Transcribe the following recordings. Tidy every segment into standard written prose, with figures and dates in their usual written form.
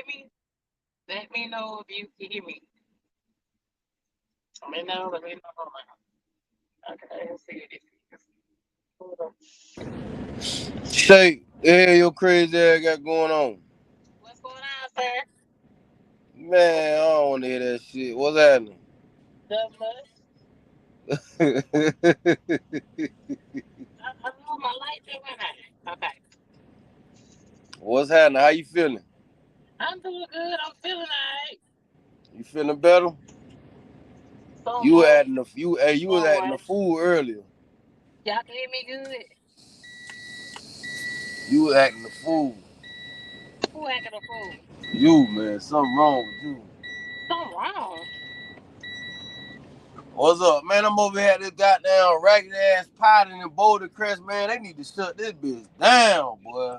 me? Let me know if you can hear me. Let me know. Let me know. Okay, let's see it. Hold on. Shay, the hell your crazy ass got going on? What's going on, sir? Man, I don't want to hear that shit. What's happening? Not much. I know my light that went out. Okay. What's happening? How you feeling? I'm doing good. I'm feeling alright. You feeling better? You were Somewhat. acting the you was acting the Somewhat. fool earlier. Y'all can hear me good? You was acting the fool. Who acting a fool? You man, something wrong with you. Something wrong. What's up, man? I'm over here at this goddamn ragged ass pot in Boulder Crest, man. They need to shut this bitch down, boy.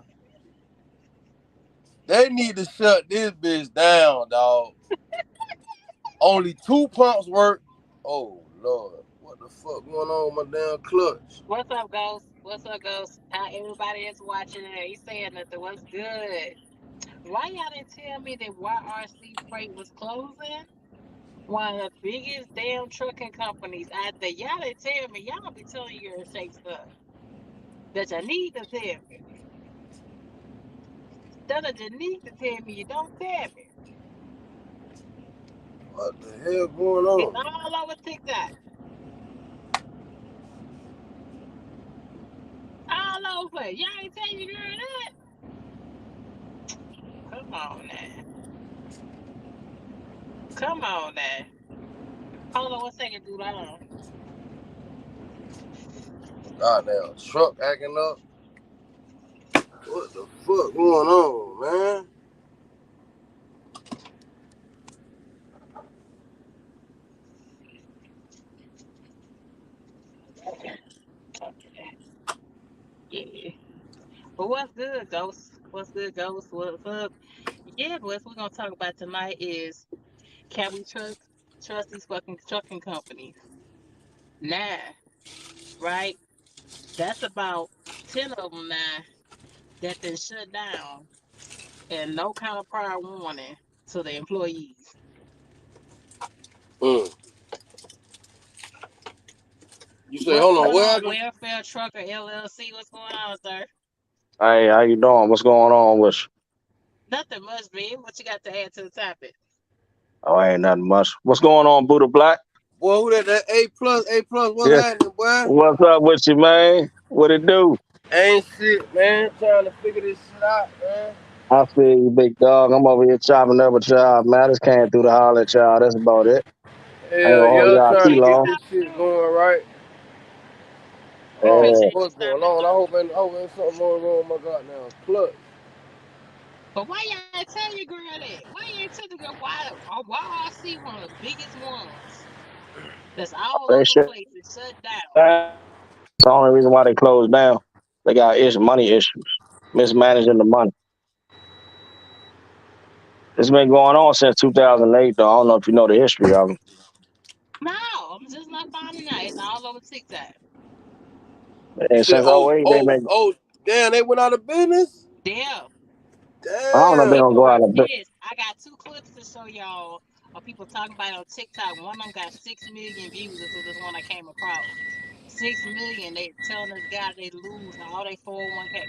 They need to shut this bitch down, dog. Only two pumps work. Oh Lord, what the fuck going on with my damn clutch? What's up, Ghost? What's up, Ghost? How everybody is watching it? Ain't saying nothing. What's good? Why y'all didn't tell me that Yrcfreight was closing? One of the biggest damn trucking companies out there. Y'all didn't tell me. Y'all be telling your shake stuff that you need to tell me. That you need to tell me. You don't tell me. What the hell going It's on? all over TikTok. All over. Y'all ain't tell your girl that. Come on now. Come on now. Hold on one second, dude. Hold on. Goddamn truck acting up. What the fuck going on, man? Yeah. But what's good, Ghost? What's good, Ghost? What's up? Yeah, what we're gonna talk about tonight is can we trust these fucking trucking companies? Nah, right? That's about 10 of them now that then shut down and no kind of prior warning to the employees. Mm. You say, What's hold on, going what on, happened? Welfare Trucker LLC? What's going on, sir? Hey, how you doing? What's going on with you? Nothing much, man. What you got to add to the topic? Oh, ain't nothing much. What's going on, Buddha Black? Boy, who that? That A plus, what's Yeah. happening, boy? What's up with you, man? What it do? Ain't shit, man. Trying to figure this shit out, man. I feel you, big dog. I'm over here chopping up a job, man. I just came through the holler at y'all. That's about it. I ain't Hell gonna hold yeah, y'all Appreciate trying too to you get long. this stopping shit through. going right. Oh, Yeah. Appreciate you what's going stopping on? through. I hope ain't something wrong with my goddamn clutch. But why y'all ain't tell your girl that? Why you ain't tell the girl why I see one of the biggest ones that's all They over the shut place and shut down? down. It's the only reason why they closed down. They got money issues, mismanaging the money. It's been going on since 2008, though. I don't know if you know the history of it. No, I'm just not finding out. It's all over TikTok. You And said, since '08, they been. damn, they went out of business? Damn. I don't know if they're Damn. gonna People go are out of business. pissed. I got two clips to show y'all of people talking about it on TikTok. One of them got 6 million views. This was this one I came across. 6 million. They telling this guy they lose all their 401k.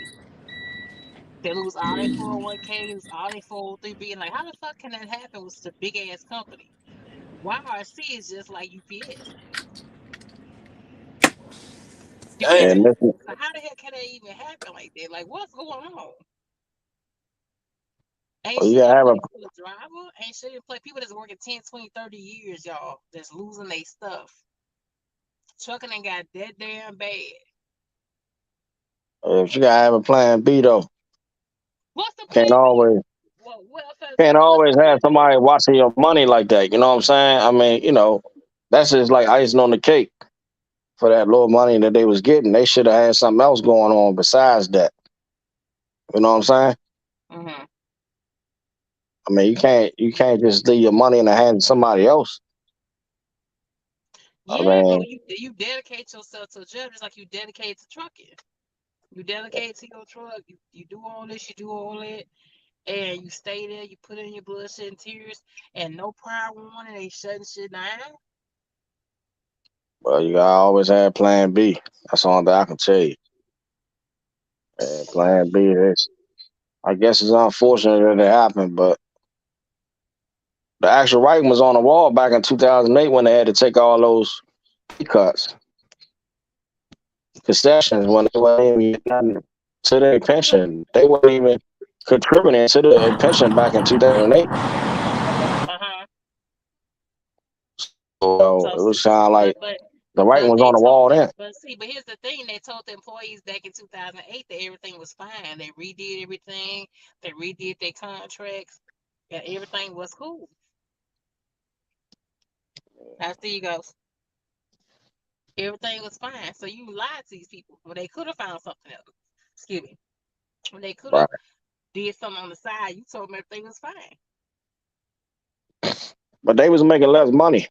They lose all their 401ks, all their 403b. And like, how the fuck can that happen with such a big ass company? YRC is just like UPS. You get Damn. And me? this, So how the hell can that even happen like that? Like, what's going on? Ain't you shit gotta in have a place for the driver. Ain't shit in place. People that's working 10, 20, 30 years, y'all, that's losing their stuff. Trucking ain't got that damn bad. you gotta have a plan B though. What's the Can't plan B? always Well, welfare can't trucker, what's the always plan have B? somebody watching your money like that. You know what I'm saying? I mean, that's just like icing on the cake for that little money that they was getting. They should have had something else going on besides that. You know what I'm saying? Mm-hmm. I mean, you can't just leave your money in the hands of somebody else. I Yeah, but mean, you dedicate yourself to a job just like you dedicate to trucking. You dedicate to your truck. You do all this. You do all that. and you stay there, you put in your blood, sweat, and tears, and no prior warning, they shutting shit down. Well, you gotta always have Plan B. That's all that I can tell you. And Plan B is, I guess, it's unfortunate that it happened, but the actual writing was on the wall back in 2008 when they had to take all those pay cuts, concessions when they weren't even getting nothing to their pension. They weren't even contributing to the pension back in 2008. Uh-huh. So So it was see, kind of like but but the writing but was they on the told wall them, then. but here's the thing: they told the employees back in 2008 that everything was fine. They redid everything. They redid their contracts, and everything was cool. After you go, everything was fine. So you lied to these people when they could have found something else. Excuse me. When they could Right. have did something on the side, you told them everything was fine. But they was making less money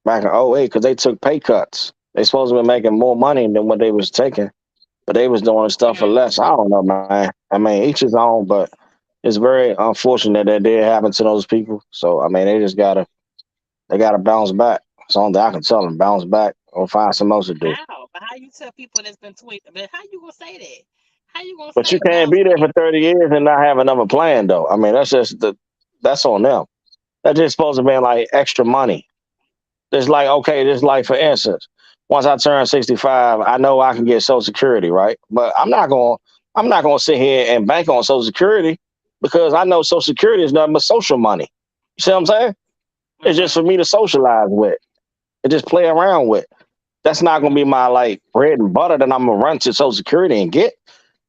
back in '08 because they took pay cuts. They supposed to be making more money than what they was taking, but they was doing stuff for Hmm. less. I don't know, man. I mean, each his own, but it's very unfortunate that did happen to those people. So I mean, they gotta bounce back. That's all that I can tell them: bounce back or find something else to do. How? But how you tell people that's been tweeting? But how you gonna say that? How you gonna But you say can't bounce be there back? for 30 years and not have another plan, though. I mean, that's on them. That's just supposed to be like extra money. Just like, okay, just like for instance, once I turn 65, I know I can get Social Security, right? But I'm not gonna sit here and bank on Social Security because I know Social Security is nothing but social money. You see what I'm saying? It's just Hmm. for me to socialize with and just play around with. That's not gonna be my like bread and butter that I'm gonna run to Social Security and get.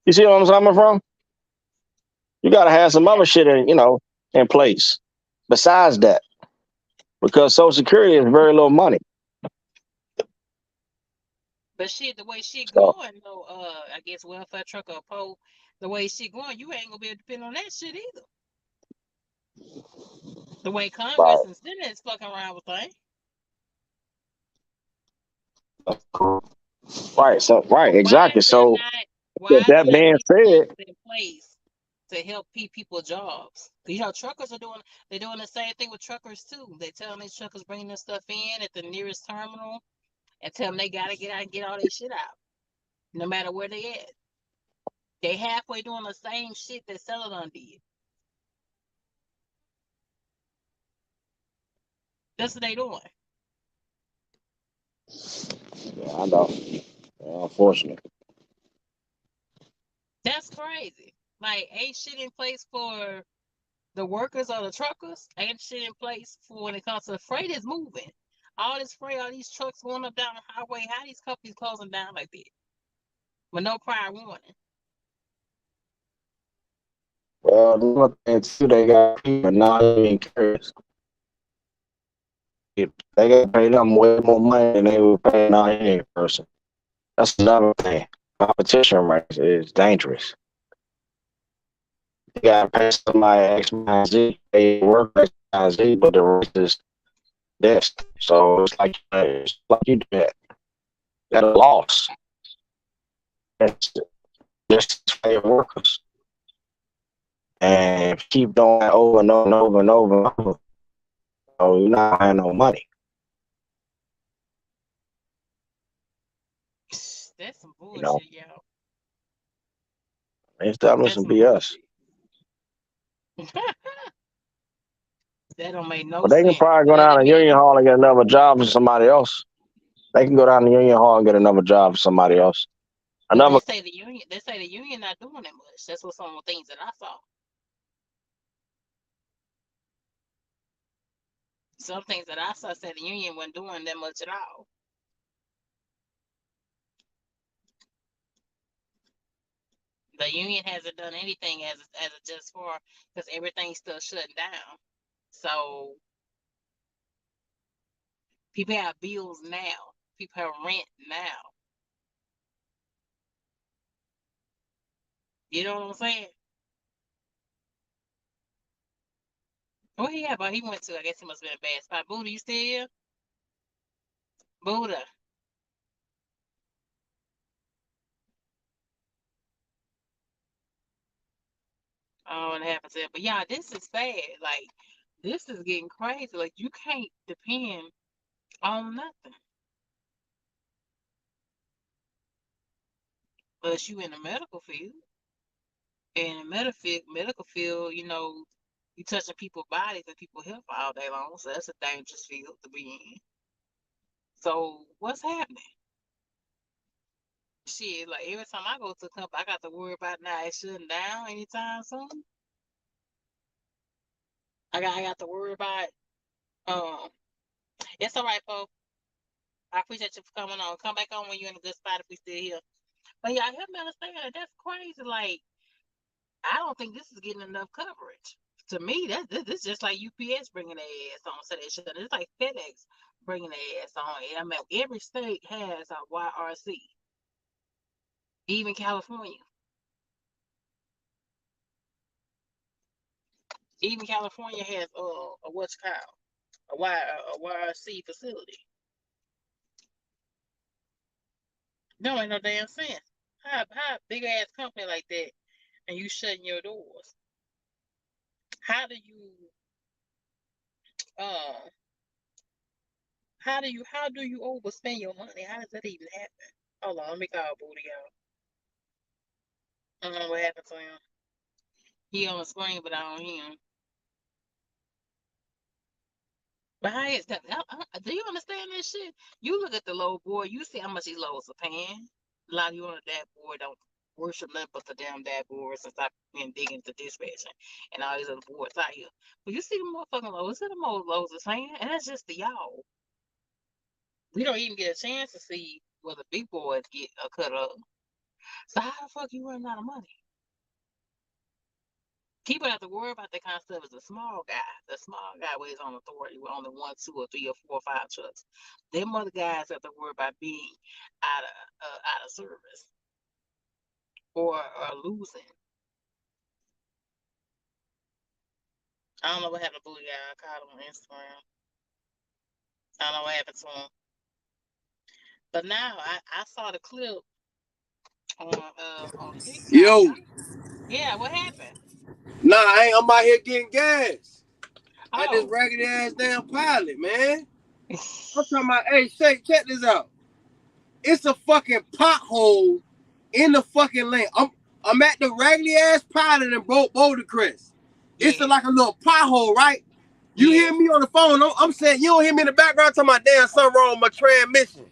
You see what I'm coming from? You gotta have some Yeah. other shit in place besides that because Social Security is very little money. But shit, the way she So going, though, I guess welfare truck or pole, the way she going, you ain't gonna be able to depend on that shit either. The way Congress right, and Senate is fucking around with things. right, Why exactly. is there So not with why is there that not being different said, things in place to help people jobs? You know, truckers are doing they're doing the same thing with truckers too. They telling these truckers bringing their stuff in at the nearest terminal and tell them they gotta get out and get all their shit out, no matter where they at. They halfway doing the same shit that Celadon did. That's what they doing. yeah, I know. Yeah, unfortunate. That's crazy. Like, ain't shit in place for the workers or the truckers. Ain't shit in place for when it comes to freight is moving. All this freight, all these trucks going up down the highway. How these companies closing down like that with no prior warning? Well, the one thing too, they got people not even curious. They got to pay them way more money than they would pay a non-union person. That's another thing. Competition race is dangerous. You got to pay somebody X, Y, and Z. They work X, Y, and Z, but the race is this. So it's like you do that at a loss. It's just for your workers. And if you keep doing that over and over and over and over and over, you're not having no money. That's some You know, bullshit, y'all. it's definitely That's some some BS. bullshit. That don't make no But they can sense. probably So go that down it to Union means Hall and get another job for somebody else. They can go down to Union Hall and get another job for somebody else. well Another they say the union not doing that much. That's what some of the things that I saw. Some things that I saw said the union wasn't doing that much at all. The union hasn't done anything as a just for because everything's still shutting down. So people have bills now. People have rent now. You know what I'm saying? Oh yeah, but he went to. I guess he must have been a bad spot. Buddha, you still here? Buddha. I don't know what happened to it. But yeah, this is sad. Like, this is getting crazy. Like, you can't depend on nothing unless you in the medical field. And in the medical field, you touching people's bodies and people's health all day long. So that's a dangerous field to be in. So what's happening? Shit, like every time I go to a company, I got to worry about now it shutting down anytime soon. I got to worry about it's all right, folks. I appreciate you for coming on. Come back on when you're in a good spot if we still here. But yeah, help me understand that that's crazy. Like, I don't think this is getting enough coverage. To me, this just like UPS bringing their ass on, so they should. It's like FedEx bringing their ass on. And I mean, every state has a YRC, even California. Even California has a what's called a YRC facility. No, ain't no damn sense. How big ass company like that, and you shutting your doors? How do you uh how do you overspend your money? How does that even happen? Hold on, let me call Booty out. I don't know what happened to him. He on the screen, but I don't hear him. But how is that? Do you understand this shit? You look at the low board, you see how much these lows are paying. A lot of you on the dashboard don't worship nothing but the damn dashboard since I've been digging into dispatching and all these other boards out here. But you see the motherfucking lows, see the most lows are saying, and that's just the y'all. We don't even get a chance to see where the big boys get a cut up. So how the fuck you running out of money? People have to worry about that kind of stuff as a small guy. The small guy weighs on authority with only 1, 2, or 3, or 4, or 5 trucks. Them other guys have to worry about being out of service or losing. I don't know what happened to Blue Guy. I caught him on Instagram. I don't know what happened to him. But now I saw the clip on TikTok. Yo. Yeah, what happened? Nah, I'm out here getting gas. At this Oh. raggedy ass damn pilot, man. I'm talking about, hey, Shay, check this out. It's a fucking pothole in the fucking lane. I'm at the raggedy ass pilot in Boulder Crest. Yeah. It's like a little pothole, right? You Yeah. hear me on the phone. I'm saying you don't hear me in the background talking about damn something wrong with my transmission.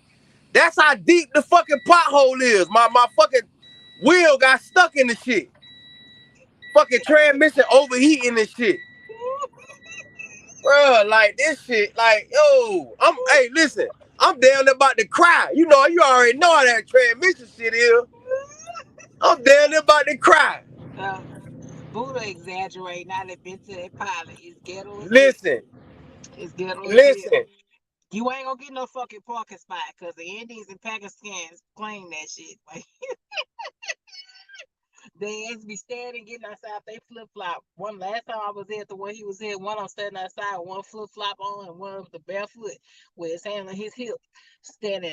That's how deep the fucking pothole is. My fucking wheel got stuck in the shit. Fucking transmission overheating and shit. Bruh, like this shit, like, yo, hey, listen, I'm down there about to cry. You already know how that transmission shit is. I'm down there about to cry. Buddha exaggerating. Now they've been to that pilot. It's ghetto as Listen, hell. It's ghetto as listen. hell. You ain't gonna get no fucking parking spot because the Indians and Pakistans claim that shit. Like, they asked me standing, getting outside. They flip flop. One last time I was there, the way he was there, one I'm standing outside, one flip flop on, and one of the barefoot with his hand on his hip, standing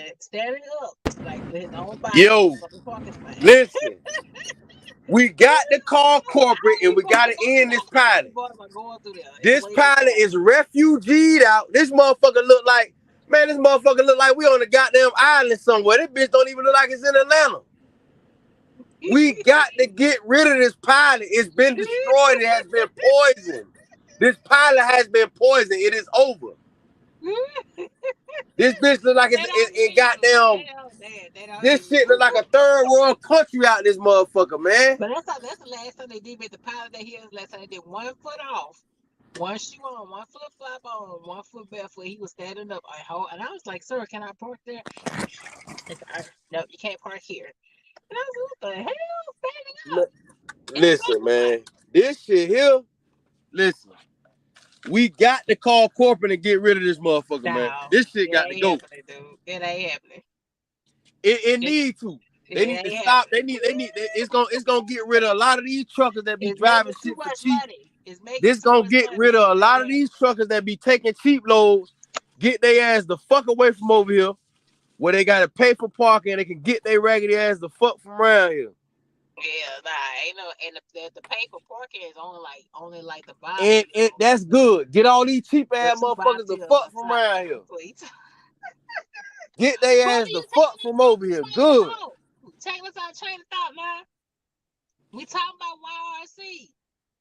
up like with his own body. Yo, Fucking parking spot. listen. We got to call corporate and we got to end this pilot. This pilot is refugeed out. This motherfucker look like we on a goddamn island somewhere. This bitch don't even look like it's in Atlanta. We got to get rid of this pilot. It's been destroyed. It has been poisoned. This pilot has been poisoned. It is over. This bitch look like it's goddamn. This shit look like a third world country out this motherfucker, man. But that's the last time they did with the pilot that here. Last time they did 1 foot off, 1 shoe on, 1 flip flop on, 1 foot barefoot. He was standing up. And I was like, "Sir, can I park there?" No, you can't park here. And I was like, "What the hell, standing up?" Listen, man, this shit here. Listen, we got to call corporate and get rid of this motherfucker, man. This shit got to go. It ain't happening. It need to. They need to stop. It's gonna get rid of a lot of these truckers that be driving shit for cheap. This gonna get rid of a lot of these truckers that be taking cheap loads. Get their ass the fuck away from over here, where they gotta pay for parking. They can get their raggedy ass the fuck from around here. Yeah, nah, ain't no, and the pay for parking is only like the bottom. And that's good. Get all these cheap ass The motherfuckers the two fuck from around here. Get their ass the fuck from over here. Good. Take us our train of thought now. We talking about YRC.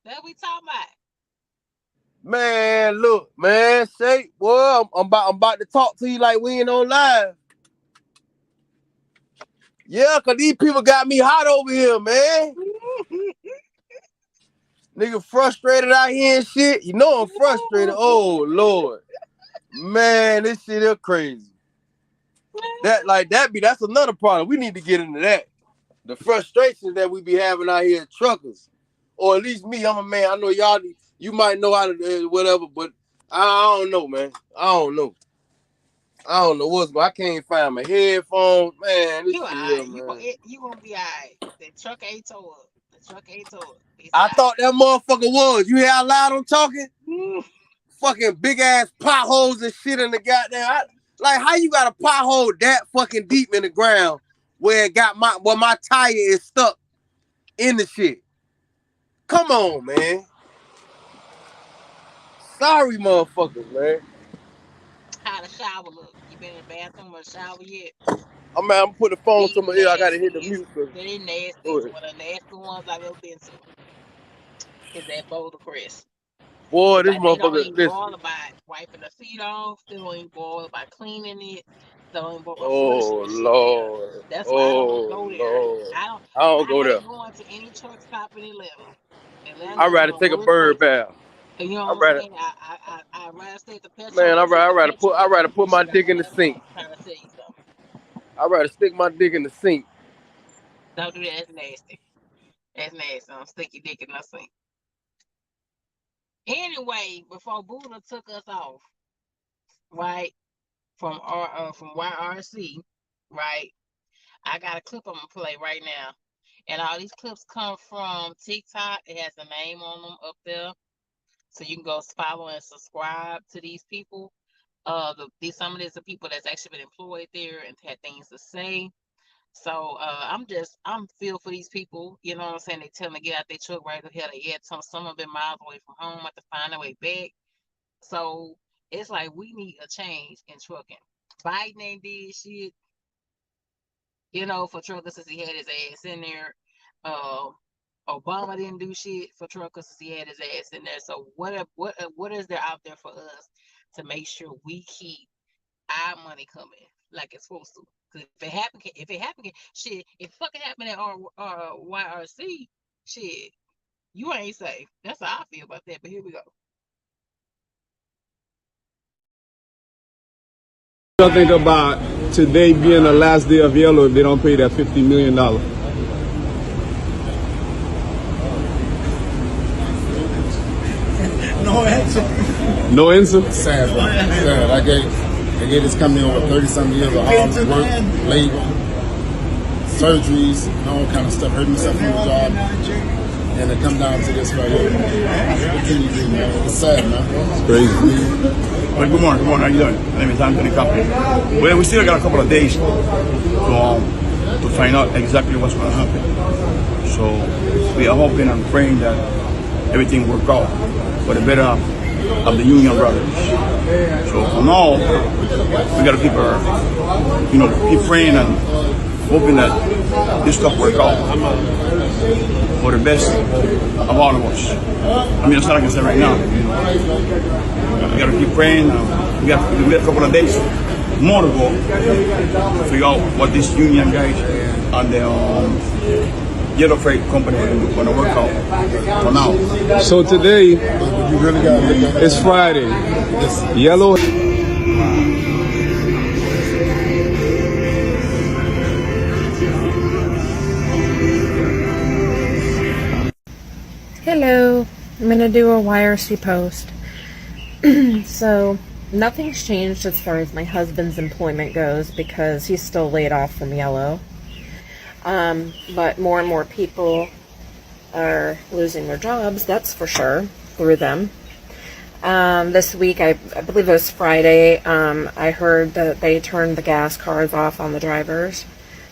That we talking about. Man, look, man, say, boy, I'm about to talk to you like we ain't on live. Yeah, cause these people got me hot over here, man. Nigga frustrated out here and shit. You know I'm frustrated. Oh Lord. Man, this shit is crazy. That's another problem. We need to get into that. The frustrations that we be having out here as truckers. Or at least me, I'm a man. I know y'all, you might know how to whatever, but I don't know, man. I don't know what's going on. I can't find my headphones. Man, this shit here, man. You gonna be all right. The truck ain't tore up. I thought that motherfucker was. You hear how loud I'm talking? Fucking big ass potholes and shit in the goddamn. Like, how you got a pothole that fucking deep in the ground where it got my tire is stuck in the shit? Come on, man. Sorry, motherfuckers, man. How the shower look? You been in the bathroom or shower yet? I'm gonna put the phone to my ear. I gotta hit the mute. They nasty. One of the nasty ones I've ever been to. Is that Boulder Crest. Boy, this like, motherfucker. They don't even bother about wiping the seat off. They don't even bother about cleaning it. They don't even bother about flushing Lord. Shit. That's why I don't go there. Lord. I don't go there. Going to any truck stop in Atlanta. I'd rather take a bird bath. You know what I'm saying? I'd rather stay at the pet Man, I'd rather put my dick in the sink. I'm trying to tell you something. I'd rather stick my dick in the sink. Don't do that. That's nasty. That's nasty. I'm stick your dick in the sink. Anyway, before Buddha took us off, right, from YRC, right, I got a clip I'm gonna play right now, and all these clips come from TikTok. It has a name on them up there, so you can go follow and subscribe to these people. Some of these are people that's actually been employed there and had things to say. So I'm feel for these people, you know what I'm saying? They tell them to get out their truck right the hell they at. Some have been miles away from home, have to find their way back. So it's like we need a change in trucking. Biden ain't did shit, you know, for truckers since he had his ass in there. Obama didn't do shit for truckers since he had his ass in there. So what is there out there for us to make sure we keep our money coming like it's supposed to? Cause if it happen, shit, if fucking happened at YRC, shit, you ain't safe. That's how I feel about that. But here we go. I think about today being the last day of Yellow if they don't pay that $50 million. No answer. No answer? Sad, bro. Sad. I gave this company over 30-something years of hard work, labor, surgeries, and all kind of stuff. Hurt myself on the job. And it come down to this right here. What can you do, man? It's sad, man. It's crazy. Well, good morning. How you doing? My name is Anthony Company. Well, we still got a couple of days to find out exactly what's going to happen. So we are hoping and praying that everything works out for the better of the union brothers. So for now, we got to keep praying and hoping that this stuff works out for the best of all of us. I mean, that's all I can say right now. We got to keep praying. We got a couple of days more to go to figure out what this union guys and the Yrcfreight company are going to work out for now. So today, it's Friday. Yellow. Hello, I'm going to do a YRC post. So, nothing's changed as far as my husband's employment goes because he's still laid off from Yellow. But more and more people are losing their jobs, that's for sure, through them. This week, I believe it was Friday, I heard that they turned the gas cards off on the drivers.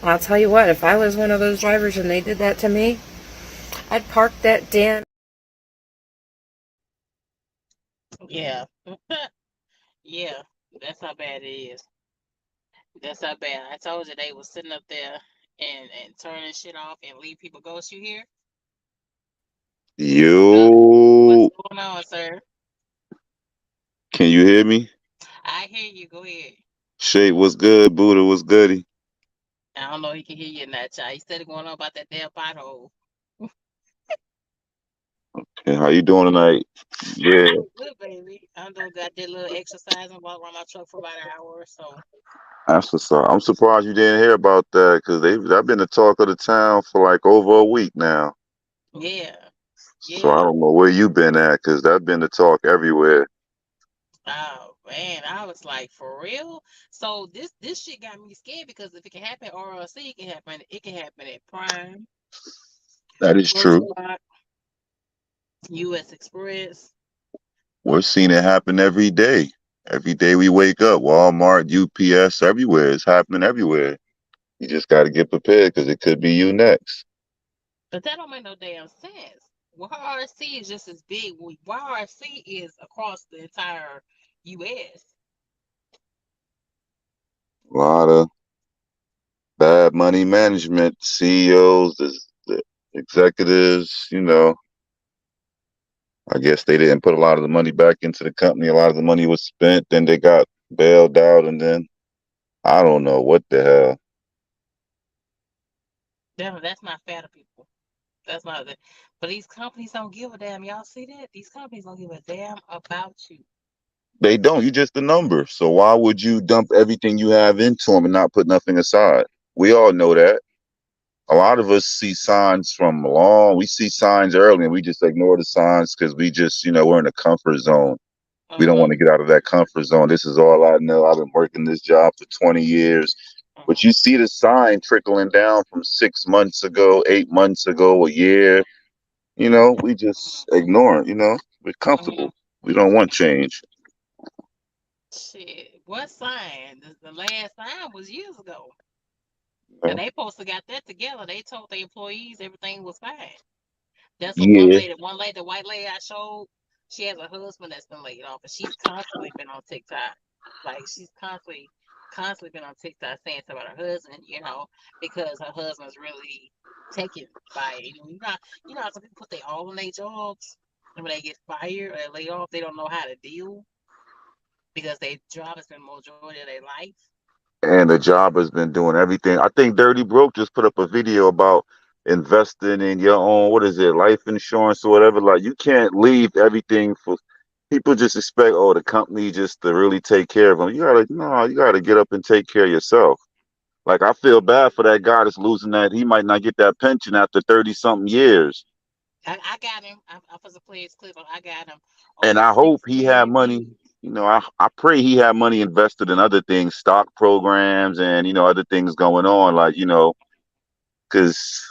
I'll tell you what, if I was one of those drivers and they did that to me, I'd park that damn. Yeah. Yeah. That's how bad it is. That's how bad. I told you they was sitting up there and turning shit off and leave people ghost you here. What's Yo, going on, sir? can you hear me? I hear you. Go ahead. Shape, what's good? Buddha, what's goody? I don't know. He can hear you in that chat. He said going on about that damn pothole. And how you doing tonight? I'm Yeah, doing good, baby. I'm doing good. I did a little exercise and walked around my truck for about an hour or so. that's what's up. I'm surprised you didn't hear about that because I've been the talk of the town for like over a week now. Yeah. So I Yeah. don't know where you been at because that's been the talk everywhere. Oh man, I was like, for real? So this shit got me scared because if it can happen at RLC, it can happen. It can happen at Prime, That is First true. Block, U.S. Express. We're seeing it happen every day. Every day we wake up, Walmart, UPS, everywhere. It's happening everywhere. You just got to get prepared because it could be you next. But that don't make no damn sense. YRC is just as big. YRC is across the entire U.S. A lot of bad money management, CEOs, the executives, I guess they didn't put a lot of the money back into the company. A lot of the money was spent, then they got bailed out, and then I don't know what the hell. That's not fair to people. That's not that. But these companies don't give a damn. Y'all see that? These companies don't give a damn about you. They don't. You just a number. So why would you dump everything you have into them and not put nothing aside? We all know that. A lot of us see signs from long. We see signs early, and we just ignore the signs because we just, we're in a comfort zone. We don't want Mm-hmm. to get out of that comfort zone. This is all I know. I've been working this job for 20 years. But Mm-hmm. you see the sign trickling down from 6 months ago, 8 months ago, a year. We just ignore it. We're Mm-hmm. comfortable. We don't want change. Shit. What sign? The last sign was years ago. And Uh, they supposed to got that together. They told their employees everything was fine. That's what Yeah. one lady, the white lady I showed, she has a husband that's been laid off, and she's constantly been on TikTok. Like she's constantly been on TikTok saying something about her husband, because her husband's really taken by it. How some people put they all in their jobs, and when they get fired or they laid off, they don't know how to deal because their job has been majority of their life. And the job has been doing everything. I think Dirty Broke just put up a video about investing in your own, what is it, life insurance or whatever. Like you can't leave everything for people just expect, oh, the company just to really take care of them. You gotta get up and take care of yourself. Like I feel bad for that guy that's losing that. He might not get that pension after 30 something years. I got him. I was a player's clip. I got him And over I hope he had 60 money. years. I pray he had money invested in other things, stock programs and, other things going on. Like, because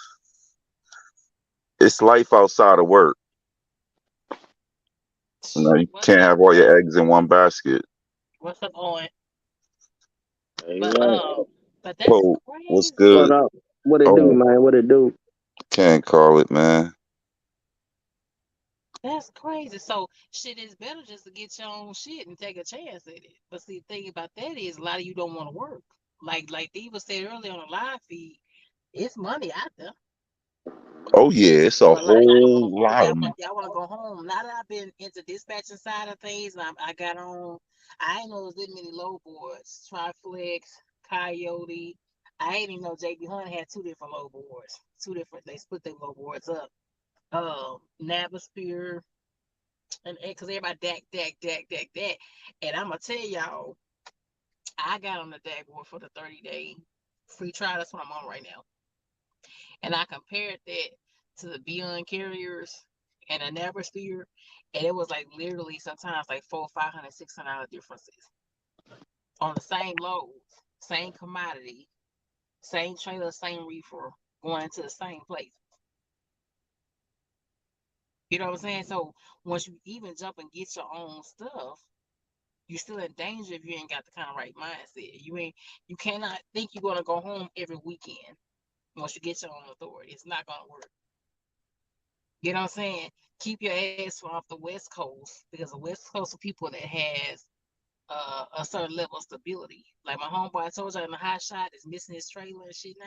it's life outside of work. You What's can't up, have all your eggs in one basket. What's up, Owen? Hey, But right. but that's Oh, what's What good? crazy. up? What it do, Oh, man? What it do? can't call it, man. That's crazy. So shit is better just to get your own shit and take a chance at it. But see, the thing about that is a lot of you don't want to work. Like Diva said earlier on the live feed, it's money out there. Oh, yeah, it's a But a lot of y'all don't want to whole work. lot of money. Y'all want to go home. Now that I've been into dispatching side of things, and I got on. I ain't know there's that many low boards. Triflex, Coyote. I ain't even know JB Hunt had two different low boards. Two different. They split their low boards up. Navisphere, and because everybody DAC. And I'm gonna tell y'all, I got on the DAC board for the 30-day free trial. That's what I'm on right now. And I compared that to the Beyond carriers and a Navisphere, and it was like literally sometimes like 400, 500, $600 differences on the same loads, same commodity, same trailer, same reefer, going into the same place. You know what I'm saying? So once you even jump and get your own stuff, You're still in danger if you ain't got the kind of right mindset. You cannot think you're gonna go home every weekend once you get your own authority. It's not gonna work. You know what I'm saying? Keep your ass off the West Coast because the West Coast are people that has a certain level of stability. Like my homeboy I told you in the hot shot is missing his trailer and shit now.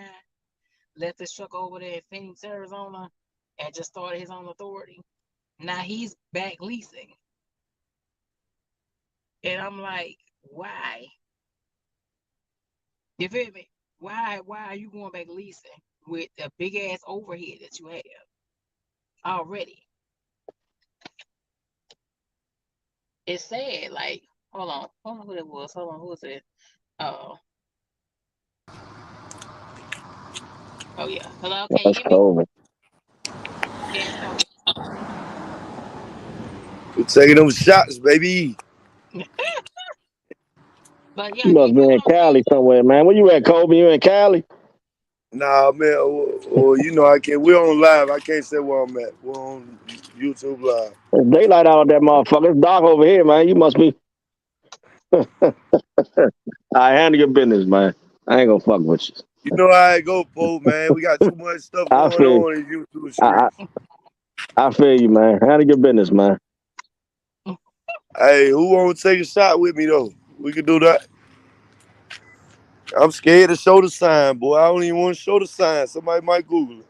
Left his truck over there in Phoenix, Arizona, and just started his own authority. Now he's back leasing. And I'm like, why? You feel me? Why are you going back leasing with a big ass overhead that you have already? It's sad. Like, hold on, who it was? Hold on, who was it? Oh, oh yeah. Hello, can you That's hear me? COVID. Yeah, it's COVID. We taking them shots, baby. But yeah, You you must be get in what I'm saying Cali somewhere, man. Where you at, Kobe? You in Cali? Nah, man. You know I can't. We're on live. I can't say where I'm at. We're on YouTube live. It's daylight out that motherfucker. It's dark over here, man. You must be. I handle your business, man. I ain't gonna fuck with you. You know how I go, Poe, man. We got too much stuff I going feel, on in YouTube I, streets. I feel you, man. Handle your business, man. Hey, who want to take a shot with me though? We can do that. I'm scared to show the sign, boy. I don't even want to show the sign. Somebody might Google it.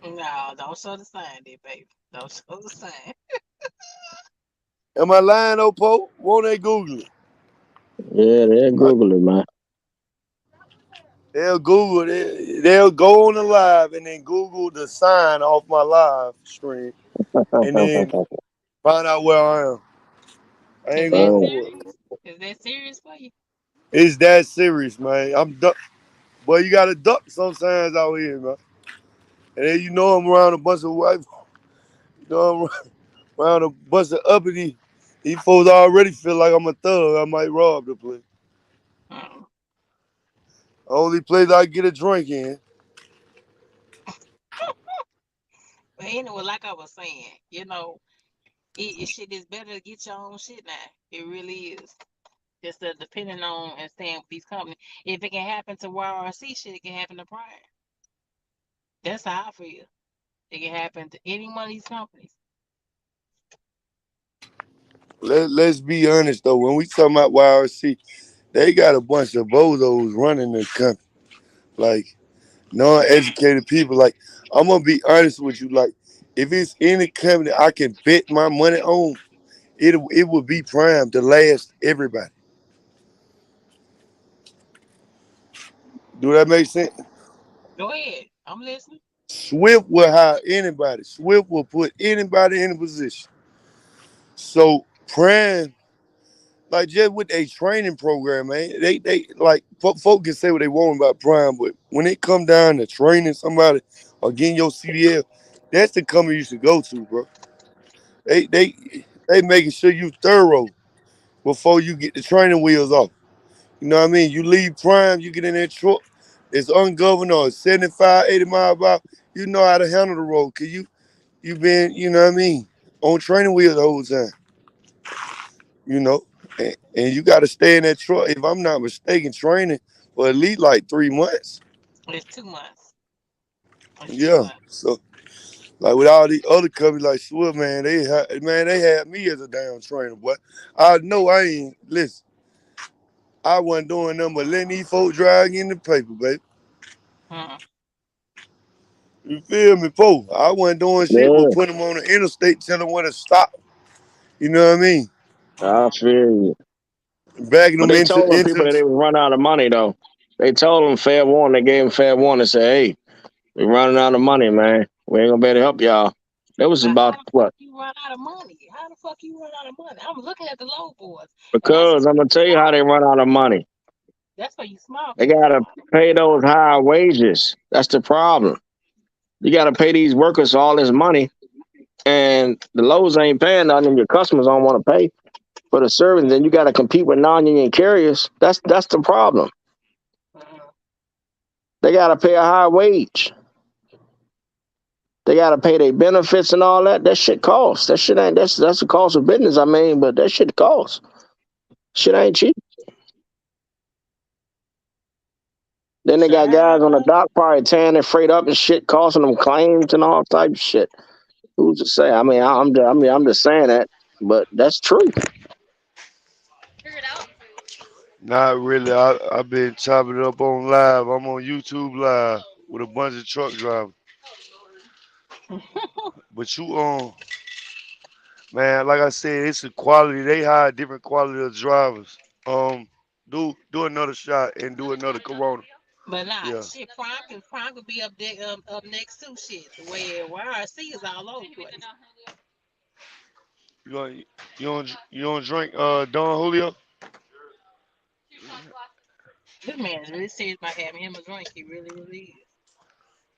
No, don't show the sign there, baby. Don't show the sign. Am I lying though, Poe? Won't they Google it? Yeah, they'll Google it, man. They'll Google it. They'll go on the live and then Google the sign off my live stream and then find out where I am. I Is ain't that going Oh, for it. serious? Is that serious for you? It's that serious, man. I'm duck. Boy, you gotta duck sometimes out here, man. And then you know I'm around a bunch of white. You know I'm around a bunch of uppity. These folks already feel like I'm a thug. I might rob the place. Mm. Only place I get a drink in. But anyway, like I was saying, shit is better to get your own shit now. It really is. Just depending on and staying with these companies. If it can happen to YRC shit, it can happen to Prime. That's how I feel. It can happen to any one of these companies. Let's be honest though. When we talking about YRC, they got a bunch of bozos running the country. Like non-educated people. Like I'm gonna be honest with you. Like if it's any company I can bet my money on, it would be Prime to last everybody. Do that make sense? Go ahead. I'm listening. Swift will hire anybody. Swift will put anybody in a position. So Prime, like just with a training program, man, they like folk can say what they want about Prime, but when it come down to training somebody or getting your CDL, that's the company you should go to, bro. They they they making sure you thorough before you get the training wheels off. You know what I mean? You leave Prime, you get in that truck, it's ungoverned or 75, 80 miles per hour. You know how to handle the road. Cause you been, you know what I mean, on training wheels the whole time. You know? And you gotta stay in that truck, if I'm not mistaken, training for at least like 3 months. It's 2 months. It's two Yeah. months. So like with all these other companies like Swift, man, they had me as a damn trainer, boy. I know I ain't listen. I wasn't doing nothing but letting these folks drag in the paper, baby. Mm. You feel me, Poe? I wasn't doing shit but yeah. putting them on the interstate, telling them when to stop. You know what I mean? I Mm. feel you. Backing But them they told them people into that they was running out of money, though. They told them fair warning. They gave them fair warning. They said, hey, we running out of money, man. We ain't gonna be able to help y'all. That was But how about the fuck what? you run out of money? How the fuck you run out of money? I'm looking at the load boards, and that's Because for I'm you gonna tell you how small they run people. out of money. That's for you small They people gotta though. pay those higher wages. That's the problem. You gotta pay these workers all this money, and the lows ain't paying nothing, and your customers don't want to pay for the service. Then you gotta compete with non-union carriers. That's the problem. Mm. They gotta pay a higher wage. They gotta pay their benefits and all that. That shit costs. That shit ain't that's the cost of business. I mean, but that shit costs. Shit ain't cheap. Then they got guys on the Child. dock probably tearing their freight up and shit, costing them claims and all type of shit. Who's to say? I mean, I'm just saying that, but that's true. Not really. I've been chopping it up on live. I'm on YouTube live with a bunch of truck drivers. But you man, like I said, it's a quality. They hire different quality of drivers. Do another shot and do another Corona. But nah, Yeah. shit, Prime could be up there, up next to shit. Where YRC is all over the place. You don't you don't drink Don Julio? This man is really serious about having him a drink. He really, really is.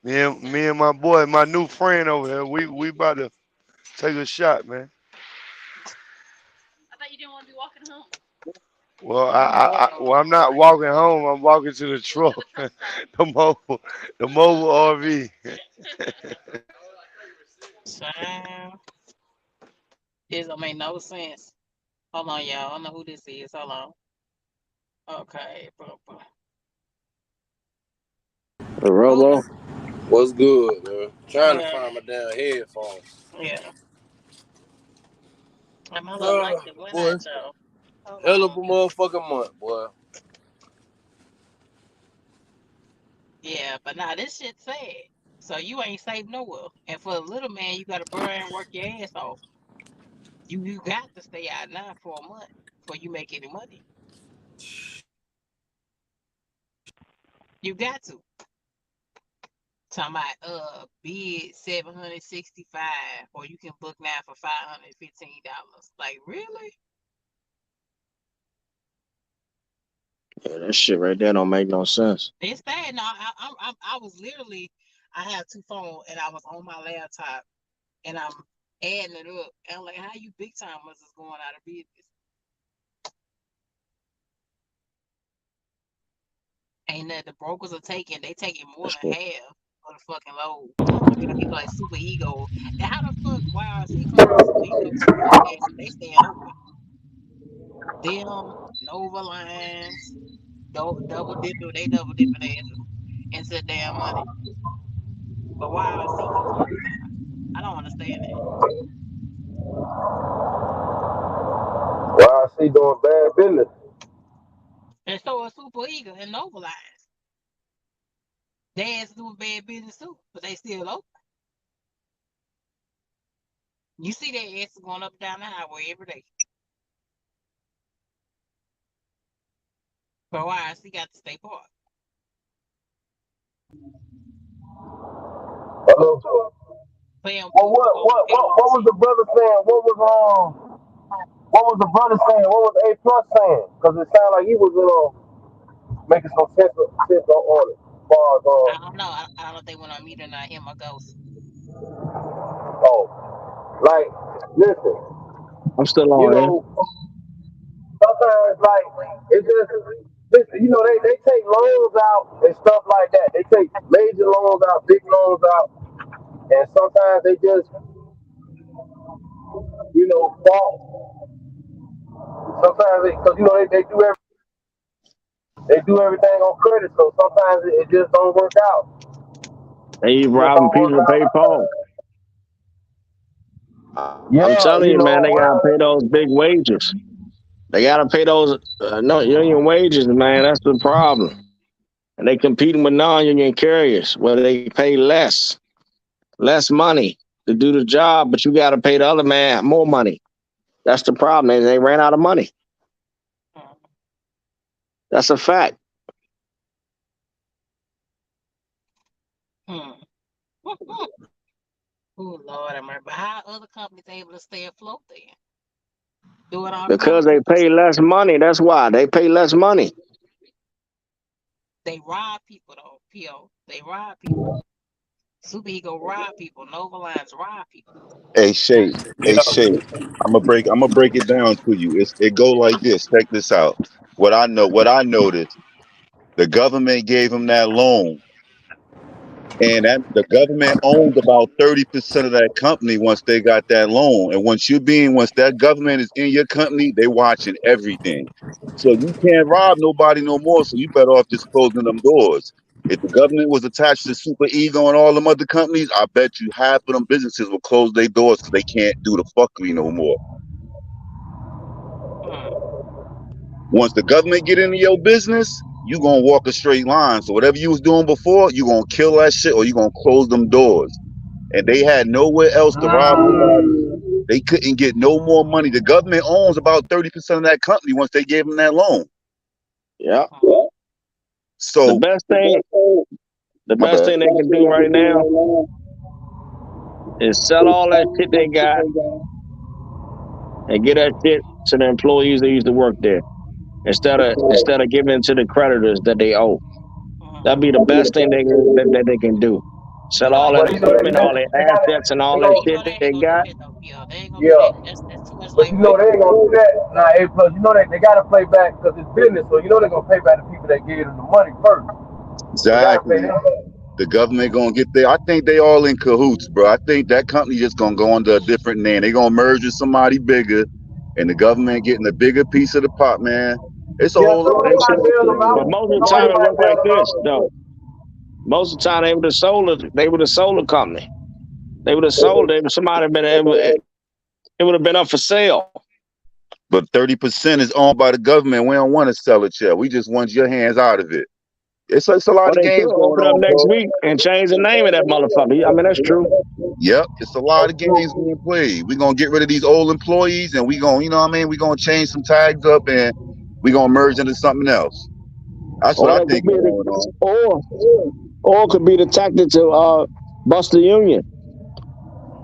Me and my boy, my new friend over here, we about to take a shot, man. Well, I'm not walking home. I'm walking to the truck, the mobile RV. Child, this don't make no sense. Hold on, y'all. I don't know who this is. Hold on. Okay, bro. Robo. What's good, man? Trying to Yeah, find my damn headphones. yeah. And my little light just went Boy, out, y'all. Hold hell of a on. motherfucking month, boy. Yeah, but nah, this shit sad. So you ain't safe nowhere. And for a little man, you gotta burn and work your ass off. You got to stay out now for a month before you make any money. You got to. Talking about bid 765, or you can book now for $515. Like really? Yeah, that shit right there don't make no sense. It's sad. No, I was literally, I have two phones and I was on my laptop and I'm adding it up. And I'm like, how you big timers is going out of business? Ain't nothing the brokers are taking. They taking more than half of the fucking load. You got people like Super Ego. And how the fuck YRC closed and Super Ego closed their ass and they staying open? Them, Nova Lines, double dipping, they double dipping asses into the damn money. But YRC can close down. I don't understand that. Well, I see doing bad business. And so is Super Ego and Nova Lines. They ass doing bad business too, but they still open. You see their ass going up and down the highway every day. But YRC got to stay parked. Hello. Playing Well, what was the brother saying? What was the brother saying? What was A Plus saying? Because it sounded like he was making some sense on it. As far as, I don't know. I don't know if they went on mute or not. Him or Ghost. like, listen, I'm still you on here. know, sometimes like it just listen, you know, they take loans out and stuff like that. They take major loans out, big loans out, and sometimes they just, fall. Sometimes because they do everything on credit, so sometimes it just don't work out. They It just robbing don't work people to pay out. Paul. I'm Yeah, telling you, man, they gotta pay those big wages. They gotta pay those no union wages, man. That's the problem. And they competing with non-union carriers where they pay less money to do the job, but you gotta pay the other man more money. That's the problem. They ran out of money. That's a fact. Oh Lord, but how other companies able to stay afloat then? Doing all the Because they pay less money. That's why they pay less money. They rob people though, P.O. They rob people. Super Ego rob people. Nova Lines rob people. Hey Shay, Yeah. I'm gonna break it down to you. It go like this. Check this out. What I noticed, the government gave him that loan. And that the government owns about 30% of that company once they got that loan. And once that government is in your company, they watching everything. So you can't rob nobody no more. So you better off just closing them doors. If the government was attached to Super Ego and all them other companies, I bet you half of them businesses will close their doors because they can't do the fuckery no more. Once the government get into your business, you gonna walk a straight line. So whatever you was doing before, you gonna kill that shit or you gonna close them doors. And they had nowhere else to rob nobody. They couldn't get no more money. The government owns about 30% of that company once they gave them that loan. Yeah. So the best thing they can do right now is sell all that shit they got and get that shit to the employees that used to work there instead of giving it to the creditors that they owe. That'd be the best thing that they can do. Sell all that equipment, all their assets, and all that shit they got. Yeah, that's too much But you like know they ain't gonna do that. Nah, A plus, you know they gotta play back because it's business. So you know they're gonna pay back the people that gave them the money first. exactly. The government gonna get there. I think they all in cahoots, bro. I think that company just gonna go under a different name. They gonna merge with somebody bigger, and the government getting a bigger piece of the pot, man. It's a whole lot. But most of the time it worked like this, though. Most of the time they would have sold a company. They would have sold it. It would have been up for sale. But 30% is owned by the government. We don't want to sell it yet. We just want your hands out of it. It's a lot of games going open on, up next bro. week and change the name of that motherfucker. I mean, that's true. Yep, it's a lot of games being played. We're gonna get rid of these old employees and we gonna, you know what I mean? We're gonna change some tags up and we're gonna merge into something else. That's what I think is going on. Or it could be the tactic to bust the union.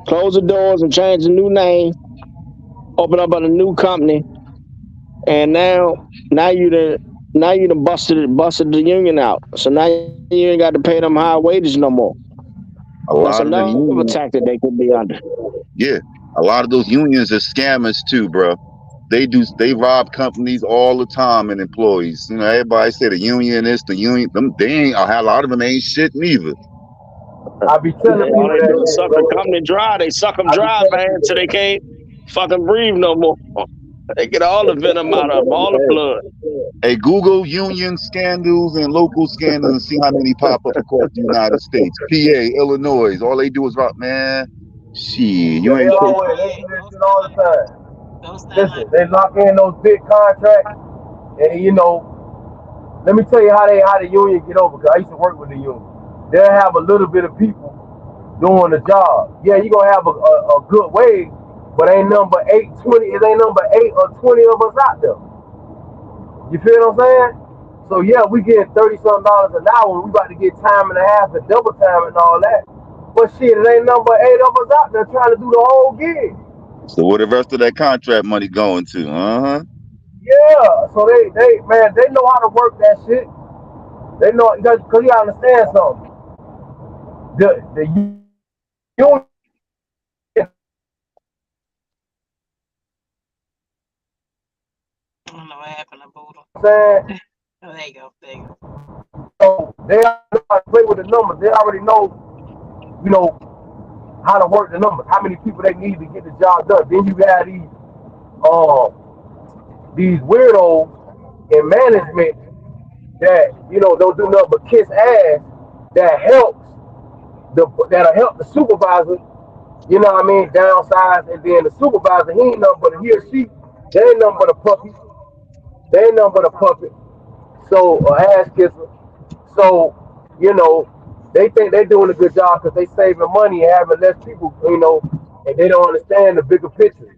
Close the doors and change the new name. Open up a new company. And now you done busted the union out. So now you ain't got to pay them high wages no more. That's another tactic they could be under. Yeah, a lot of those unions are scammers too, bro. They rob companies all the time and employees. You know, everybody say the union is the union. A lot of them ain't shit neither. I be telling people all they do is suck the company dry. They suck them dry, man, so they can't fucking breathe no more. They get all the venom out of them, all the blood. Hey, Google union scandals and local scandals and see how many pop up across the United States. PA, Illinois, all they do is rock, man. Shit, you ain't they do that shit all the time. Listen, they lock in those big contracts, and you know, let me tell you how the union get over. Cause I used to work with the union. They'll have a little bit of people doing the job. Yeah, you gonna have a good wage, but ain't number 8, 20. It ain't number 8 or 20 of us out there. You feel what I'm saying? So yeah, we get $30-something an hour. We about to get time and a half and double time and all that. But shit, it ain't number 8 of us out there trying to do the whole gig. So where the rest of that contract money going to? Yeah. So they know how to work that shit. They know because you gotta understand something. The union. I don't know what happened to Boodle. Saying. Oh, there you go. So they play with the numbers. They already know, you know, how to work the numbers. How many people they need to get the job done. Then you got these weirdos in management that don't do nothing but kiss ass. That'll help the supervisor. You know what I mean? Downsize, and then the supervisor, he ain't nothing but he or she. They ain't nothing but a puppy. They ain't nothing but a puppet. So, ass kisser. So, they think they're doing a good job because they saving money and having less people, and they don't understand the bigger picture.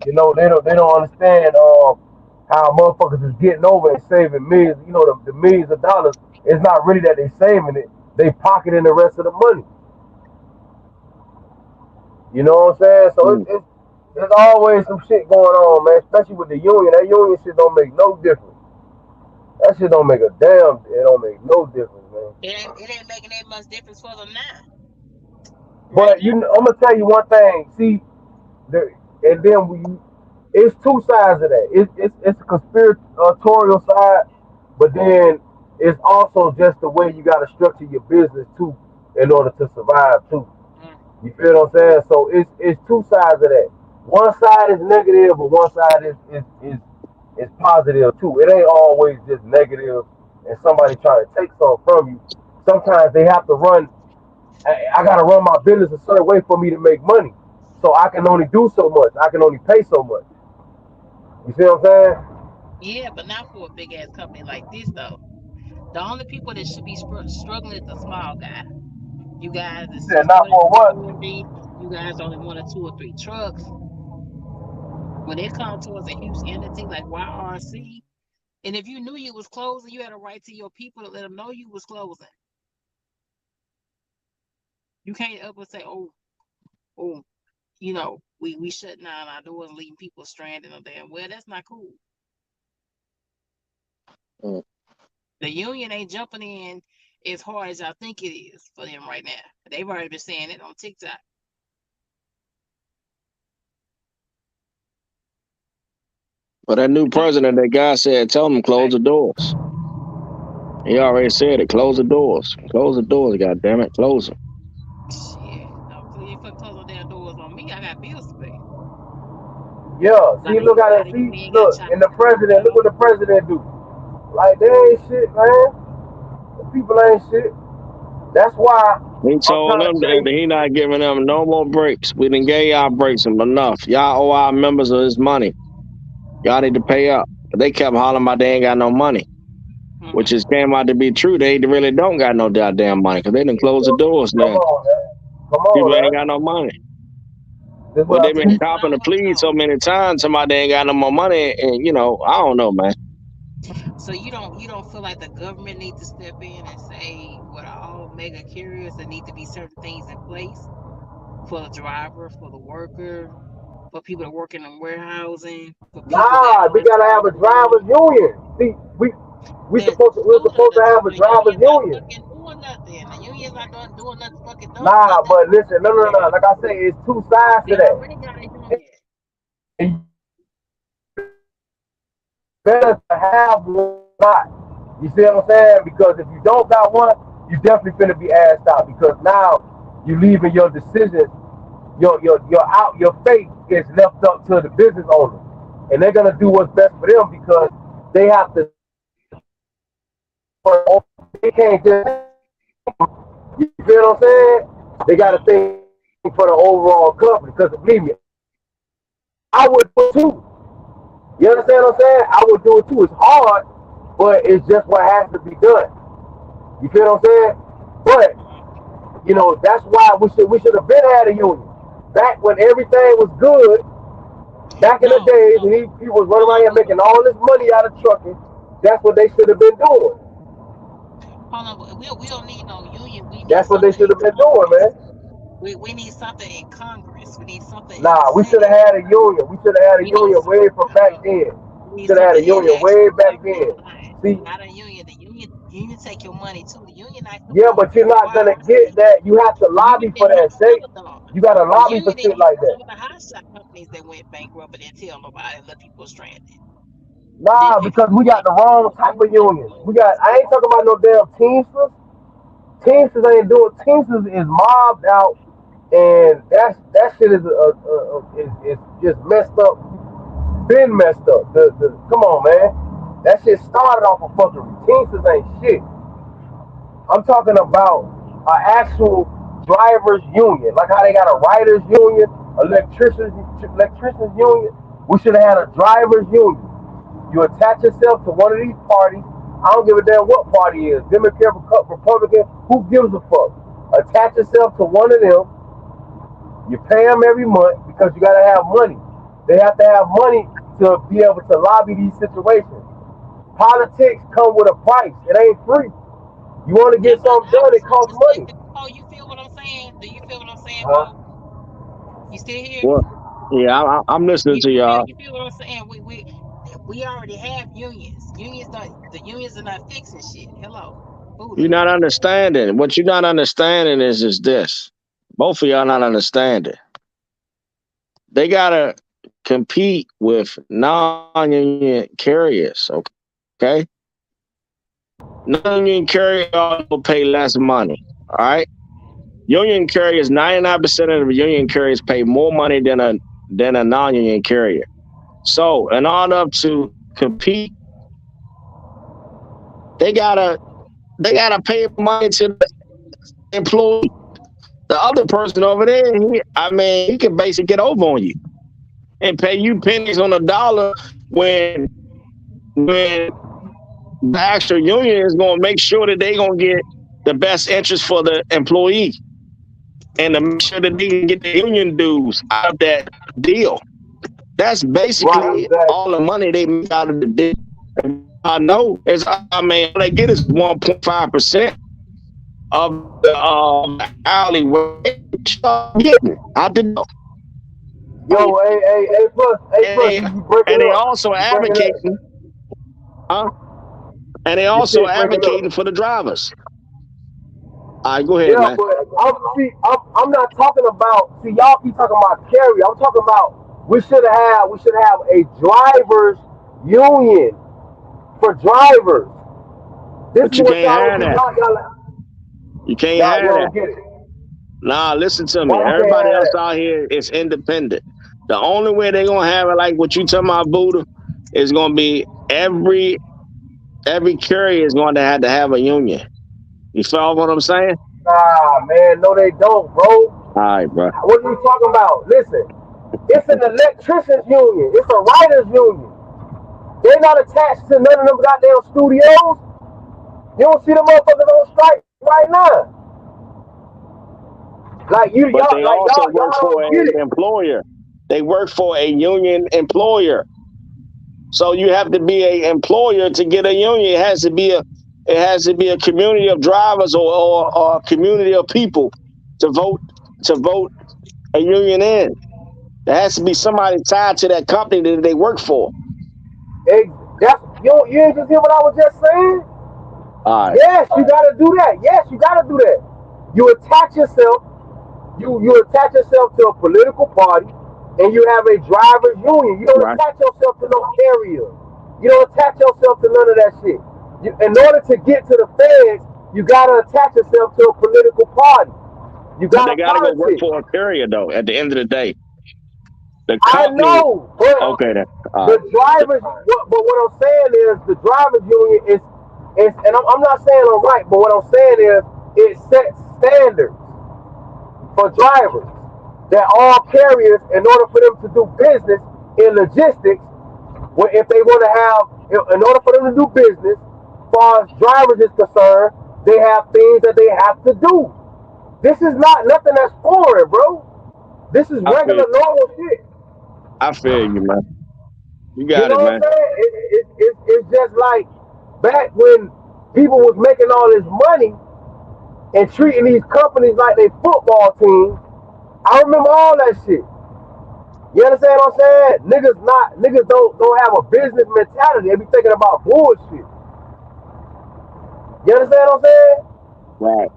They don't understand how motherfuckers is getting over and saving millions. The millions of dollars. It's not really that they saving it. They pocketing the rest of the money. You know what I'm saying? So there's always some shit going on, man. Especially with the union. That union shit don't make no difference. That shit don't make a damn. It don't make no difference, man. It ain't making that much difference for them now. But I'm gonna tell you one thing. See, and then it's two sides of that. It's a conspiratorial side, but then it's also just the way you got to structure your business too in order to survive too. Mm. You feel what I'm saying? So it's two sides of that. One side is negative, but one side is positive too. It ain't always just negative and somebody trying to take something from you. Sometimes they have to run. I gotta run my business a certain way for me to make money. So I can only do so much. I can only pay so much. You see what I'm saying? Yeah, but not for a big ass company like this though. The only people that should be struggling is the small guy. You guys You is said not 20 for to what? 40. You guys only one or two or three trucks. When it comes towards a huge entity like YRC, and if you knew you was closing, you had a right to your people to let them know you was closing. You can't up and say, oh, we shutting down our doors and leaving people stranded on there. Well, that's not cool. Mm. The union ain't jumping in as hard as I think it is for them right now. They've already been saying it on TikTok. But that new president, that guy said, tell them close the doors. He already said it. Close the doors. Close the doors. God damn it, close them. Shit, no, you fucking close their doors on me. I got bills to pay. Yeah. A See, lot look a at lot it. of See, you ain't got look, child and the support. president. Look what the president do. Like they ain't shit, man. The people ain't shit. That's why He I'm told trying to them that say, he not giving them no more breaks. We done gave y'all breaks enough. Y'all owe our members of his money. Y'all need to pay up. But they kept hollering about they ain't got no money, which Mm-hmm. just came out to be true. They really don't got no goddamn money because they done closed the doors come now. on, man. Come People ain't on, got no man. money. This is But what they I been said. That's what I copping the want to pleas so know. many times. Somebody they ain't got no more money, and I don't know, man. So you don't feel like the government needs to step in and say with all mega carriers there need to be certain things in place for the driver, for the worker, for people that work in the warehousing, for people that Nah, we are gotta have a traveling. drivers union. See, That we're supposed to have a the drivers union's not union. fucking doing nothing. The union's not doing nothing fucking Nah, nothing but listen, no, right no, no. now. Like I say, it's two sides to They that. already got a union. And better to have one not. You see what I'm saying? Because if you don't got one, you definitely finna be asked out because now you leaving your decision, your fate is left up to the business owner. And they're gonna do what's best for them because they have to they can't just you feel what I'm saying? They gotta Mm. think for the overall company. Because believe me, I would do it too. You understand what I'm saying? I would do it too. It's hard, but it's just what has to be done. You feel what I'm saying? But Mm. that's why we should have been had a union back when everything was good. Back in the No, days no, when he was running hold around on, here Buddha. making all this money out of trucking, that's what they should have been doing. Hold on, we don't need no union. We need That's what they something should in have been doing, Congress. man. We need something in Congress. We need something in the Nah, we should have Senate. had a union. We should have had a We need union some. way from back then. We need Should have had a something in union way actual back government then. line, See, not a union. The union take your money too. The union not yeah, supposed to but be you're not gonna required. get that. You have to The union lobby for didn't that, help state. Amazon. You gotta The lobby for union didn't shit help like some that. of the hot shot companies that went bankrupt and didn't tell nobody and left people stranded. Didn't Nah, pay because people we got back. the wrong type of unions. I ain't talking about no damn Teamsters. Teamsters ain't doing. Teamsters is mobbed out, and that shit is just messed up. Been messed up. Come on, man. That shit started off a fucking. Teamsters ain't shit. I'm talking about an actual drivers union, like how they got a writers union, electricians union. We should have had a drivers union. You attach yourself to one of these parties. I don't give a damn what party it is. Democrat, Republican, who gives a fuck? Attach yourself to one of them. You pay them every month because you gotta have money. They have to have money to be able to lobby these situations. Politics come with a price. It ain't free. You want to Yeah, get but something I done, it costs respect money. it. Oh, you feel what I'm saying? Do you feel what I'm saying, Huh? Bo? You still here? Well, yeah, I'm listening to y'all. You feel what I'm saying? We already have unions. The unions are not fixing shit. Hello, You're Buddha. not understanding. What you're not understanding is this. Both of y'all not understanding. They gotta compete with non-union carriers. Okay, Non-union carrier will pay less money. All right. Union carriers, 99% of the union carriers pay more money than a non-union carrier. So in order to compete, they gotta pay money to the employee. The other person over there, he can basically get over on you and pay you pennies on a dollar when the actual union is going to make sure that they're going to get the best interest for the employee and to make sure that they can get the union dues out of that deal. That's basically all the money they make out of the deal. I know all they get is 1.5% of the hourly wage. Out the door. Yo, hey, plus, and they also advocating, And they also advocating for the drivers. All right, go ahead, man. But I'm not talking about. See, y'all keep talking about carrier. I'm talking about we should have a drivers union for drivers. This but you can't have that. You can't have that. Nah, listen to me. Everybody else out here is independent. The only way they're gonna have it like what you talking about, Buddha, is gonna be every carrier is going to have a union. You feel what I'm saying? Nah, man, no, they don't, bro. All right, bro. What are you talking about? Listen, it's an electricians union. It's a writers union. They're not attached to none of them goddamn studios. You don't see the motherfuckers on strike right now. Like you, but they also work for an employer. They work for a union employer. So you have to be an employer to get a union. It has to be a community of drivers or a community of people to vote a union in. There has to be somebody tied to that company that they work for. Hey, you didn't just hear what I was just saying? All right. Yes, you gotta do that. Yes, you gotta do that. You attach yourself. You attach yourself to a political party. And you have a drivers union. You don't attach yourself to no carrier. You don't attach yourself to none of that shit. In order to get to the feds, you gotta attach yourself to a political party. You gotta. They gotta go work for a carrier though. At the end of the day, the company. I know, but okay then. The drivers. But what I'm saying is the drivers union is, and I'm not saying I'm right, but what I'm saying is it sets standards for drivers. That all carriers, in order for them to do business in logistics, if they want to have, in order for them to do business, as far as drivers is concerned, they have things that they have to do. This is not nothing that's foreign, bro. This is regular, normal shit. I feel you, man. You got it, man. What I'm saying? It's just like back when people was making all this money and treating these companies like they football teams. I remember all that shit. You understand what I'm saying? Niggas don't have a business mentality. They be thinking about bullshit. You understand what I'm saying? Right.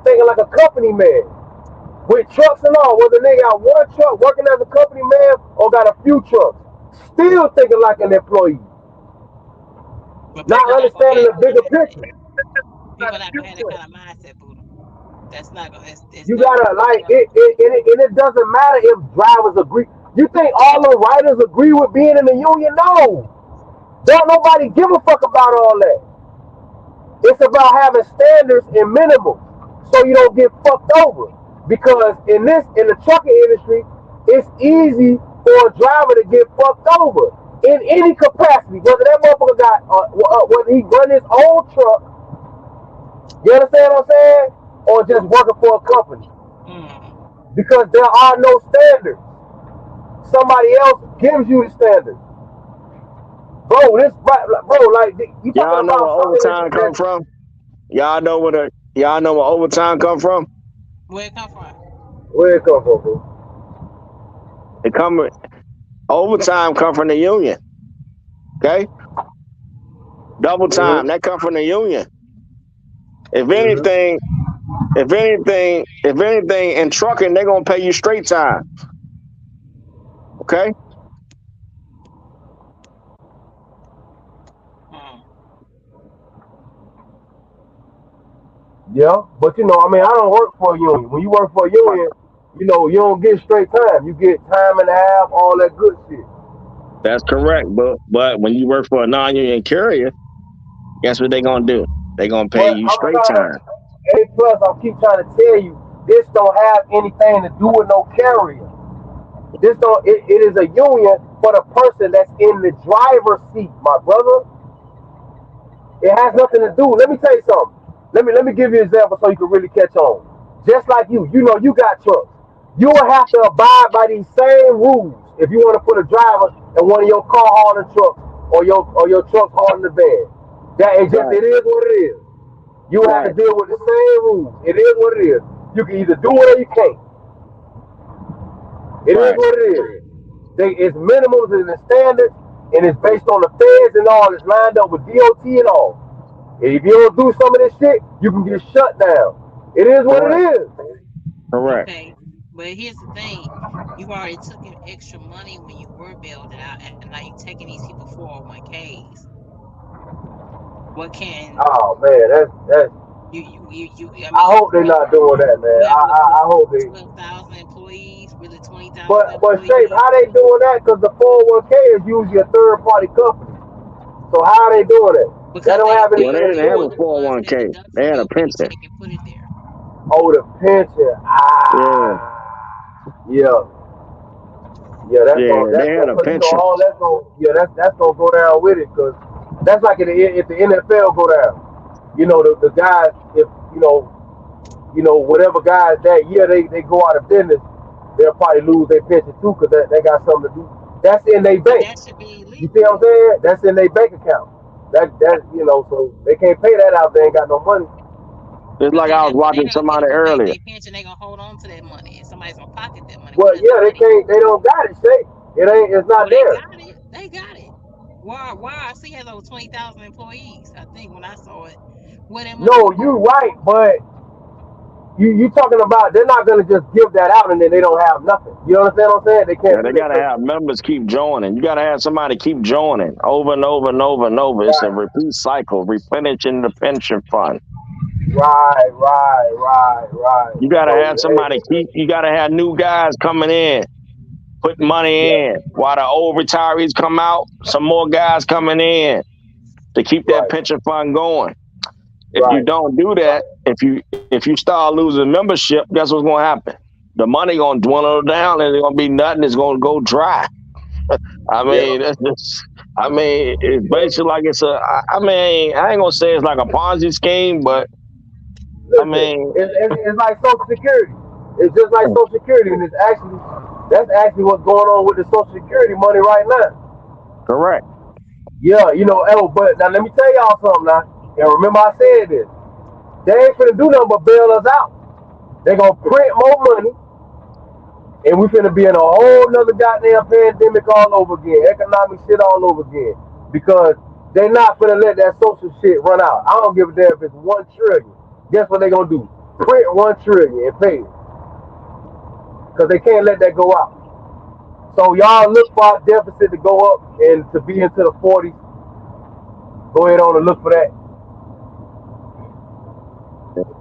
Thinking like a company man. With trucks and all, whether they got one truck working as a company man or got a few trucks. Still thinking like an employee. Not understanding the bigger picture. People not gonna have that kind of mindset, Buddha. That's not gonna. You gotta like it, and it doesn't matter if drivers agree. You think all the writers agree with being in the union? No, don't nobody give a fuck about all that. It's about having standards and minimums, so you don't get fucked over. Because in the trucking industry, it's easy for a driver to get fucked over in any capacity. Whether that motherfucker got, whether he run his own truck, you understand what I'm saying? Or just working for a company. Because there are no standards. Somebody else gives you the standards. Bro, like you y'all know where overtime come from? Y'all know where overtime come from? Where it come from? Where it come from, bro? Overtime come from the union. Okay? Double time, that come from the union. If anything, in trucking, they're gonna pay you straight time. Okay? Yeah, but I mean, I don't work for a union. When you work for a union, you don't get straight time. You get time and a half, all that good shit. That's correct. But when you work for a non-union carrier, guess what they're gonna do? They're gonna pay But you I'm straight trying to, time. A plus, I keep trying to tell you, this don't have anything to do with no carrier. This don't. It is a union for the person that's in the driver's seat, my brother. It has nothing to do. Let me tell you something. Let me give you an example so you can really catch on. Just like you got trucks. You will have to abide by these same rules if you want to put a driver in one of your car hauling trucks or your truck hauling the van. Right, It is what it is. You will have to right, deal with the same rules. It is what it is. You can either do it or you can't. It is right. what it is. It's minimums and the standards, and it's based on the feds and all. It's lined up with DOT and all. And if you don't do some of this shit, you can get shut down. It is what it Correct, is. correct. Okay, but here's the thing: you already took in extra money when you were bailed out, and now you're taking these people 401ks. What can Oh man, that's. I I mean, hope they're not doing that, you man. have I hope they. 12,000 employees, really 20,000 But Shape, employees. how they doing that? Because the 401k is usually a third party company. So how are they doing it? That Because don't have Well, they anything to didn't do have they're a with the ones that 401k. deduct They from had a your pension. paycheck and put it there. the pension. Yeah, Yeah. Yeah, that's yeah, gonna they that's had gonna a cause pension. all that's gonna that's gonna go down with it because that's like if the NFL go down. The guys if whatever guys that year they go out of business, they'll probably lose their pension too because they got something to do. That's in their But bank. that should be You see what I'm illegal. saying? That's in their bank account. So they can't pay that out. They ain't got no money. It's But like I was they're watching not gonna get somebody it from earlier. their pension. They're gonna hold on to that money, and somebody's gonna pocket that money. Where Well, does that yeah, they money can't. go? They don't got it. Say it ain't. It's Oh, not they there. got it. They got it. YRC has over 20,000 employees. I think when I saw it, where that money No, gonna you go? right, but you talking about they're not gonna just give that out and then they don't have nothing. You understand what I'm saying? They Yeah, can't they do that gotta because have members keep joining. You gotta have somebody keep joining over and over and over and over. It's a right, repeat cycle, replenishing the pension fund. right. You gotta So have somebody keep. You gotta have new guys coming in, putting money yeah, in. While the old retirees come out, some more guys coming in to keep that right, pension fund going. If you right, don't do that, right. if you start losing membership, guess what's gonna happen? The money gonna dwindle down, and it's gonna be nothing. It's gonna go dry. I Yeah, mean, that's just. I mean, it's yeah. basically like it's a. I mean, I ain't gonna say it's like a Ponzi scheme, but I Listen, mean, it's like Social Security. It's just like Social Security, and that's actually what's going on with the Social Security money right now. correct. Yeah, but now let me tell y'all something now. And remember I said this. They ain't finna do nothing but bail us out. They gonna print more money, and we finna be in a whole nother goddamn pandemic all over again, economic shit all over again. Because they not finna let that social shit run out. I don't give a damn if it's 1 trillion. Guess what they gonna do? Print 1 trillion and pay it. Because they can't let that go out. So y'all look for our deficit to go up and to be into the 40s. Go ahead on and look for that.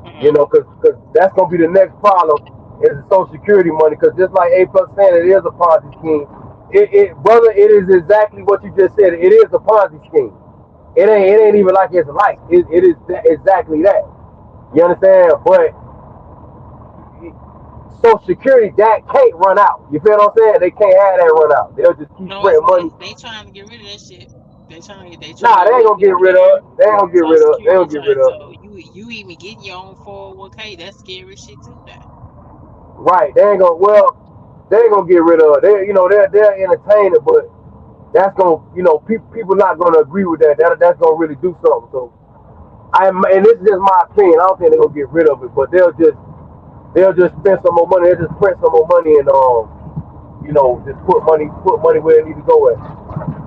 Mm-mm. Because that's gonna be the next problem is the Social Security money. Because just like A Plus saying, it is a Ponzi scheme. Brother, it is exactly what you just said. It is a Ponzi scheme. It ain't even like it's light. It is exactly that. You understand? But Social Security that can't run out. You feel what I'm saying? They can't have that run out. They'll just keep No, printing money. they trying to get rid of that shit. They trying Nah, to they ain't get gonna get rid of it. Medicare, They ain't gonna get Social rid of it. They Security. don't get rid of it. So you even getting your own 401k. That's scary shit too. Now. Right. They ain't gonna get rid of it. They'll entertain it, but that's gonna, people not gonna agree with that. That's gonna really do something. So and this is just my opinion. I don't think they're gonna get rid of it, but they'll just spend some more money. They'll just print some more money and just put money where it needs to go at.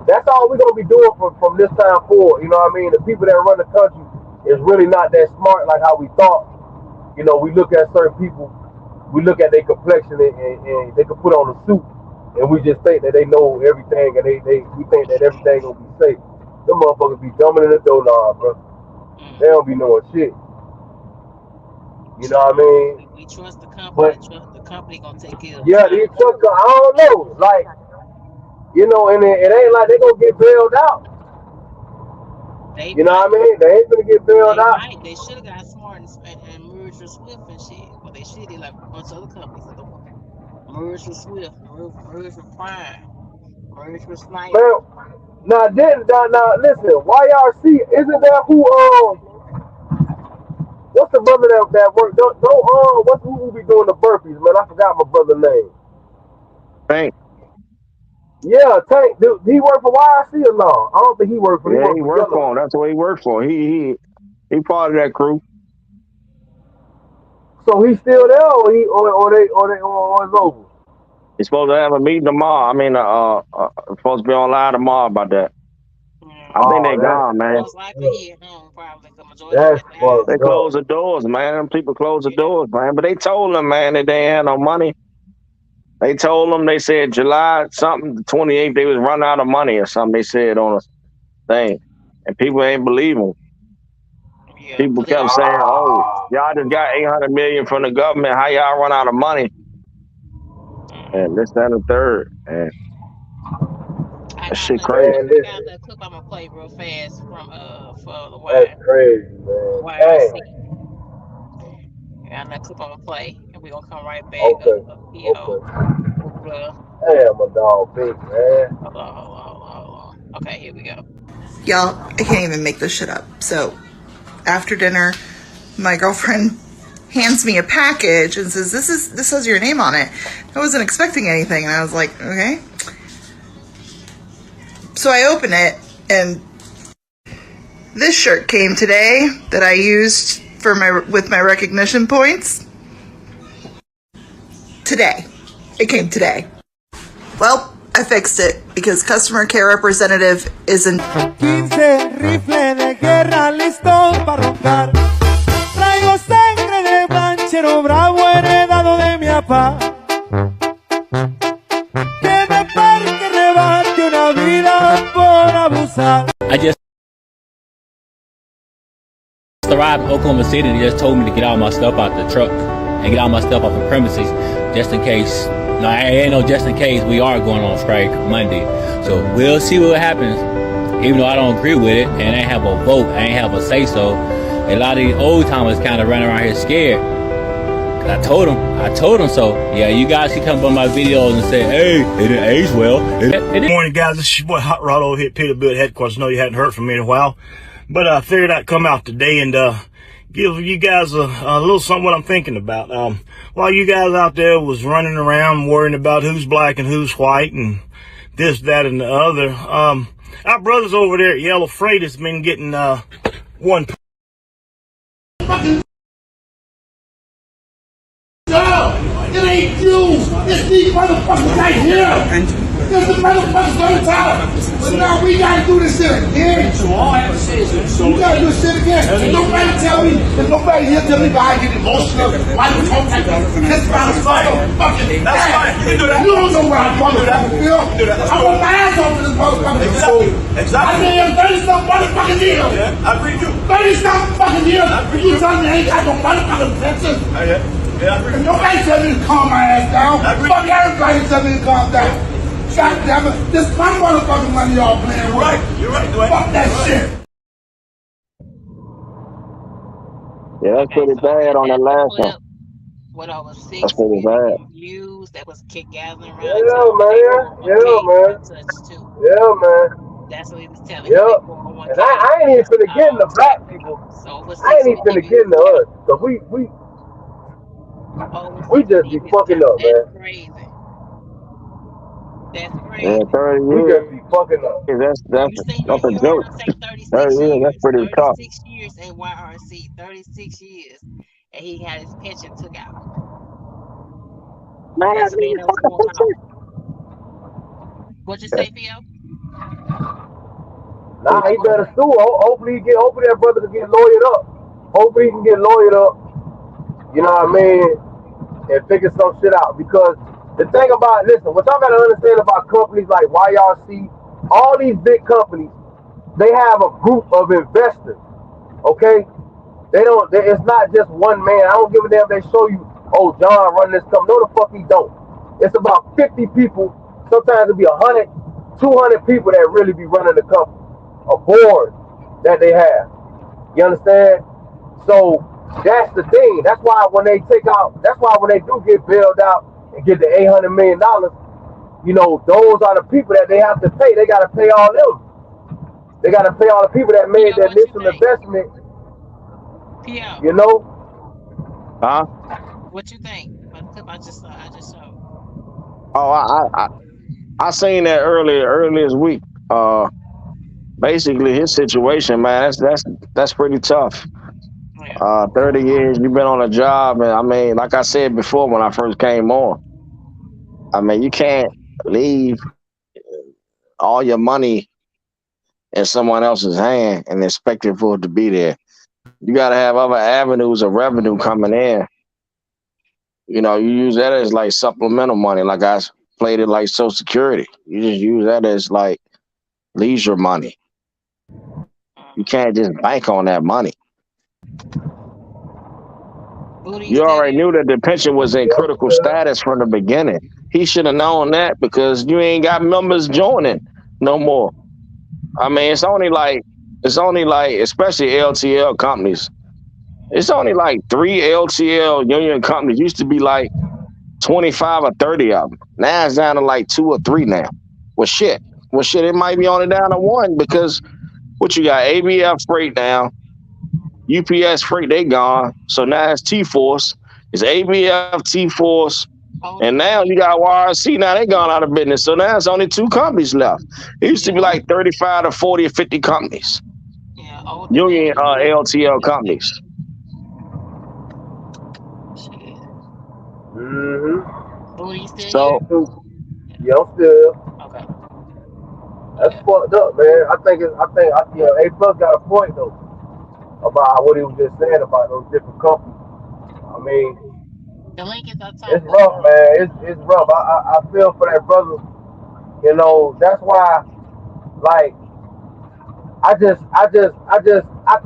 That's all we're gonna be doing from this time forward. You know what I mean? The people that run the country is really not that smart like how we thought. We look at certain people, we look at their complexion and they can put on a suit, and we just think that they know everything, and we think that everything gonna be safe. Them motherfuckers be dumbing in the door now, bro. They Mm. don't be knowing shit. You know what I mean? We trust the company. But The company gonna take care of the yeah, these time. truckers, I don't know. Like, you know, and it ain't like they gonna get bailed out. They You know what might. I mean? They ain't gonna get bailed They out. might. They should have got smart and merged with Swift and shit. But they should did like a bunch of other companies. Merged with Swift, merged with Prime, merged with Sniper. Man, now listen, YRC, isn't that who what's the brother that work don't what's who be doing the burpees, man? I forgot my brother's name. Tank. Yeah, Tank, dude, he work for YRC or no? I don't think he worked for Yeah, he for worked for him. Yellow. That's what he worked for. He part of that crew. So he's still there or it's over? He's supposed to have a meeting tomorrow. I mean, supposed to be online tomorrow about that. I think they Oh, gone, man. Most likely he at home probably. The majority of them that's at the house. They fucked up. closed the doors, man. Them people closed the Yeah. doors, man. But they told them, man, that they ain't had no money. They told them, they said July something, the 28th, they was running out of money or something. They said on a thing, and people ain't believe them. Yeah. People kept saying, "Oh, y'all just got 800 million from the government. How y'all run out of money?" And this, that, and the third, and I that got shit another crazy. clip. I got another clip I'm gonna play real fast from for the That's crazy, man. YRC. I got another clip I'm gonna play, and we gonna come right back. Okay. Damn, my dog big, man. Hold on. Okay, here we go. Y'all, I can't even make this shit up. So, after dinner, my girlfriend hands me a package and says, this has your name on it. I wasn't expecting anything, and I was like, okay. So I open it, and this shirt came today that I used with my recognition points. Today. It came today. Well, I fixed it because customer care representative isn't. 15 rifles de guerra listos para roncar. Traigo sangre de ranchero bravo heredado de mi papá. Que me parque rebate una vida por abusar. I just arrived in Oklahoma City and they just told me to get all my stuff out the truck and get all my stuff off the premises just in case. No, ain't no just in case. We are going on strike Monday. So we'll see what happens. Even though I don't agree with it and I ain't have a vote, I ain't have a say so. A lot of these old timers kind of running around here scared. Cause I told them so. Yeah, you guys can come by my videos and say, hey, it didn't age well. Good morning, guys. This is your boy Hot Rod over here at Peterbilt headquarters. I know you hadn't heard from me in a while, but I figured I'd come out today and give you guys a little something what I'm thinking about. While you guys out there was running around worrying about who's black and who's white and this, that, and the other, our brothers over there at Yrcfreight has been getting one. It ain't you. It's these motherfuckers right here. It's the motherfuckers on the top. But now we gotta do this shit again. We gotta do this shit again. Nobody tell me, if nobody here tell me why I get emotional, why you talk like that. That's about fucking. That's fine. You can do that. You don't know where I'm motherfucking feel. I want my ass off this motherfucking. Exactly. I've been here 30-some motherfucking years. Yeah, I agree with you. 30-some fucking years. You tell me I ain't got no motherfucking pension. Yeah, nobody tell me to calm my ass down. Fuck everybody tell me to calm down. God damn it. This is my motherfucking money y'all playing with. You're right, Dwayne. Fuck that shit. Yeah, that's pretty bad on that last one. What over 6 That's pretty bad. million views that was gathering around. Yeah, man. That's what he was telling me. And I ain't even finna get in the black people. So I ain't even finna get into us. So we just be fucking up, man. Crazy. That's crazy. Yeah, 30 years. We just be fucking up. That's a joke. 30 years, that's pretty tough. 36 years at YRC, 36 years, and he had his pension took out. Man, That's a man that was going out. What'd you say, Theo? Nah, he better sue. Hopefully that brother can get lawyered up. Hopefully he can get lawyered up. You know what I mean? And figure some shit out. Because the thing about, listen, what y'all gotta understand about companies like YRC, all these big companies, they have a group of investors. Okay? It's not just one man. I don't give a damn. They show you, oh, John run this company. No, the fuck he don't. It's about 50 people. Sometimes it'll be 100, 200 people that really be running the company. A board that they have. You understand? So that's the thing. That's why when they do get bailed out and get the $800 million, those are the people that they have to pay. They got to pay all them. They got to pay all the people that made that initial investment. P.O. Huh? What you think? What clip I just showed? Oh, I seen that earlier this week. Basically his situation, man, that's pretty tough. 30 years you've been on a job, and I mean, like I said before when I first came on, I mean, you can't leave all your money in someone else's hand and expect it for it to be there. You got to have other avenues of revenue coming in. You use that as like supplemental money. Like I played it like Social Security. You just use that as like leisure money. You can't just bank on that money. You already knew that the pension was in critical status from the beginning. He should have known that because you ain't got members joining no more. I mean, it's only like, especially LTL companies. It's only like 3 LTL union companies. Used to be like 25 or 30 of them. Now it's down to like 2 or 3 now. Well, shit, it might be only down to 1 because what you got? ABF Freight now. UPS Freight, they gone. So now it's T-Force. It's ABF, T-Force. And now you got YRC. Now they gone out of business. So now it's only 2 companies left. It used to be like 35 to 40 or 50 companies. Union LTL companies. So, yeah, I'm still. Okay. That's fucked up, man. I think A Plus got a point though about what he was just saying about those different companies. I mean, the link is up top. It's rough, man. It's rough. I feel for that brother. That's why, like, I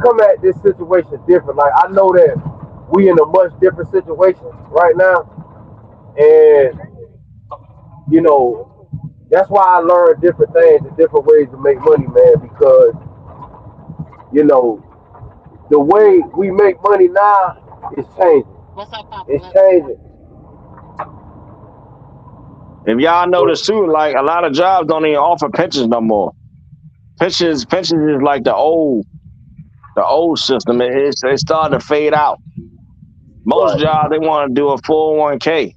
come at this situation different. Like, I know that we in a much different situation right now, and that's why I learned different things and different ways to make money, man. Because the way we make money now is changing. What's up, Papa? It's changing. If y'all notice too, like a lot of jobs don't even offer pensions no more. Pensions is like the old system. It's starting to fade out. Most jobs they want to do a 401k.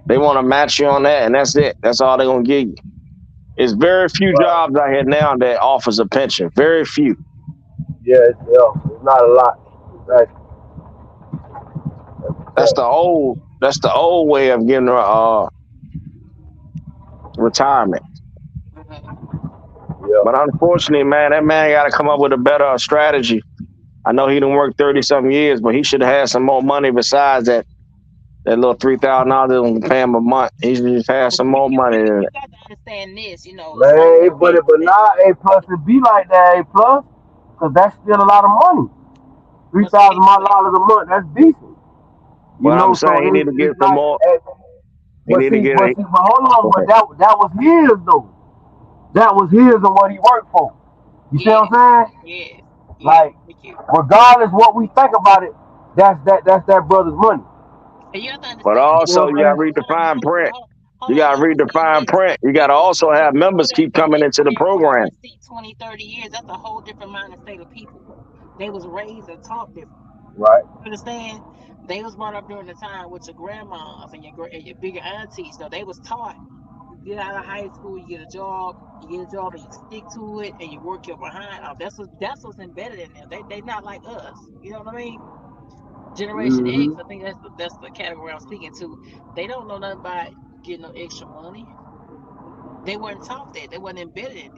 They want to match you on that, and that's it. That's all they're gonna give you. It's very few jobs out here now that offers a pension. Very few. Yeah, it's not a lot. That's the old way of getting retirement. Yeah. But unfortunately, man, that man got to come up with a better strategy. I know he done worked 30-something years, but he should have had some more money besides that little $3,000 on pay him a month. He should just have some more money. You got to understand this, Man, but now A Plus it be like that, A Plus, because that's still a lot of money. $3,000 a month, that's decent. I'm saying he need to get some more. But hold on, but that was his though. That was his and what he worked for. You see what I'm saying? Yeah. Like, regardless what we think about it, that's that brother's money. But also, you gotta read the fine print. You gotta read the fine print. You gotta also have members keep coming into the program. 20, 30 years, that's a whole different minded state of people. They was raised and taught different. Right. You understand? They was brought up during the time with your grandmas and your bigger aunties. So they was taught. You get out of high school, you get a job, and you stick to it, and you work your behind off. That's what's embedded in them. They not like us. You know what I mean? Generation X, I think that's the category I'm speaking to. They don't know nothing about getting no extra money. They weren't taught that. They weren't embedded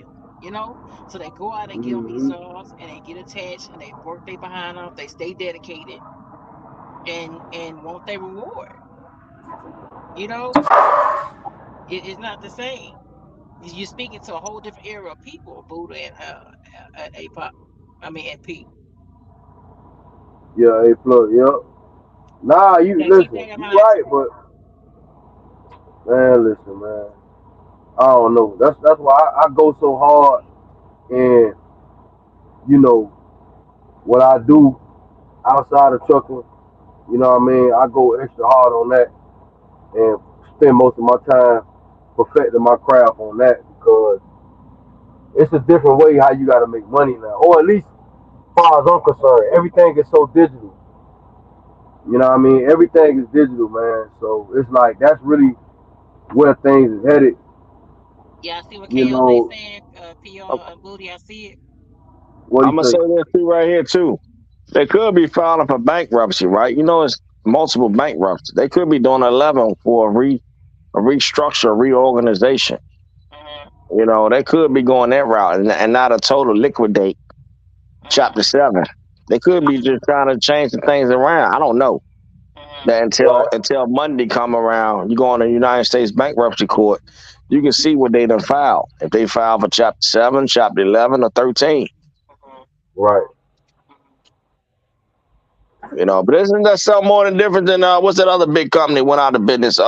in them. So they go out and get on these jobs, and they get attached, and they work their behind off. They stay dedicated, and want their reward. It's not the same. You're speaking to a whole different era of people, Buddha and A-Pop. I mean, and P. Yeah, A plus. Yep. Nah, you Yeah, keep listen. that in You mind right, too. but man, listen, man. I don't know. That's why I go so hard, and you know what I do outside of trucking. You know what I mean? I go extra hard on that and spend most of my time perfecting my craft on that because it's a different way how you got to make money now, or at least as far as I'm concerned, everything is so digital. You know what I mean? Everything is digital, man. So it's like that's really where things is headed. Yeah, I see what You KOZ know saying. PR Booty, I see it. what do I'm you gonna say say? this too right here too. They could be filing for bankruptcy, right? You know, it's multiple bankruptcy. They could be doing 11 for a restructure, reorganization. Mhm. You know, they could be going that route and not a total liquidate Mhm. chapter 7. They could be just trying to change the things around. I don't know. Mhm. That Right, until Monday come around, you go on the United States bankruptcy court, you can see what they done filed. If they filed for chapter 7, chapter 11, or 13. Mhm. right. Mhm. You know, but isn't that something more than different than what's that other big company went out of business?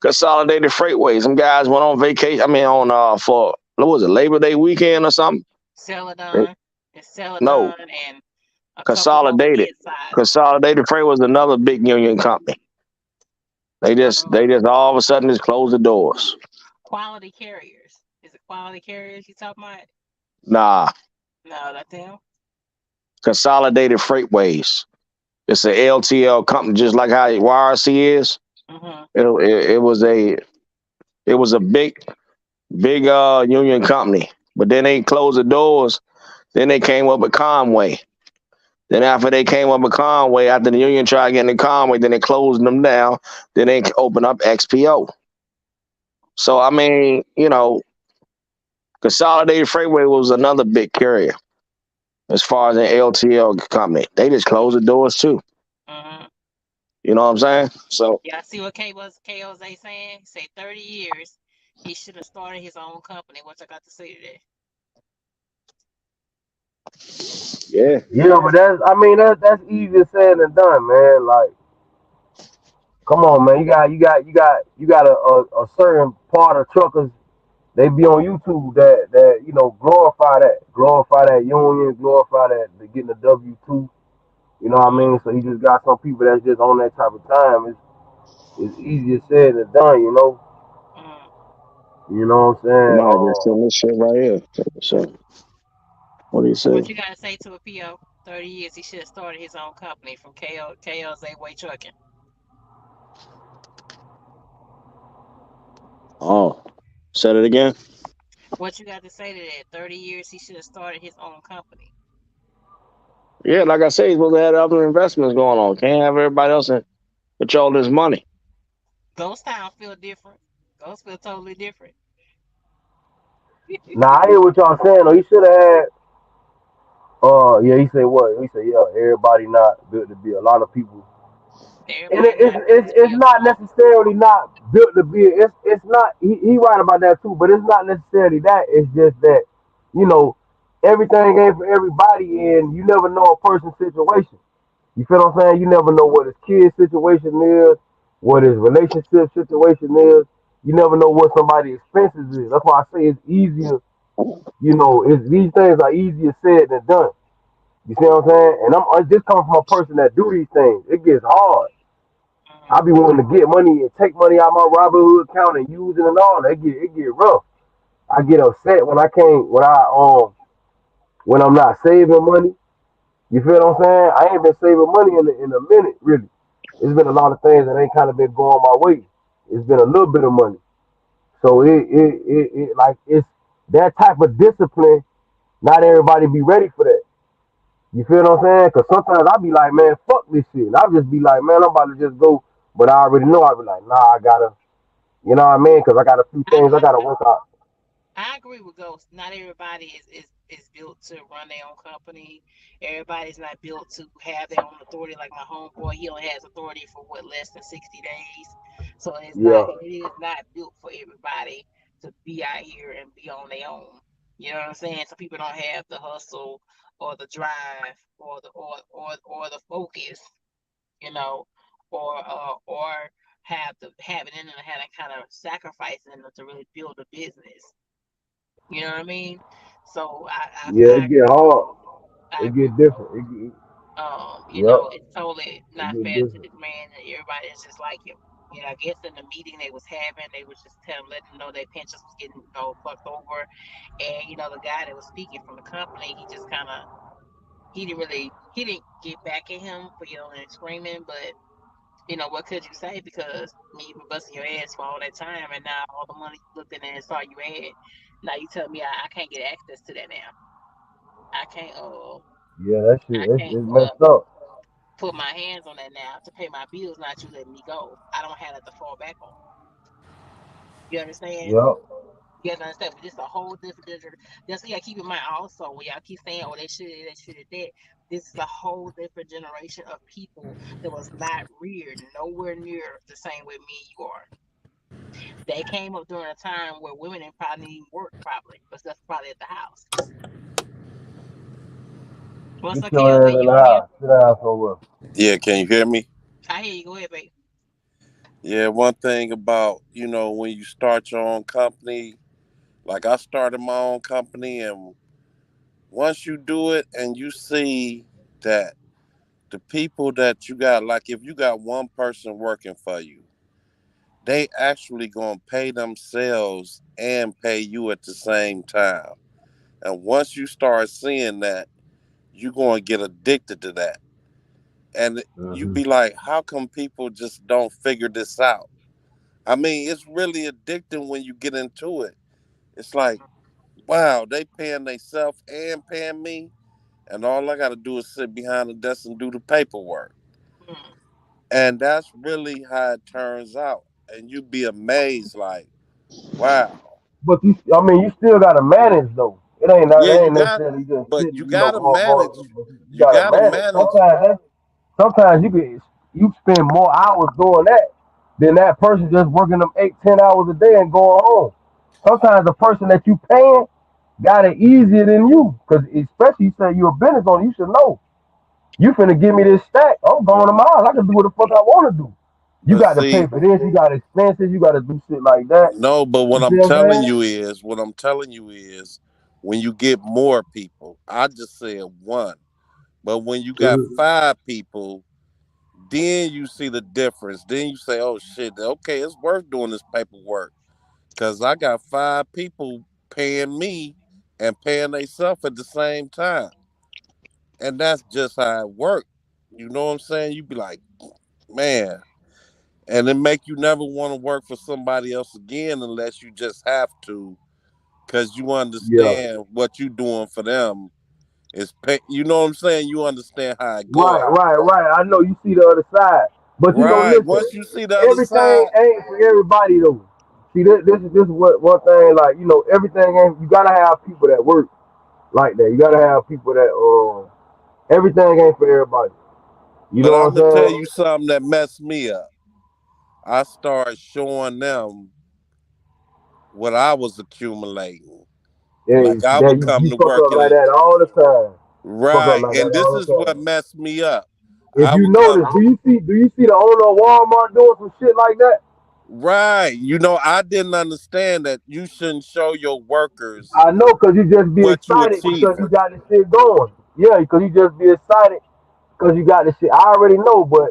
Consolidated Freightways. Some guys went on vacation. I mean, on for what was it, Labor Day weekend or something? They- Celadon. It's No, Celadon and a couple more Consolidated. mid-size ones. Consolidated Freight was another big union company. Um, They just all of a sudden just closed the doors. Quality Carriers. Is it Quality Carriers you talking about? Nah, No, not them. Consolidated Freightways. It's a LTL company, just like how YRC is. Mhm. It was a big union company, but then they closed the doors. Then they came up with Conway. Then after they came up with Conway, after the union tried getting in Conway, then they closed them down. Then they opened up XPO. So I mean, you know, Consolidated Freightway was another big carrier as far as an LTL company. They just closed the doors too. Mhm. You know what I'm saying? So Yeah, I see what KOZ saying. He say 30 years. He should have started his own company. What I got to say today? yeah, Yeah, but that's easier said than done, man. Like, come on, man. You got a certain part of truckers. They be on YouTube that glorify that union, glorify that the getting the W-2. You know what I Mhm. mean? So you just got some people that's just on that type of time. It's easier said than done, you know. Mhm. You know what I'm you saying? might just send this shit right here. So what do you say? What you got to say to a PO? 30 years. He should have started his own company from KLZ Way Trucking. Oh, said it again. What you got to say to that? 30 years. He should have started his own company. Yeah, like I say, he's supposed to have other investments going on. Can't have everybody else in control this money. Ghost Town feel different. Ghost feel totally different. Nah, I hear what y'all saying. Though. He should have had. Yeah. He said what? He said, yeah. Everybody not built to be. A lot of people. And Everybody not built to be it's a not farmer. necessarily not built to be. It's not. He right about that too. But it's not necessarily that. It's just that you know everything ain't for everybody, and you never know a person's situation. You feel what I'm saying? You never know what his kid's situation is, what his relationship situation is. You never know what somebody's expenses is. That's why I say it's easier. You know, these things are easier said than done. You see what I'm saying? And I just coming from a person that do these things. It gets hard. I Mhm. be wanting to get money and take money out my Robinhood account and use it and all. It get rough. I get upset when I can't when I'm not saving money. You feel what I'm saying? I ain't been saving money in a minute, really. It's been a lot of things that ain't kind of been going my way. It's been a little bit of money. So it like it's that type of discipline. Not everybody be ready for that. You feel what I'm saying? Cause sometimes I be like, man, fuck this shit. And I just be like, man, I'm about to just go. But I already know I be like, nah, I gotta, you know what I mean? Cause I got a few I, things I I gotta work out. I agree with Ghost. Not everybody is built to run their own company. Everybody's not built to have their own authority. Like my homeboy, he only has authority for what less than 60 days. So Yeah, it is not built for everybody to be out here and be on their own. You know what I'm saying? So people don't have the hustle or the drive or the focus, you know, or have it in them and have that kind of sacrifice in them to really build a business. You know what I mean? So Yeah, it get hard. I It agree get with you. different. It get, You yep. know, it's totally It not get fair to different. this man that everybody is just like him. You know, I guess in the meeting they was having, they was just letting them know their pensions was getting, fucked over. And, the guy that was speaking from the company, he just kind of, he didn't get back at him for yelling and screaming, but, what could you say? Because me, you've been busting your ass for all that time, and now all the money you looked in there and saw you had, now you tell me I can't get access to that now. I can't, Yeah, that shit, I can't, it's messed up. put my hands on that now to pay my bills, not you letting me go. I don't have that to fall back on. You understand? Yep. You guys understand? But this is a whole different. That's what y'all keep in mind also. When y'all keep saying, "Oh, they should, that." This is a whole different generation of people that was not reared nowhere near the same way me and you are. They came up during a time where women didn't probably even work, probably, but that's probably at the house. What's Get up, your ass KLV? in You the on here? house. Sit down somewhere. Yeah, can you hear me? I hear you. Go ahead, babe. Yeah, one thing about, when you start your own company, like I started my own company, and once you do it and you see that the people that you got, like if you got one person working for you, they actually gonna pay themselves and pay you at the same time. And once you start seeing that, you're gonna get addicted to that. And you Mm-hmm. be like, how come people just don't figure this out? I mean, it's really addicting when you get into it. It's like, wow, they paying themselves and paying me, and all I got to do is sit behind the desk and do the paperwork. Mm, And that's really how it turns out. And you'd be amazed, like, wow. But I mean, you still gotta manage though. It Yeah, you ain't got, necessarily just but sitting, you got to manage. but you You gotta got to manage. manage. Sometimes you spend more hours doing that than that person just working them 8, 10 hours a day and going home. Sometimes the person that you paying got it easier than you, because especially you say you're a business owner, you should know. You finna give me this stack. I'm going to my house. I can do what the fuck I want to do. You But got to pay see, for this. You got expenses. You got to do shit like that. no, but You see what I'm saying? what I'm telling you is, when you get more people, I just said one, but when you got Mhm. five people, then you see the difference. Then you say, oh shit, okay, it's worth doing this paperwork because I got five people paying me and paying themselves at the same time. And that's just how it worked. You know what I'm saying? You be like, man. And it make you never want to work for somebody else again unless you just have to, because you Yeah. understand what you doing for them is pay. You know what I'm saying? You understand how it go. Right. I know you see the other side, but Right. listen, Once you see the other everything side, ain't for everybody though. See, this is what one thing, like, everything ain't. You gotta have people that work like that. You gotta have people that everything ain't for everybody. You but know I'm what gonna tell I'm you something that messed me up. I started showing them what I was accumulating. saying? Like I Yeah, would you come to fuck work up at like it. that all the time. Fuck up Right. like that And this all is the what time. messed me up. If I you would come notice, do you see the owner of Walmart doing some shit like that? right. I didn't understand that you shouldn't show your workers I know, cause you just be what you excited because you achieving. got this shit going. Yeah, because you just be excited because you got this shit. I already know, but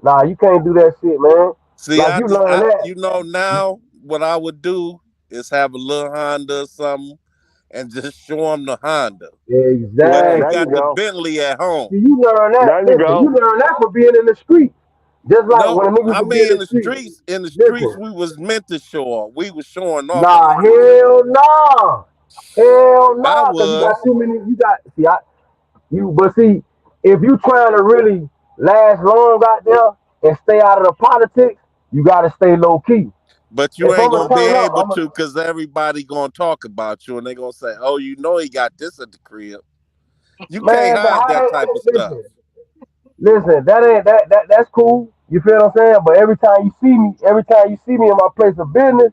nah, you can't do that shit, man. See, Like you learn that. now what I would do is have a little Honda or something and just show them the Honda. But Yeah, you there Exactly. you got the go. Bentley at home. See, you learn that. There you Listen, you go. learn that for being in the street. Just like No, when a nigga used I to be in mean the street. in the streets Listen, we was meant to show off. We was showing off in the nah, streets. hell nah. Hell I nah, cause you got was, too many. You got see, but see, if you trying to really last long out there and stay out of the politics, you gotta stay low key. but you If ain't I'm gonna gonna be turn up, able to because everybody gonna talk about you and they gonna say, "Oh, he got this at the crib." You can't man. But hide how that type of they stuff. listen? That ain't that's cool. You feel what I'm saying? But every time you see me in my place of business,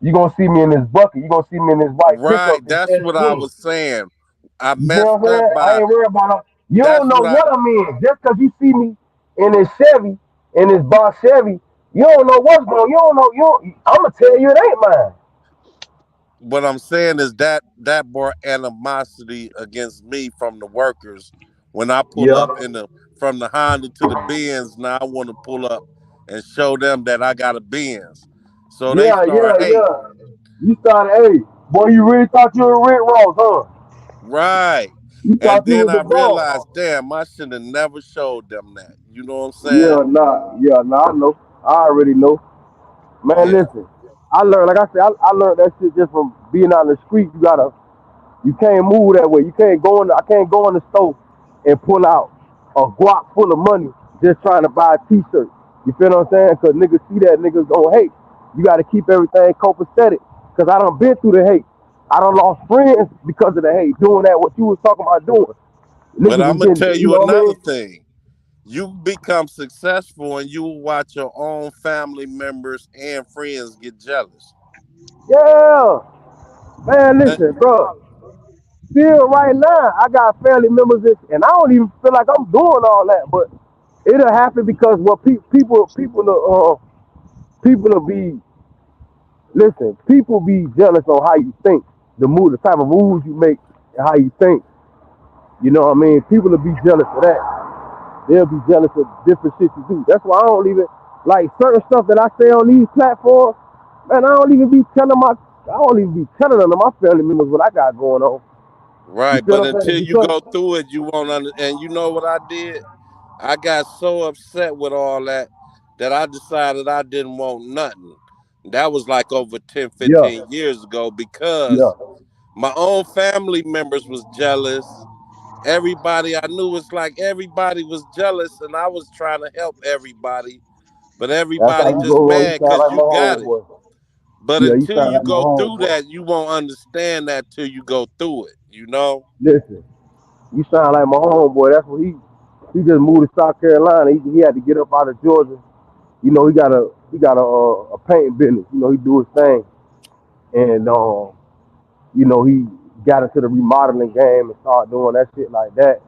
You gonna see me in this bucket. You gonna see me in this white Right. pickup in That's what I 10-20. was saying. I You see what I'm messed up saying? I by ain't worried about no. You don't that's know what I what I'm in. Just cause you see me in this Chevy, in this Boss Chevy, you don't know what's going. You don't know. You. Don't, I'm gonna tell you it ain't mine. what I'm saying is that brought animosity against me from the workers when I pull Yeah. up in the from the Honda to the Benz. Now I want to pull up and show them that I got a Benz, so they Yeah. start Yeah. hating. Yeah. You started. Hey, boy, you really thought you were Rick Ross, huh? Right. You And thought you then was the I boss. realized, damn, I should have never showed them that. You know what I'm saying? Yeah. Nah. Yeah. Nah. I know. I already know. Man, Yeah. listen. I learned, like I said, I learned that shit just from being out in the street. You can't move that way. You can't go in. I can't go in the store and pull out a guap full of money just trying to buy a T-shirt. You feel what I'm saying? Cause niggas see that, niggas gonna hate. You got to keep everything copacetic. Cause I done been through the hate. I done lost friends because of the hate. Doing that, what you was talking about doing. But Niggas I'm was gonna getting, tell you you know what I another mean? thing. You become successful and you will watch your own family members and friends get jealous. Yeah, man. Uh, Listen, bro. Still, right now, I got family members, and I don't even feel like I'm doing all that, but it'll happen because what people will be, listen, people be jealous on how you think, the type of moves you make, and how you think. You know what I mean? People will be jealous of that. They'll be jealous of different shit you do. That's why I don't even like certain stuff that I say on these platforms. Man, I don't even be telling none of my family members what I got going on. You right, feel but what I'm saying? until you Because go through it, you won't and you know what I did? I got so upset with all that that I decided I didn't want nothing. That was like over 10, yeah, 15 years ago yeah, because my own family members was jealous. Everybody I knew was like everybody was jealous and I was trying to help everybody, but that's how everybody you just go on. You mad sound because like you my got it. homeboy. But Yeah, you until sound you like my go through homeboy. that, you won't understand that till you go through it, you know? Listen, you sound like my homeboy. That's what he just moved to South Carolina. He had to get up out of Georgia. You know, he got a painting business. You know, he do his thing, and you know, he got into the remodeling game and started doing that shit like that.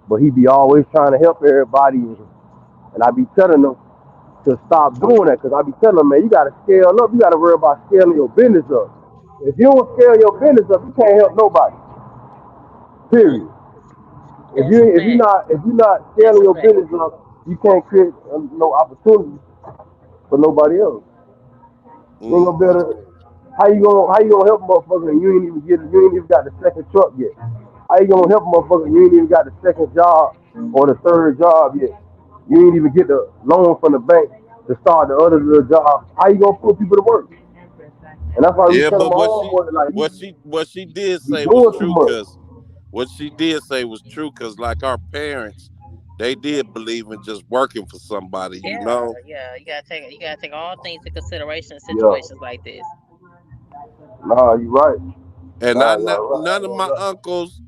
But he be always trying to help everybody, and I be telling him to stop doing that because I be telling him, man, you got to scale up. You got to worry about scaling your business up. If you don't scale your business up, you can't help nobody. Period. That's a fact. If you're not That's scaling a your fact. business up, you can't create no opportunities for nobody else. You ain't gonna be Hmm. able to. How you gonna help a motherfucker and you ain't even got the second truck yet? How you gonna help a motherfucker and you ain't even got the second job or the third job yet? You ain't even get the loan from the bank to start the other little job. How you gonna put people to work? And that's why we Yeah, telling but my homeboy like you what she did be say was doing too true much. because what she did say was true because like our parents, they did believe in just working for somebody, you Yeah, know? yeah. You gotta take all things into consideration in Yeah. situations like this. Nah, you right. And Nah, y'all right. none of my uncles,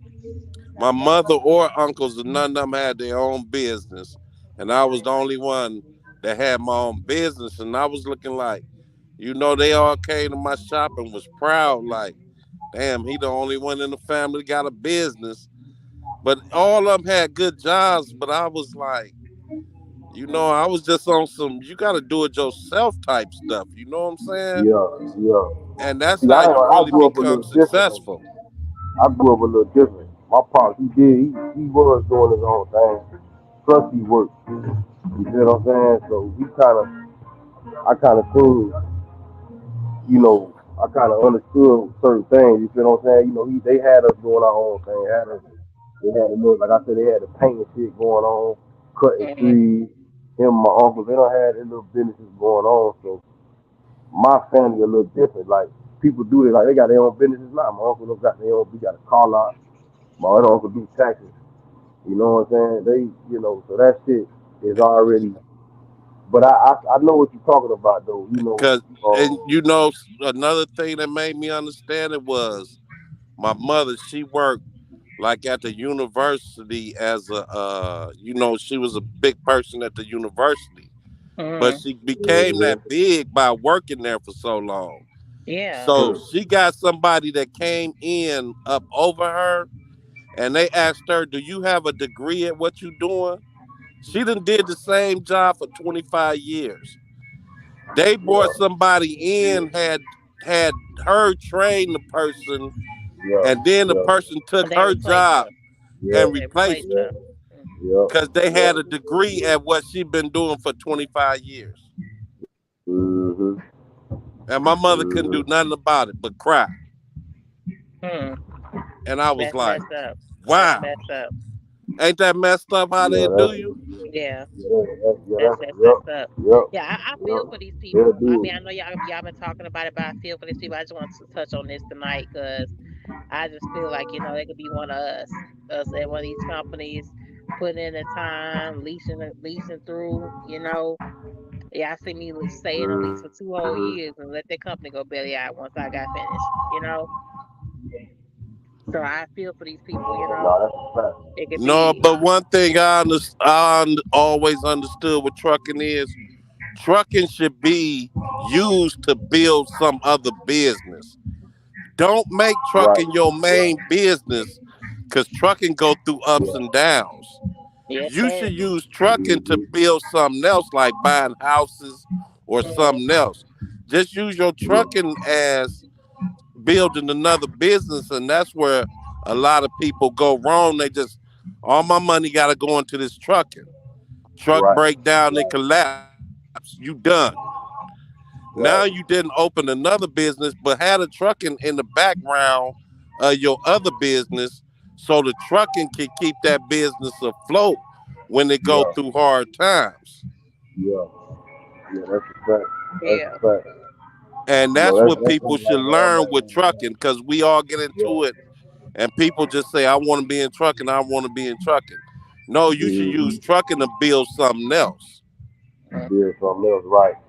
my mother or uncles, none of them had their own business. And I was the only one that had my own business. And I was looking like, they all came to my shop and was proud, like, damn, he the only one in the family got a business. But all of them had good jobs, but I was like, I was just on some you gotta do it yourself type stuff. You know what I'm saying? Yeah, yeah. And that's See, how you I really grew up a become little different though. successful. I grew up a little different. My pops, he was doing his own thing. Plus he worked. You feel what I'm saying? So I kind of seen, I kind of understood certain things. You feel what I'm saying? You know, they had us doing our own thing. They had a little, like I said, they had the painting shit going on, cutting Hmm. trees. Him and my uncle, they don't have their little businesses going on. So my family a little different. Like people do it, like they got their own businesses now. My uncle don't got their own. We got a car lot. My other uncle do taxes. You know what I'm saying? So that shit is already. But I know what you're talking about though. Cause and another thing that made me understand it was my mother, she worked like at the university as she was a big person at the university. But Hmm. she became that big by working there for so long. Yeah. So she got somebody that came in up over her, and they asked her, "Do you have a degree at what you doing?" She done did the same job for 25 years. They brought somebody in, had her train the person, and then the person took They her replaced job her. and They replaced replaced her her. because they had a degree at what she been doing for 25 years. And my mother couldn't do nothing about it but cry. Hmm. And I was That's like, messed up. That's wow, messed up. ain't that messed up how they do you? Yeah. That's messed up. Yeah, I feel for these people. I mean, I know y'all been talking about it, but I feel for these people. I just want to touch on this tonight because I just feel like they could be one of us at one of these companies, putting in the time, leasing through. Yeah, I see me stay in a lease for 2 whole years and let that company go belly out once I got finished. So I feel for these people. It could No, be. but one thing always understood with trucking is trucking should be used to build some other business. Don't make trucking your main business because trucking go through ups and downs. Yes, You that. should use trucking to build something else like buying houses or Mhm. something else. Just use your trucking as building another business, and that's where a lot of people go wrong. They just all my money got to go into this trucking. Truck break down and collapse. You done. Now you didn't open another business, but had a trucking in the background of your other business, so the trucking can keep that business afloat when they go through hard times. Yeah. And that's what people should learn with trucking, because we all get into it and people just say, I want to be in trucking, I want to be in trucking. No, you should use trucking to build something else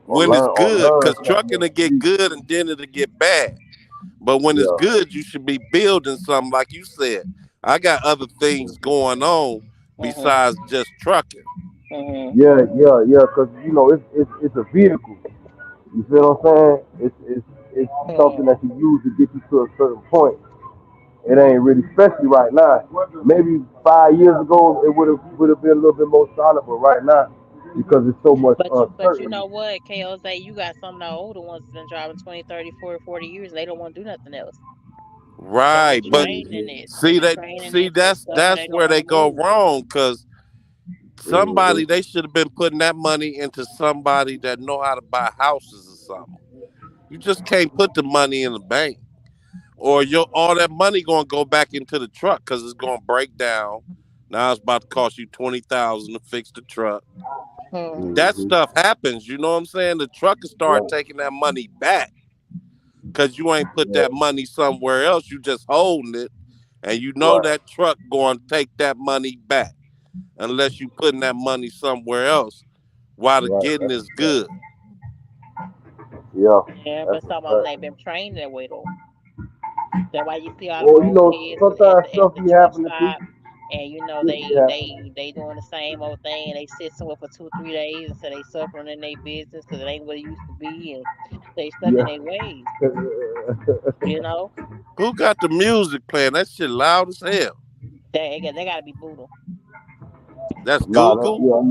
when it's good, because trucking will get good and then it'll get bad. But when it's good, you should be building something, like you said. I got other things going on Mhm. besides just trucking. Mhm. Because it's a vehicle. You feel what I'm saying? It's something Mhm. that you use to get you to a certain point. It ain't really, especially right now. Maybe 5 years ago, it would have been a little bit more solid, but right now, because it's so much But you uncertainty. know what, KOZ, you got some of the older ones that's been driving 20, 30, 40, 40 years and they don't want to do nothing else. They've Right. been But trained in this. They've see been that trained in see this that's stuff and that's they don't where want they to go move. wrong, because somebody they should have been putting that money into somebody that know how to buy houses or something. You just can't put the money in the bank, or your all that money gonna go back into the truck because it's gonna break down. Now it's about to cost you 20,000 to fix the truck. Hmm. That stuff happens. You know what I'm saying? The truck will start taking that money back because you ain't put that money somewhere else. You just holding it, and you know that truck going to take that money back unless you putting that money somewhere else while the getting is good. Yeah, but some of them ain't been trained that way though. That's why you see all them Well, old heads at sometimes at stuff the be truck happening too. stop, and Stuff be happening. they doing the same old thing, and they sit somewhere for 2 3 days, and so they suffering in their business because it ain't what it used to be, and they stuck in Yeah. their ways. You know, Who got the music playing? That shit loud as hell. they got to be brutal. That's Nah, that's Google? yeah.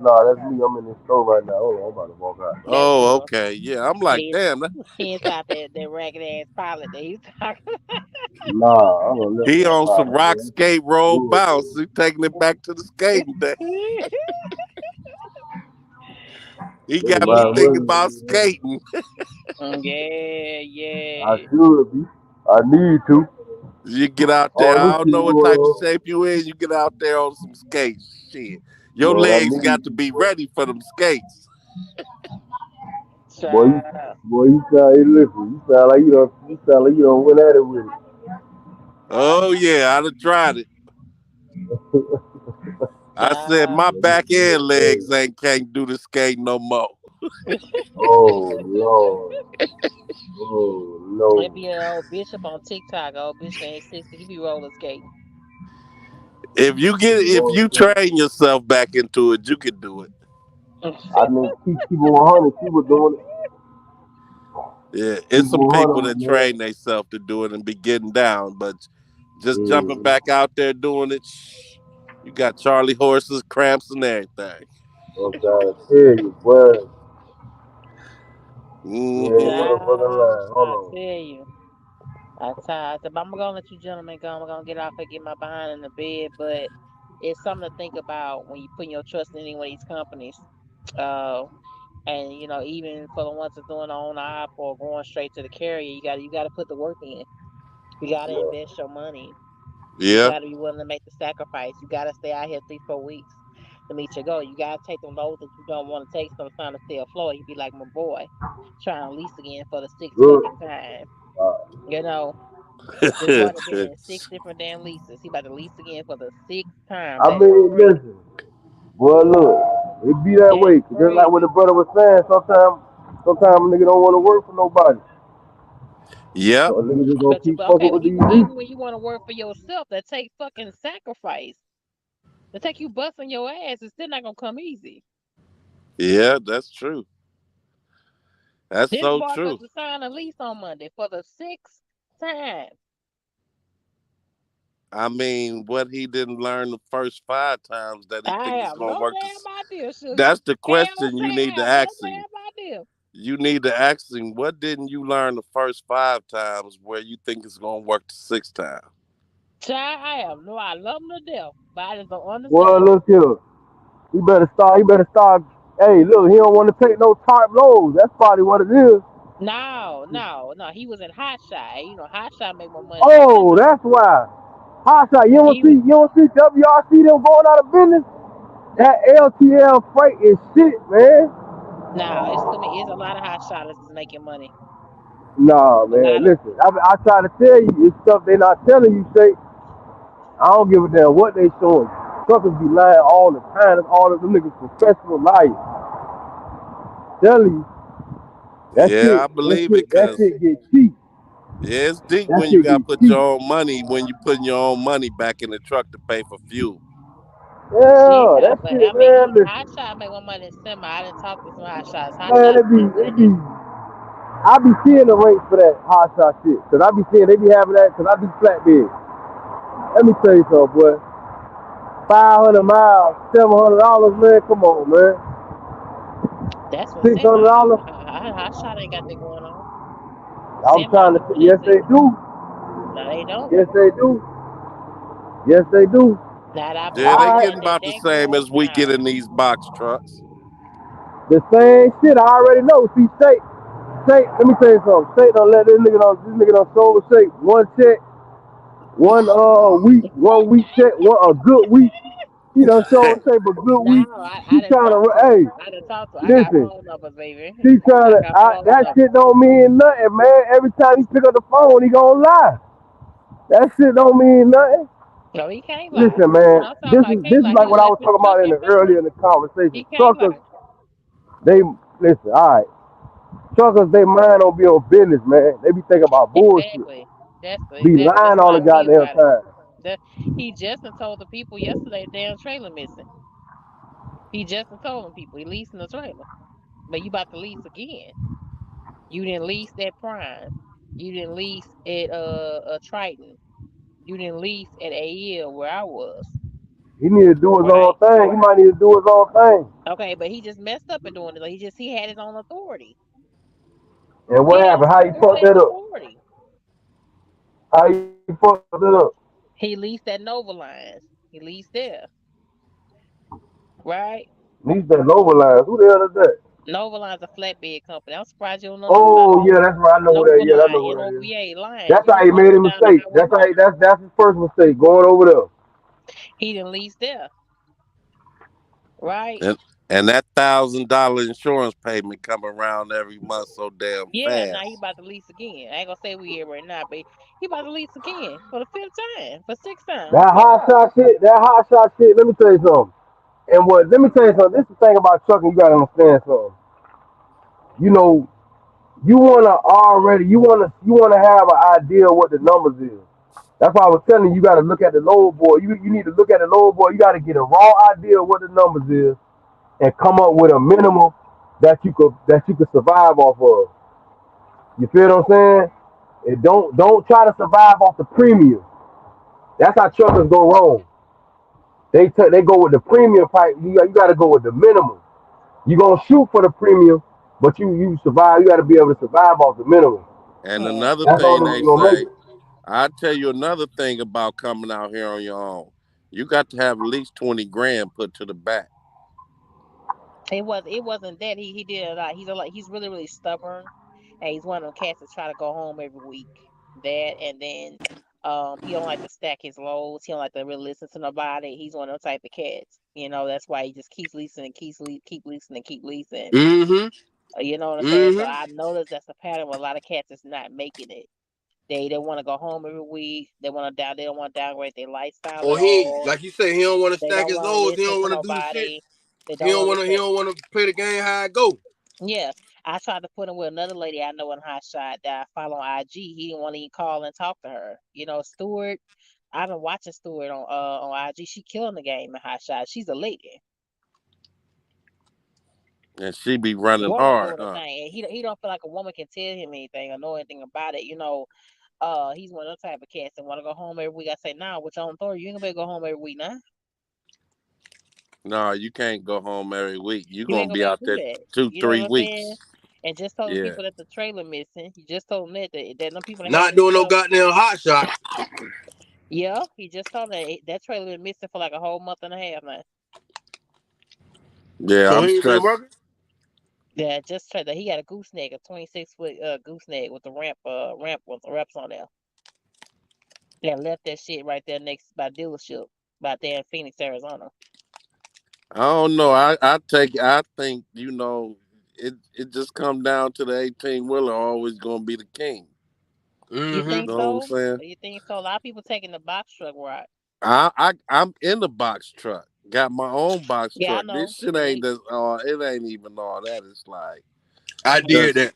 Nah, that's me. I'm in the store right now. Hold on, I'm about to walk out. That's Oh, good. okay. Yeah, I'm like, He damn. he inside that ragged ass pilot that he's talking. Nah, I'm gonna let He that on some pilot, rock man. skate roll Yeah, bounce. He taking it back to the skating day. He they got me might Yeah. thinking well about be, man. skating. Yeah, I yeah. should be. I need to. You get out there. All I this don't shit know what type of going shape you in. You get out there on some skates. Shit. Your on, man. I legs need got to to. be ready for them skates. Boy, you, Child. boy, you sound. Hey, listen, you sound like you don't. You sound like you don't went at it with Oh yeah, I'd have tried it. it. I said Child. my back and legs ain't can't do the skate no more. Oh Lord. Oh There no. be an old bishop on TikTok. Old bishop ain't 60. He be roller skating. If you train yourself back into it, you can do it. I mean, keep it 100. She was doing it. Yeah, Keep it's some people 100, that man. train themselves to do it and be getting down, but just jumping Mm. back out there doing it, you got Charlie horses, cramps, and everything. I'm trying to tell you, boy. You ain't Hmm motherfucking Child, lying. I Hold tell you. I said, I'm gonna let you gentlemen go. I'm gonna get off and get my behind in the bed, but it's something to think about when you put your trust in any one of these companies. Uh, and even for the ones that's doing their own app or going straight to the carrier, you gotta put the work in. You gotta on. invest your money. You Yeah, gotta be willing to make the sacrifice. You gotta stay out here 3-4 weeks to meet your goal. You gotta take them loads that you don't want to take sometimes to stay afloat. You be like my boy, trying to lease again for the sixth Good. fucking time. Uh, You know, this brother been in 6 different damn leases. He about to lease again for the sixth time. I That's mean, crazy. listen. Well, look, it be that That's way. Just like what the crazy. brother was saying, sometimes a nigga don't want to work for nobody. yep, So a nigga just gonna keep But fucking okay, but with these even leases. when you want to work for yourself, that take fucking sacrifice. That take you busting your ass. It's still not gonna come easy. yeah, that's true. That's This so boy true. about to sign a lease on Monday for the sixth time. I mean, what he didn't learn the first 5 times that he I think is have gonna no work. damn idea, sugar. That's the Hell question say you I need to have no ask him. damn idea. You need to ask him, what didn't you learn the first 5 times where you think it's gonna work the 6th time? Child, I have no. I love him to death, but I just don't Well, understand. look here. He better start. He better start. Hey, look, he don't want to take no tarp loads. That's probably what it is. No, no, no. He was in Hot Shot. Hot Shot make more money than Oh, semi. that's why. Hot shot. He was. You don't see WRC them going out of business. That LTL freight is shit, man. No, it's to me. It's a lot of hot shotters that's making money. Nah, A man. lot of. Listen, I try to tell you, it's stuff they not telling you straight. I don't give a damn what they showing. Truckers be lying all the time. It's all of them niggas professional liars. Telling you, that Yeah, shit, I believe it, that cause shit get cheap. yeah, it's deep That when you shit gotta get put cheap. your own money when you putting your own money back in the truck to pay for fuel. Yeah, Yeah, that but shit, I mean, man. hot Listen, shot make more money than semi. I didn't talk to some hot shots. Hot man, shots is it legit. be. I be seeing the rates for that hot shot shit, cause I be seeing they be having that, cause I do flatbed. Let me tell you something, boy. 500 miles, $700, man. Come on, man. That's what semi. $600. Hot shot ain't got that going on. I'm Semi trying to. Yes, expensive. they do. No, they don't. Yes, they do. Yes, they do. Not I Yeah, believe they it I getting ain't that about the that same good. as we get No. in these box trucks. the same shit. I already know. See, State. Let me tell you something. State don't let this nigga done sold State one check, one week check, a good week. He done sold State a good No, week. I She didn't trying talk to. to her. Hey, I didn't talk to her. I got listen. phone numbers, baby. She trying I to. got phone That numbers. shit don't mean nothing, man. Every time he pick up the phone, he gonna lie. That shit don't mean nothing. No, he can't lie. Listen, What man. I'm talking This about, he is can't this is lie. like He what I left was his talking truck about in in the Philly. earlier in the conversation. He can't Truckers, lie. they listen. All right. Truckers, they mind don't be on business, man. They be thinking about bullshit. Exactly. That's Be exactly. That's lying what all the I believe goddamn about it. time. The, he just done told the people yesterday damn trailer missing. He just done told them people he leasing the trailer. But you about to lease again. You didn't lease at Prime. You didn't lease at Triton. You didn't lease at AEL where I was. He need to do his own Right? thing. He might need to do his own thing. Okay, but he just messed up in doing it. Like, he had his own authority. And He what had happened? How you full fucked damn that up? authority. How you fucked it up? He leased at Nova Lines. He leased there. Right? Needs that Nova line. Who the hell is that? Nova Line's a flatbed company. I'm surprised you don't know nothing about Oh yeah, that's right. I know who Nova that. Yeah, I know Line, who that is. NOVA line. That's You how know he the one made go a down the mistake. highway. That's his first mistake going over there. He didn't lease there. Right? And that $1,000 insurance payment come around every month so damn Yeah, now he fast. about to lease again. I ain't gonna say we here right now, but he about to lease again for the fifth time, for sixth time. I'm That sorry. hot shot shit. That hot shot shit. Let me tell you something. And what? Let me tell you something. This is the thing about trucking. You gotta understand something. You know, you wanna have an idea of what the numbers is. That's why I was telling you, you gotta look at the load board. You need to look at the load board. You gotta get a raw idea of what the numbers is and come up with a minimum that you could survive off of. You feel what I'm saying? And don't try to survive off the premium. That's how truckers go wrong. They go with the premium pipe. You got to go with the minimum. You gonna shoot for the premium, but you survive. You got to be able to survive off the minimum. And another That's the thing only way they you gonna make say, it. I tell you another thing about coming out here on your own. You got to have at least 20 grand put to the back. It wasn't that he did a lot. He's really really stubborn, and he's one of them cats that try to go home every week. That and then he don't like to stack his loads. He don't like to really listen to nobody. He's one of those type of cats. That's why he just keeps leasing and keep leasing and keep leasing. Mm-hmm. You know what I'm saying? So Mm-hmm. I noticed that's a pattern with a lot of cats that's not making it. They want to go home every week. They don't want to downgrade their lifestyle Or at he ain't, all. like you say, he don't want to They stack don't his want to loads. He listen don't to want to do the shit. nobody. They He don't don't want to want to. He listen. don't want to play the game how it go. Yeah, I tried to put him with another lady I know in Hot Shot that I follow on IG. He didn't want to even call and talk to her. Stewart. I've been watching Stewart on IG. She killing the game in Hot Shot. She's a lady. And she be running Woman hard, doing the huh? thing. And he don't feel like a woman can tell him anything or know anything about it. He's one of those type of cats that want to go home every week. I say, nah, with your own authority, you ain't gonna be able to go home every week now. No, you can't go home every week. You're You going ain't to gonna be be able out to do there that. two, You know what three I'm saying? weeks. And just told the Yeah. people that the trailer missing. He just told them that them people that had Not this doing no truck. goddamn hot shot. Yeah, he just told them that trailer been missing for like a whole month and a half now. Yeah, So I'm he ain't been stressed. working. Yeah, just tried that. He got a gooseneck, a 26-foot gooseneck with the ramp with the ramps on there. Yeah, left that shit right there next by dealership, by there in Phoenix, Arizona. I don't know. I think, it just come down to the 18-wheeler always going to be the king. You Mm-hmm. think You know what I'm so? saying? You think so? A lot of people taking the box truck route. I'm in the box truck. Got my own box Yeah, I truck. know. This shit ain't this. It ain't even all that. It's like I did that.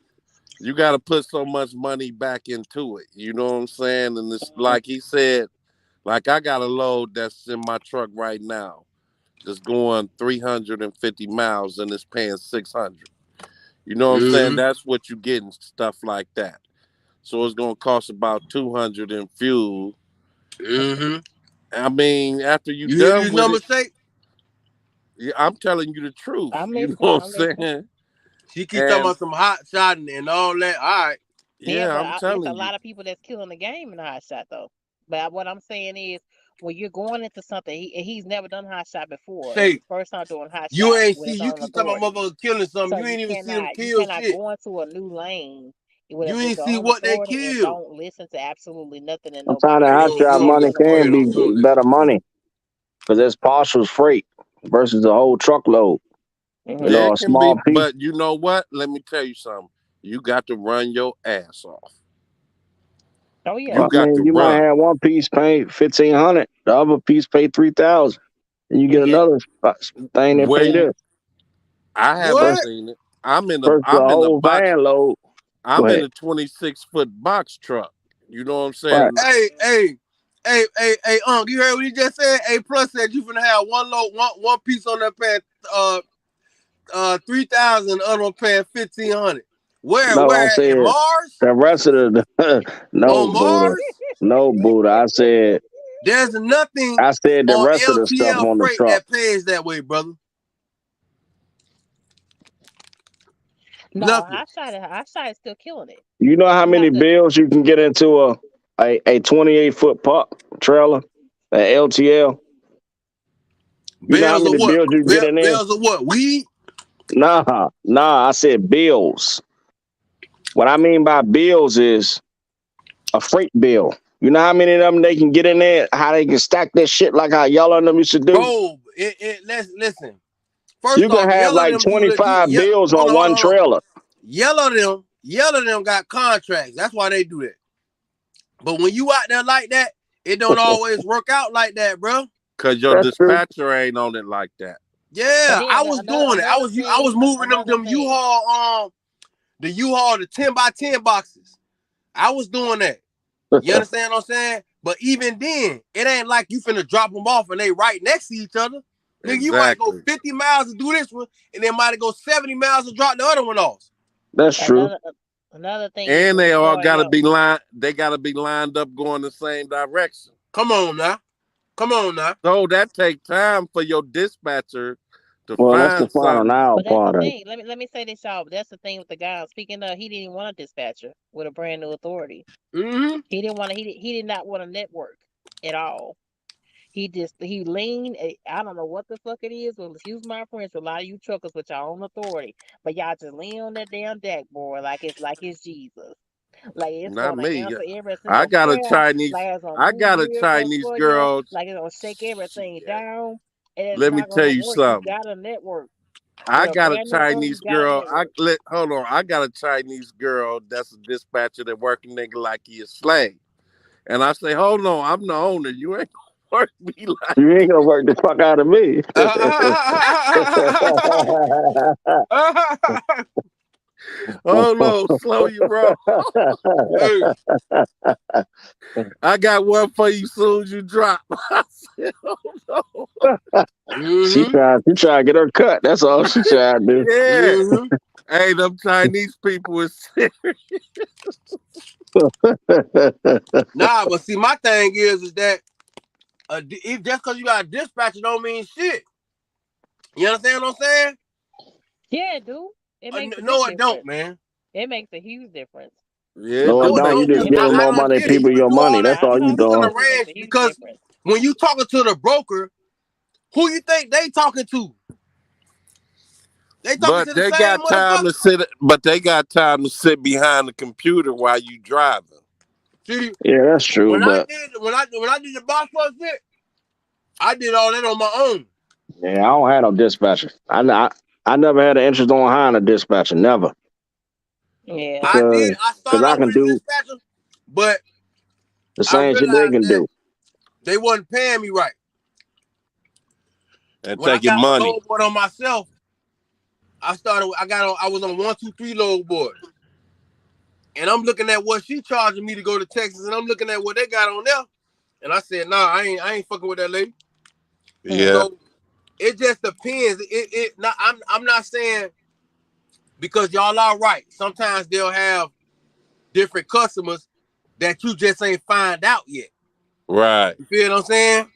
you got to put so much money back into it. You know what I'm saying? And it's like he said, like I got a load that's in my truck right now, just going 350 miles and it's paying 600. You know what I'm saying? Mm-hmm. That's what you getting, stuff like that. So it's gonna cost about 200 in fuel. Mm-hmm. I mean, after you You hear done these with it, numbers say? yeah, I'm telling you the truth. I'm You know listening. what I'm I'm listening. saying? She keep talking And about some hot shot and all that. All right. Yeah, yeah, but I'm it's a telling you. lot of people that's killing the game in hot shot though. But what I'm saying is, when you're going into something, he's never done hot shot before. It's Say his first time doing hot you shot ain't with see. his You own keep talking about authority. motherfuckers killing something. So You ain't even see them you kill cannot shit. go into a new lane You with ain't your see own what they authority and killed. don't listen to absolutely nothing and Sometimes the nobody. Hey, hot shot you money don't go can ahead. be Don't listen. better money because it's partial freight versus a whole truckload. You Yeah, know, it a can be, small piece. but you know what? Let me tell you something. You got to run your ass off. Oh yeah. You I got to mean, you might run. have one piece pay 1,500, the other piece pay 3,000, and you get Yeah. another thing that Where pay Yeah. this I haven't What? seen it. I'm in the versus a I'm in the whole box. van load. Go I'm in ahead. a 26-foot box truck. You know what I'm Right. saying? Hey, you heard what he just said? A plus said you finna have one piece on that paying 3,000, the other one paying 1,500. No, I Where at? In said Mars? the rest of the no On Buddha, Mars? no Buddha. There's nothing I said the on rest of the stuff LTL on the freight truck. that pays that way, brother. No, Nothing. hot shot is still killing it. You know how You many have to. bills you can get into a 28-foot pup trailer, an LTL. You know how Bales of many what? bills you can get in there? Bales of what? Weed? Nah. I said bills. What I mean by bills is a freight bill. You know how many of them they can get in there? How they can stack that shit like how y'all and them used to do? Bro, let's listen. First You can off, have yellow like them do the 25 bills on one hold on. trailer. Yellow them got contracts. That's why they do that. But when you out there like that, it don't always work out like that, bro. Cause your That's true. dispatcher ain't on it like that. And Yeah, then I was doing it. I was moving another them thing. U-Haul the 10x10 boxes. I was doing that. You understand what I'm saying? But even then, it ain't like you finna drop them off and they right next to each other. Nigga, you might go Exactly. 50 miles to do this one, and then might go 70 miles to drop the other one off. That's true. Another thing is And when they you all start gotta be yo, lined. They gotta be lined up going the same direction. Come on now. Come on now. So that take time for your dispatcher to Well, that's the find final something. now but that's the part of it. thing. Let me say this, y'all. But that's the thing with the guy. Speaking of, he didn't even want a dispatcher with a brand new authority. Mm-hmm. He didn't want to. He did not want a network at all. He leaned. I don't know what the fuck it is. Well, excuse my French. A lot of you truckers with your own authority, but y'all just lean on that damn deck, boy, like it's Jesus. Like it's Not gonna me. answer every I single got a prayer. Chinese. Like it's gonna I move got a miracles Chinese for you. girl. Like it's gonna shake everything down. And it's Let me not tell gonna you work. You something. got a network I with a got a brand new authority. You Chinese got a girl. network. Hold on. I got a Chinese girl that's a dispatcher that work a nigga like he a slave. And I say, hold on, I'm the owner. You ain't gonna work me like You ain't gonna work the fuck out of me. oh no, slow you roll. Hey, I got one for you soon as you drop. I said, oh no. She Mm-hmm. tried to get her cut. That's all she tried to do. Yeah. Mm-hmm. Hey, them Chinese people is serious. Nah, but see, my thing is that just because you got a dispatcher don't mean shit. You understand what I'm saying? Yeah, dude. It makes a No, big it don't, difference. man. It makes a huge difference. Yeah, No, it No, it don't. You don't. just It giving makes I more don't money get it. people You can your do all money. That's that. I all You you can told look in you the doing. it makes range a huge because difference. when you talking to the broker, who you think they talking to? They talking but to the they same got time to motherfucker. sit. But they got time to sit behind the computer while you driving. See, Yeah, that's true. But when I did the box plus shit, I did all that on my own. yeah, I don't have no dispatcher. I never had an interest on hiring a dispatcher. Never. Yeah. Because I cause started I off can with a do dispatcher, but the I same shit they realized can that do. they wasn't paying me right. And When I taking got on money. load board on myself, I was on 123 load board. And I'm looking at what she charging me to go to Texas, and I'm looking at what they got on there. And I said, nah, I ain't fucking with that lady. Yeah. So it just depends. I'm not saying because y'all are right. Sometimes they'll have different customers that you just ain't find out yet. Right. You feel what I'm saying?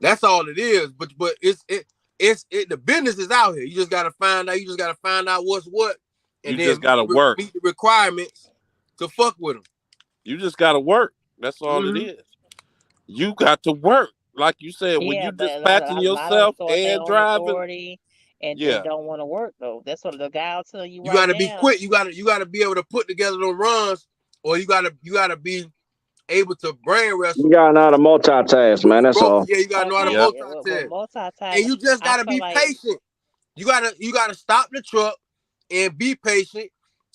That's all it is. But the business is out here. You just gotta find out. You just gotta find out what's what, You and just then gotta work. meet the requirements to fuck with them. You just gotta work. That's all it Mm-hmm. is. You got to work. Like you said, when Yeah, you but dispatching a lot of them yourself start their and own driving, authority and yeah. don't want to work though. That's what the guy will tell you You right gotta be now. quick. You gotta be able to put together those runs, or you gotta be able to brain You wrestle got to know how to multitask, with man. the That's broker. all. Yeah, you gotta know how to Yep. Okay, with multitask. And multitasking, you just I gotta feel be like patient. You gotta stop the truck and be patient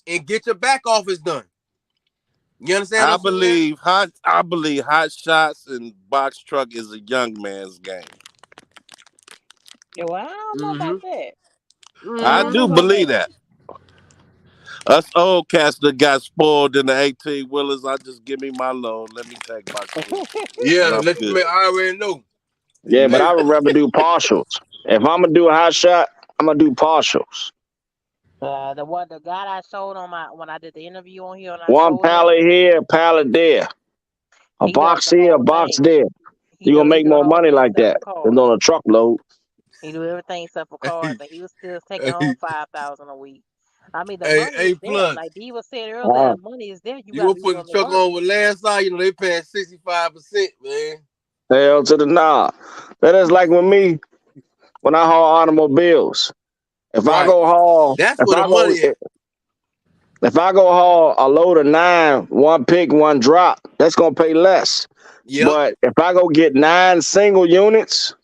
and get your back office done. You understand what I'm saying? I believe hot shots and box truck is a young man's game. yeah, well, I don't know Mm-hmm. about that. I I don't know do Mm-hmm. about believe that. that. Us old cats that got spoiled in the 18 wheelers, I just give me my load. Let me take my shit. Yeah, And I'm let you good. I already know. Yeah, but Hey, I would rather do partials. If I'm gonna do a hot shot, I'm gonna do partials. The guy I showed on my when I did the interview on here and I One showed him, pallet here, pallet there. A he does box the here, a whole box thing. there. You're gonna He make do the more whole money thing like except that for than cars. on a truckload. He do everything except for cars, hey, and he was still taking home hey, 5,000 a week. I mean, the hey, money is hey, there. plus. Like Diva said earlier, Uh, the money is there. You You got to gonna be put the willing to truck work. on with landslide, they paying 65%, man. hell to the nah. That is like with me when I haul automobiles. If I Right. go haul, That's where the money at. if I go haul a load of 9, one pick, one drop, that's gonna pay less. Yep. But if I go get 9 single units,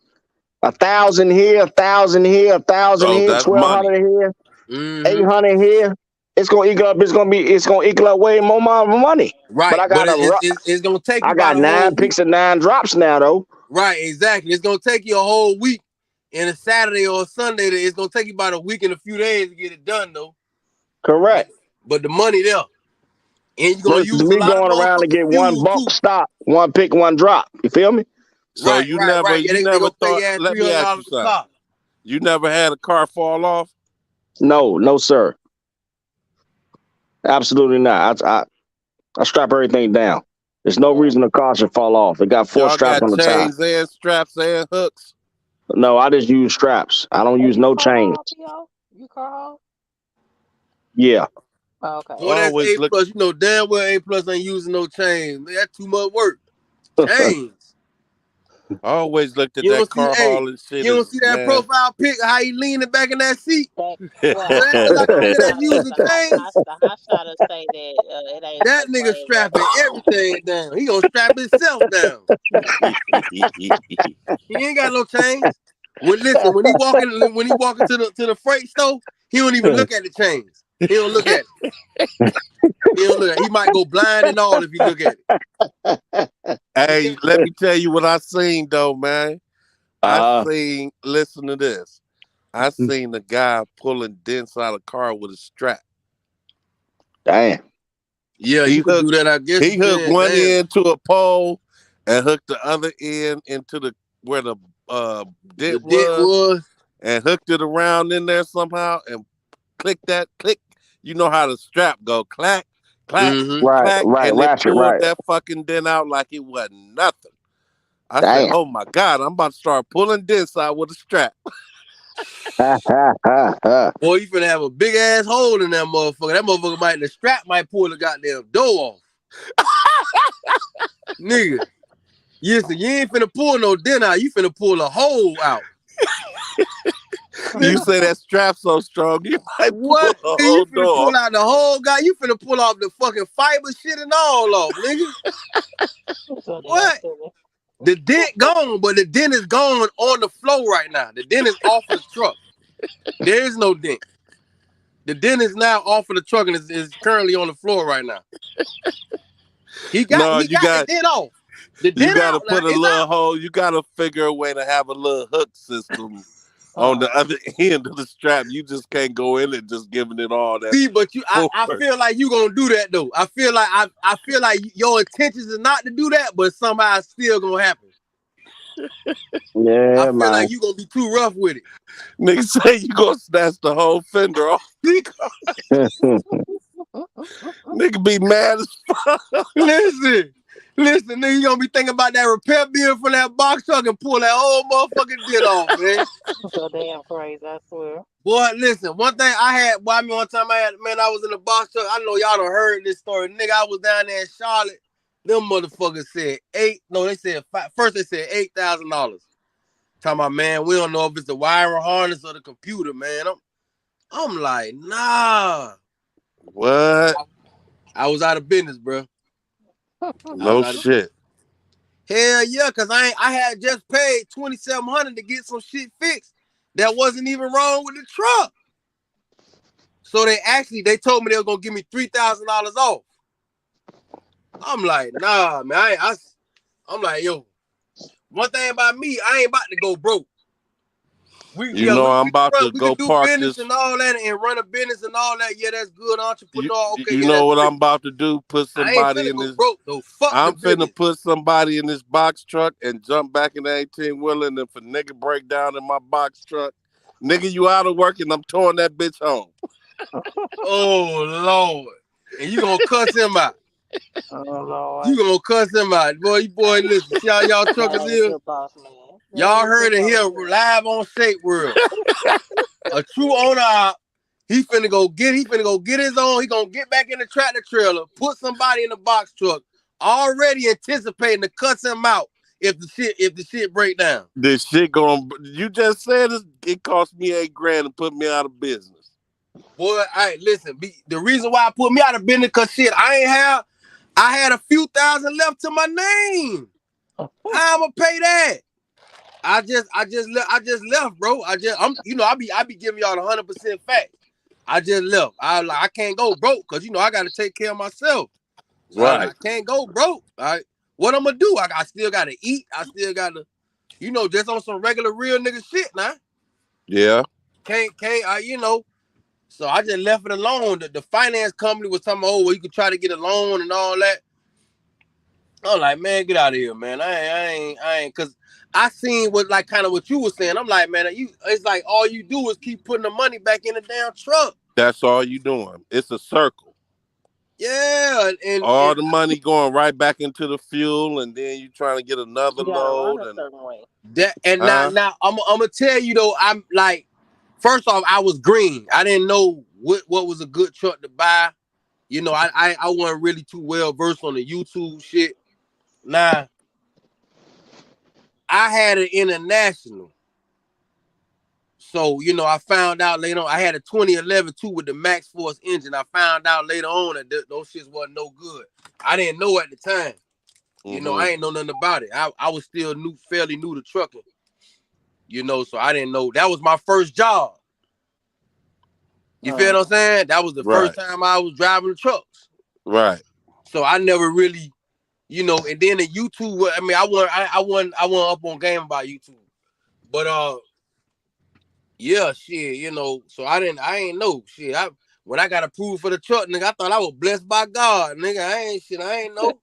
1,000 here, 1,000 here, 1,000 Oh, here, that's money. 1,200 here, Mm-hmm. 800 here, it's gonna equal up way more money. But Right. But it's gonna take you I about got a whole 9 week. picks and 9 drops now though. Right, exactly. It's gonna take you a whole week and a Saturday or a Sunday. It's gonna take you about a week and a few days to get it done though. But Correct. but the money there. And you're gonna Versus use a me lot of going around to motherfucking get one fuel bulk too. stop, one pick, one drop. You feel me? So Right. Yeah, they you never gonna pay thought, you at let me ask you $300 a something. stop. You never had a car fall off? No, sir. Absolutely not. I strap everything down. There's no reason the car should fall off. It got 4 Y'all straps got on the tie. chains and straps and hooks. No, I just use straps. I don't use no chains. You car haul? Yeah. Oh, okay. Boy, that's Always A look. plus. You know damn well A plus ain't using no chains. Man, that's too much work. Chains. I always looked at You that don't see, car hey, hauling shit you don't as see that man. profile pic of how he leaning back in that seat? Well, That look like a nigga that's using chains. the hot shotters say that it ain't That so nigga brave strapping everything down. He gonna strap himself down. He ain't got no chains. When he walking to the freight store, he don't even look at the chains. He don't look at it. He don't look at it. He might go blind and all if he look at it. Hey, let me tell you what I seen though, man. Listen to this. I seen the guy pulling dents out of the car with a strap. Damn. Yeah, you could do that, I guess. He hooked one end to a pole and hooked the other end into where the dent was, and hooked it around in there somehow and click. You know how the strap go, clack, clack, clack, and they pulled that fucking dent out like it wasn't nothing. I said, oh my God, I'm about to start pulling dents out with a strap. Boy, you finna have a big ass hole in that motherfucker. That motherfucker the strap might pull the goddamn door off. Nigga, listen, you ain't finna pull no dent out. You finna pull a hole out. You say that strap so strong, you might pull the whole you finna door. pull out the whole guy. You finna pull off the fucking fiber shit and all off, nigga. What? The dent gone, but the dent is gone on the floor right now. The dent is off of the truck. There is no dent. The dent is now off of the truck and is currently on the floor right now. He got the dent off. The dent You gotta out, put a little hole. You gotta figure a way to have a little hook system on the other end of the strap. You just can't go in and just giving it all that. See, but I feel like you gonna do that though. I feel like your intentions is not to do that, but somehow it's still gonna happen. Yeah, I feel like you gonna be too rough with it. Nigga say you gonna snatch the whole fender off. Nigga be mad as fuck. Listen, nigga, you gonna be thinking about that repair bill for that box truck and pull that whole motherfucking dent off, man. So damn crazy, I swear. Boy, listen, one thing I had, one time I was in a box truck. I know y'all done heard this story. Nigga, I was down there in Charlotte. Them motherfuckers said first they said $8,000. Talking about, man, we don't know if it's the wiring harness or the computer, man. I'm like, nah. What? I was out of business, bro. No shit. Hell yeah, because I had just paid $2,700 to get some shit fixed that wasn't even wrong with the truck. So they told me they were gonna give me $3,000 off. I'm like, nah, man. I'm like, yo, one thing about me, I ain't about to go broke. I'm about to go park business this and all that and run a business and all that. Yeah, that's good, entrepreneur. Okay, you know what I'm about to do? Put somebody in this. Broke, though. I'm finna put somebody in this box truck and jump back in the 18-wheeler, and if a nigga break down in my box truck, nigga, you out of work and I'm towing that bitch home. Oh Lord, and you gonna cuss him out? Oh Lord, you gonna cuss him out, boy? Listen, see how y'all truckers here. Y'all heard it here live on Shape World. A true owner, he finna go get his own. He gonna get back in the tractor trailer, put somebody in the box truck, already anticipating to cuss him out if the shit break down. This shit you just said it cost me $8,000 to put me out of business. Boy, listen, the reason why I put me out of business, cause shit, I had a few thousand left to my name. How I'ma pay that? I just left, bro. I be giving y'all 100% facts. I just left. I can't go broke because I gotta take care of myself. Right. I can't go broke. All right. What I'm gonna do? I still gotta eat. I still gotta, just on some regular real nigga shit now. Yeah. Can't So I just left it alone. The finance company was talking about, well, you could try to get a loan and all that. I'm like, man, get out of here, man. I ain't, cause I seen what you were saying. I'm like, man, it's like all you do is keep putting the money back in the damn truck. That's all you doing. It's a circle. Yeah, All and the money going right back into the fuel, and then you trying to get another You gotta run load, a and certain way. that and huh? now I'm gonna tell you though, I'm like, first off, I was green. I didn't know what was a good truck to buy. You know, I wasn't really too well versed on the YouTube shit. Now, I had an international. So, you know, I found out later on, I had a 2011 too with the Max Force engine. I found out later on that those shits wasn't no good. I didn't know at the time. You know, I ain't know nothing about it. I was still fairly new to trucking. You know, so I didn't know. That was my first job. You feel what I'm saying? That was the first Right, time I was driving the trucks. right. So I never really, you know, and then the YouTube, I mean, I wasn't up on game about YouTube. But yeah, shit, you know, so I ain't know. Shit, when I got approved for the truck, nigga, I thought I was blessed by God. Nigga, I ain't know.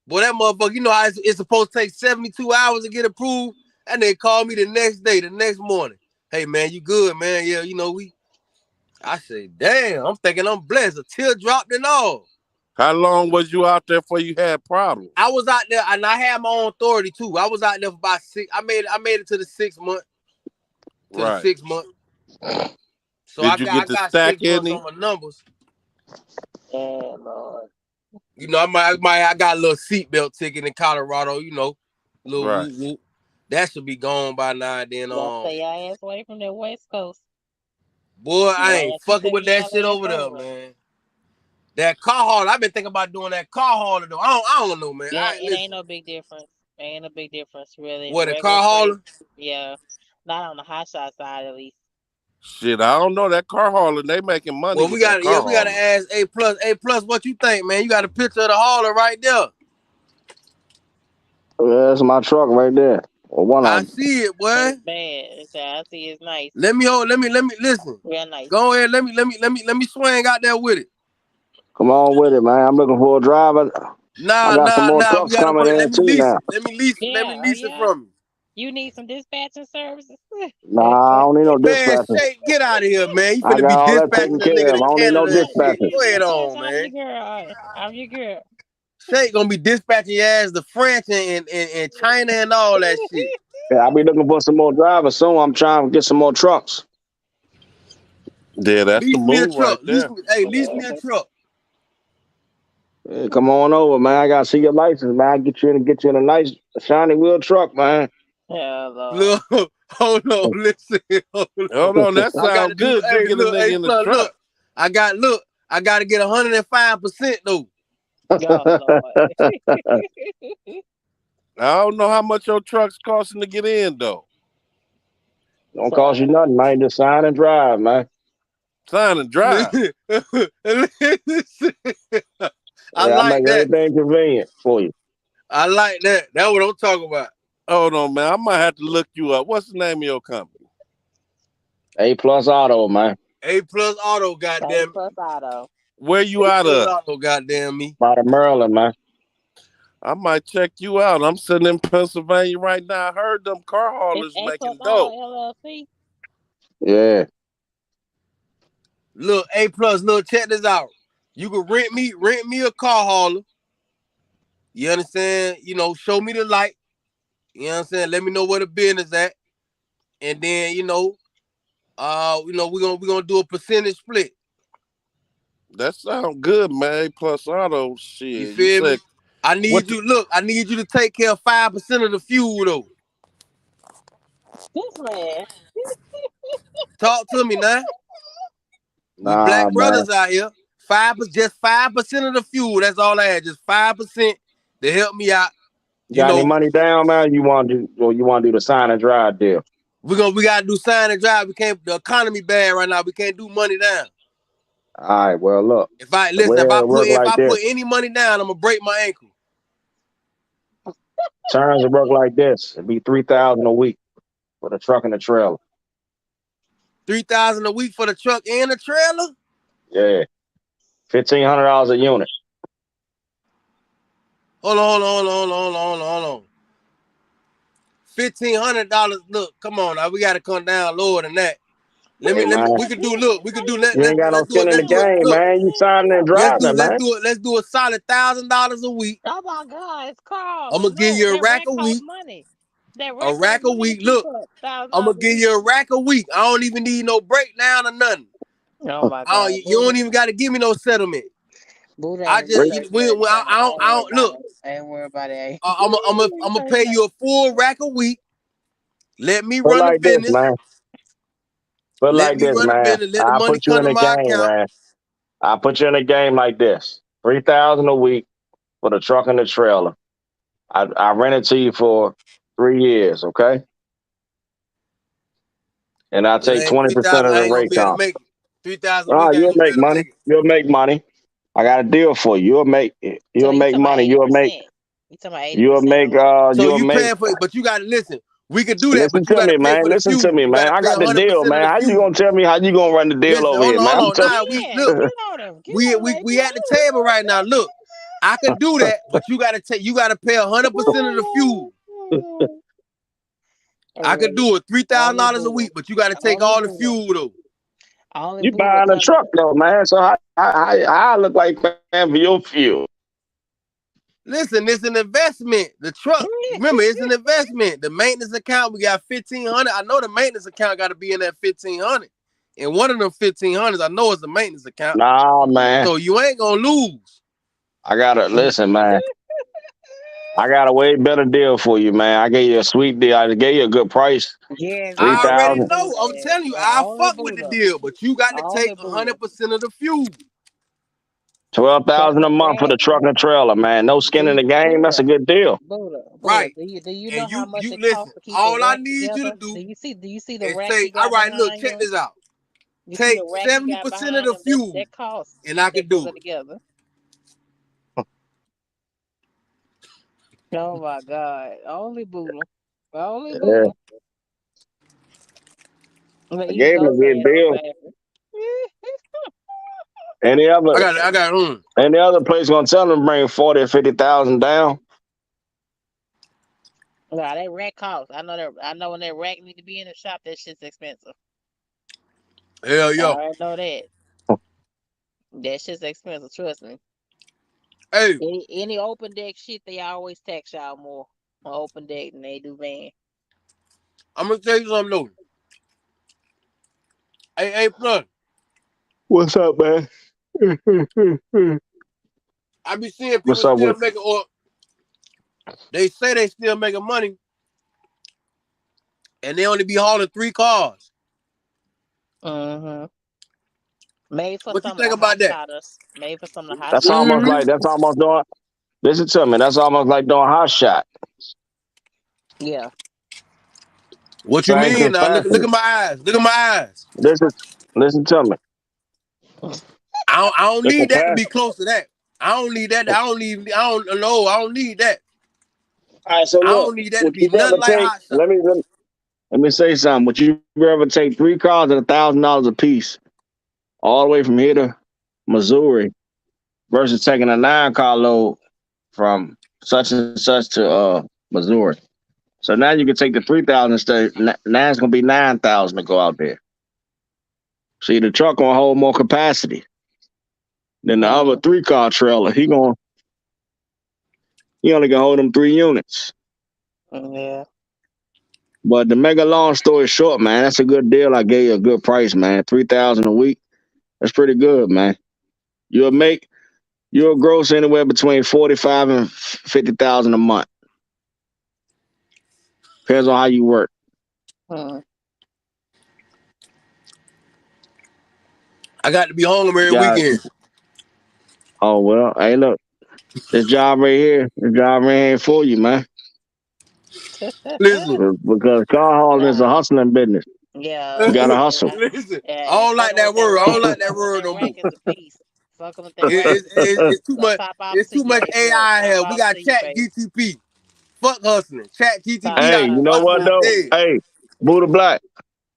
Boy, that motherfucker, you know how it's supposed to take 72 hours to get approved. And they called me the next day, the next morning. Hey man, you good, man? Yeah, you know, I say, damn, I'm thinking I'm blessed. A tear dropped and all. How long was you out there before you had problems? I was out there, and I had my own authority too. I was out there for about 6. I made it to the 6 month. To the Right. 6 month. So Did I you get got to 6 stack months any? on my numbers. Yeah, Lord. You know, I got a little seatbelt ticket in Colorado. You know, little Right. whoop whoop. That should be gone by now. Then Y'all stay your ass away from that West Coast. boy, I Y'all ain't keep fucking that with that shit ghetto ass over there, over. man. That car hauler, I've been thinking about doing that car hauler though. I don't know, man. Yeah, it Listen. ain't no big difference. Ain't a big difference really. What, a Regular car freight. hauler? Yeah. Not on the hot shot side at least. Shit, I don't know. That car hauler, they making money Well, with that car we gotta hauler. ask A plus, what you think, man? You got a picture of the hauler right there. Yeah, that's my truck right there. Or one of I them. see it, boy. It's bad. I see it's nice. Let me listen. Real nice. Go ahead, let me swing out there with it. Come on with it, man. I'm looking for a driver. I got some more Nah. We trucks gotta coming wait. in Let me too lease now. it. Let me lease it from you. You need some dispatching services? Nah, I don't need no Man, dispatching. Shay, get out of here, man. You I finna got be all that dispatching taken a care nigga of. to I don't need no Canada and shit. dispatching. Go ahead Dispatch, on, I'm your man. girl. I'm your girl. Shay gonna be dispatching your ass to France and China and all that shit. Yeah, I'll be looking for some more drivers soon. I'm trying to get some more trucks. Yeah, that's the Lease me a move right truck. there. Lease me a truck. Yeah, come on over, man. I gotta see your license, man. I get you in a nice shiny wheel truck, man. Yeah, Lord. Look, hold on, listen. Hold on, that I got to sounds do. good. You Hey, get a look, nigga hey, in the plus, truck. I got to get 105% though. God, Lord. I don't know how much your truck's costing to get in though. Don't cost you nothing, man. Just sign and drive, man. Sign and drive. I Yeah, I like make that. everything convenient for you. I like that. That's what I'm talking about. Hold on, man. I might have to look you up. What's the name of your company? A Plus Auto, man. A plus auto, A goddamn. plus auto. Where you A out plus of? auto, goddamn me. Out of Maryland, man. I might check you out. I'm sitting in Pennsylvania right now. I heard them car It's haulers A plus making auto dope. LLC. Yeah. Look, A plus, look, check this out. You can rent me a car hauler. You understand? You know, show me the light. You know what I'm saying? Let me know where the business at. And then, we're gonna do a percentage split. That sounds good, man. Plus auto You shit. You feel me? said I what? need you to take care of 5% of the fuel though. This man. Talk to me now. We Nah, black man. brothers out here. 5% of the fuel. That's all I had. Just 5% to help me out. You Got any know, money down, man? You want to do the sign and drive deal? we gotta do sign and drive. We can't. The economy bad right now. We can't do money down. All right. Well, look. If I Work like put this. any money down, I'm gonna break my ankle. Terms will work like this. It'd be $3,000 a week for the truck and the trailer. 3,000 a week for the truck and the trailer. Yeah. $1,500 a unit. Hold on. $1,500. Look, come on now. We gotta come down lower than that. Let Hey, me. man, We could do. Look, we could do. you ain't got no Let's do it. skin in the Let's do it. game, Look, man. You signing and let's driving do. it, Let's man. do it. Let's do a solid $1,000 a week. Oh my God, it's Carl. I'm gonna give No, you a that rack rack a costs week. money. That A rack rack costs a money to week. keep Look, up. $1,000 I'm gonna a give week. you a rack a week. I don't even need no breakdown or nothing. Oh my God, You don't even got to give me no settlement. Buddha I ain't just worried Wait, about I don't look. it. I ain't worried about it. I'm gonna pay you a full rack a week. Let me put run the like this, business. man. Put Let like me this, run the man. business. Let the I'll money put you come in to a my game, account. man. I'll put you in a game like this. 3,000 a week for the truck and the trailer. I rent it to you for 3 years, okay? And I'll It take ain't 20% 3,000. of I the ain't gonna rate be able to comp. make it. 3,000 a Oh, week. I ain't you'll gonna be make able to money. make it. You'll make money. I got a deal for you. So You'll you make talking about money. 80%? You talking about 80% a week? So You'll you make paying for it, but you gotta listen. We could do that, listen but you to gotta me, pay man. for the Listen to fuel. me, You man. gotta I pay got the 100% deal, of man. the How you fuel. gonna tell me how you gonna run the deal Listen, over here, man? I'm hold on. telling Nah, Man, get on him. Get on him, we at the table right now. Look, I could do that, but you gotta pay 100% of the fuel. I could do it Only $3,000 a Buddha. week, but you gotta take Only all the Buddha. fuel though. Only you Buddha buying a coming. truck though, man. So I look like man for your fuel. Listen, it's an investment. The truck, remember, it's an investment. The maintenance account, we got 1,500. I know the maintenance account got to be in that 1,500. And one of them 1,500s, I know it's the maintenance account. Nah, man. So you ain't gonna lose. I gotta listen, man. I got a way better deal for you, man. I gave you a sweet deal. I gave you a good price. Yes, I already 3,000. know. I'm telling you, I only fuck with the Buddha. deal, but you got to Only take Buddha. 100% of the fuel. 12,000 a month for the truck and trailer, man. No skin in the game. That's a good deal. Buddha. Right. Do you know And how much you it costs listen, to keep a all I rack need you to together? do Do you see the is rack say, he all got right, look, behind check him? this out. You see Take the rack he got 70% of behind the him? fuel, That costs to and I keep could that do sucker it. together. Oh my God. Only Buddha. Only Yeah. Buddha. But I you gave him go a good fast, deal. baby. Any other I got. any other place gonna tell them to bring 40 or 50,000 down? Nah, that rack costs. I know when that rack need to be in the shop, that shit's expensive. Hell I yo. already know that. That shit's expensive, trust me. Hey, Any open deck shit, they always tax y'all more on open deck than they do van. I'm gonna tell you something though. Hey, plus, What's up, man? I be seeing people What's up still with making, or they say they still making money, and they only be hauling 3 cars. Mm-hmm. Made for What you some of think the hot about that? shotters. Made for some of the hot that's shotters. almost doing listen to me. That's almost like doing hot shot. Yeah. What you Same mean? Now look capacity. at my eyes. Look at my eyes. Listen to me. I don't The need that to be capacity. close to that. I don't need that. I don't need that. All right, so I look, don't need that to would be you ever nothing like take hot shot. let me say something. Would you ever take 3 cars at $1,000 a piece all the way from here to Missouri versus taking a 9-car load from such and such to Missouri? So now you can take the 3,000 instead. Now it's gonna be 9,000 to go out there. See, the truck gonna hold more capacity than the other 3-car trailer. He only can hold them 3 units. Yeah. But to make a long story short, man, that's a good deal. I gave you a good price, man. 3,000 a week. That's pretty good, man. You'll gross anywhere between 45 and 50,000 a month. Depends on how you work. Mm. I got to be home every God, weekend. oh well, hey look, this job right here ain't for you, man. Listen. Because car hauling is a hustling business. Yeah. You gotta hustle. Listen. I And don't like fucking that with that word. I rack, don't like that fucking with word that no rack more. is a beast. Fucking with that rack is a beast. It's too much. Top off It's to too your much face, bro. AI Top here. We off got to your Chat face. GTP. Fuck hustling. Chat GTP Hey, out you here. know what Hustling is though? dead. Hey, Buddha Black.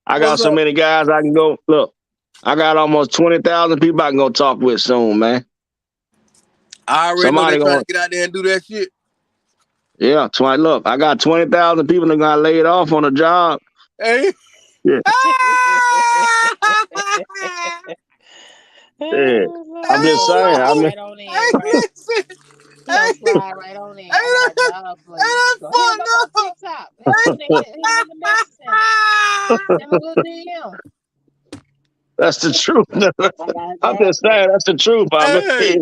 I got What's so up? many guys I can go. Look, I got almost 20,000 people I can go talk with soon, man. I already know they Somebody trying gonna, to get out there and do that shit. yeah. Look, I got 20,000 people that got laid off on a job. Hey. Yeah. Yeah. I'm just saying. I mean, Right on in, right? He gonna slide right on in. I got a job for you. Go hit him up on TikTok. Hit him in the message center. Send him a little DM. that's the truth. I got a I'm job just for saying you. that's the truth. I mean, Hey,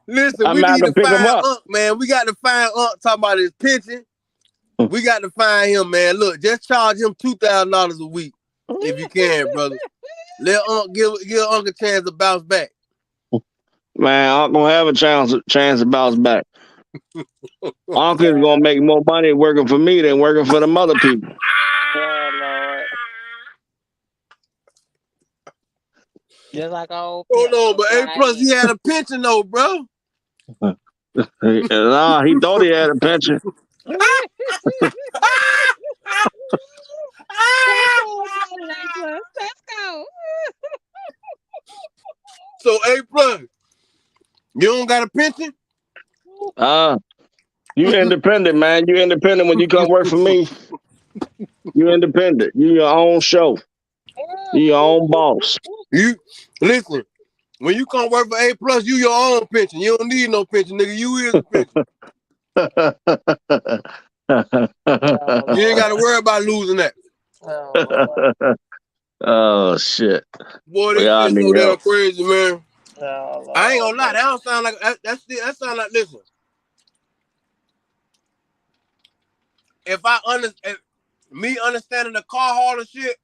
listen, I'm we not need gonna to pick him find up. Unc, man. We got to find Unc talking about his pension. We got to find him, man. Look, just charge him $2,000 a week if you can, brother. Let Unc give Unc a chance to bounce back. Man, I'm gonna have a chance to bounce back. Uncle is gonna make more money working for me than working for them other people. Oh Lord. Just like old Hold pimp. on, but A plus Right he had a pension though, bro. Nah, he thought he had a pension. Let's go. So A plus, you don't got a pension? You independent, man. You independent when you come work for me. You independent. You your own show. You your own boss. You listen. When you come work for A plus, you your own pension. You don't need no pension, nigga. You is a pension. You ain't got to worry about losing that. Oh shit. Boy, We this all shit need so damn help. crazy, man. Oh, I ain't gonna lie. That don't sound like that sound like. Listen, if me understanding the car hauler shit,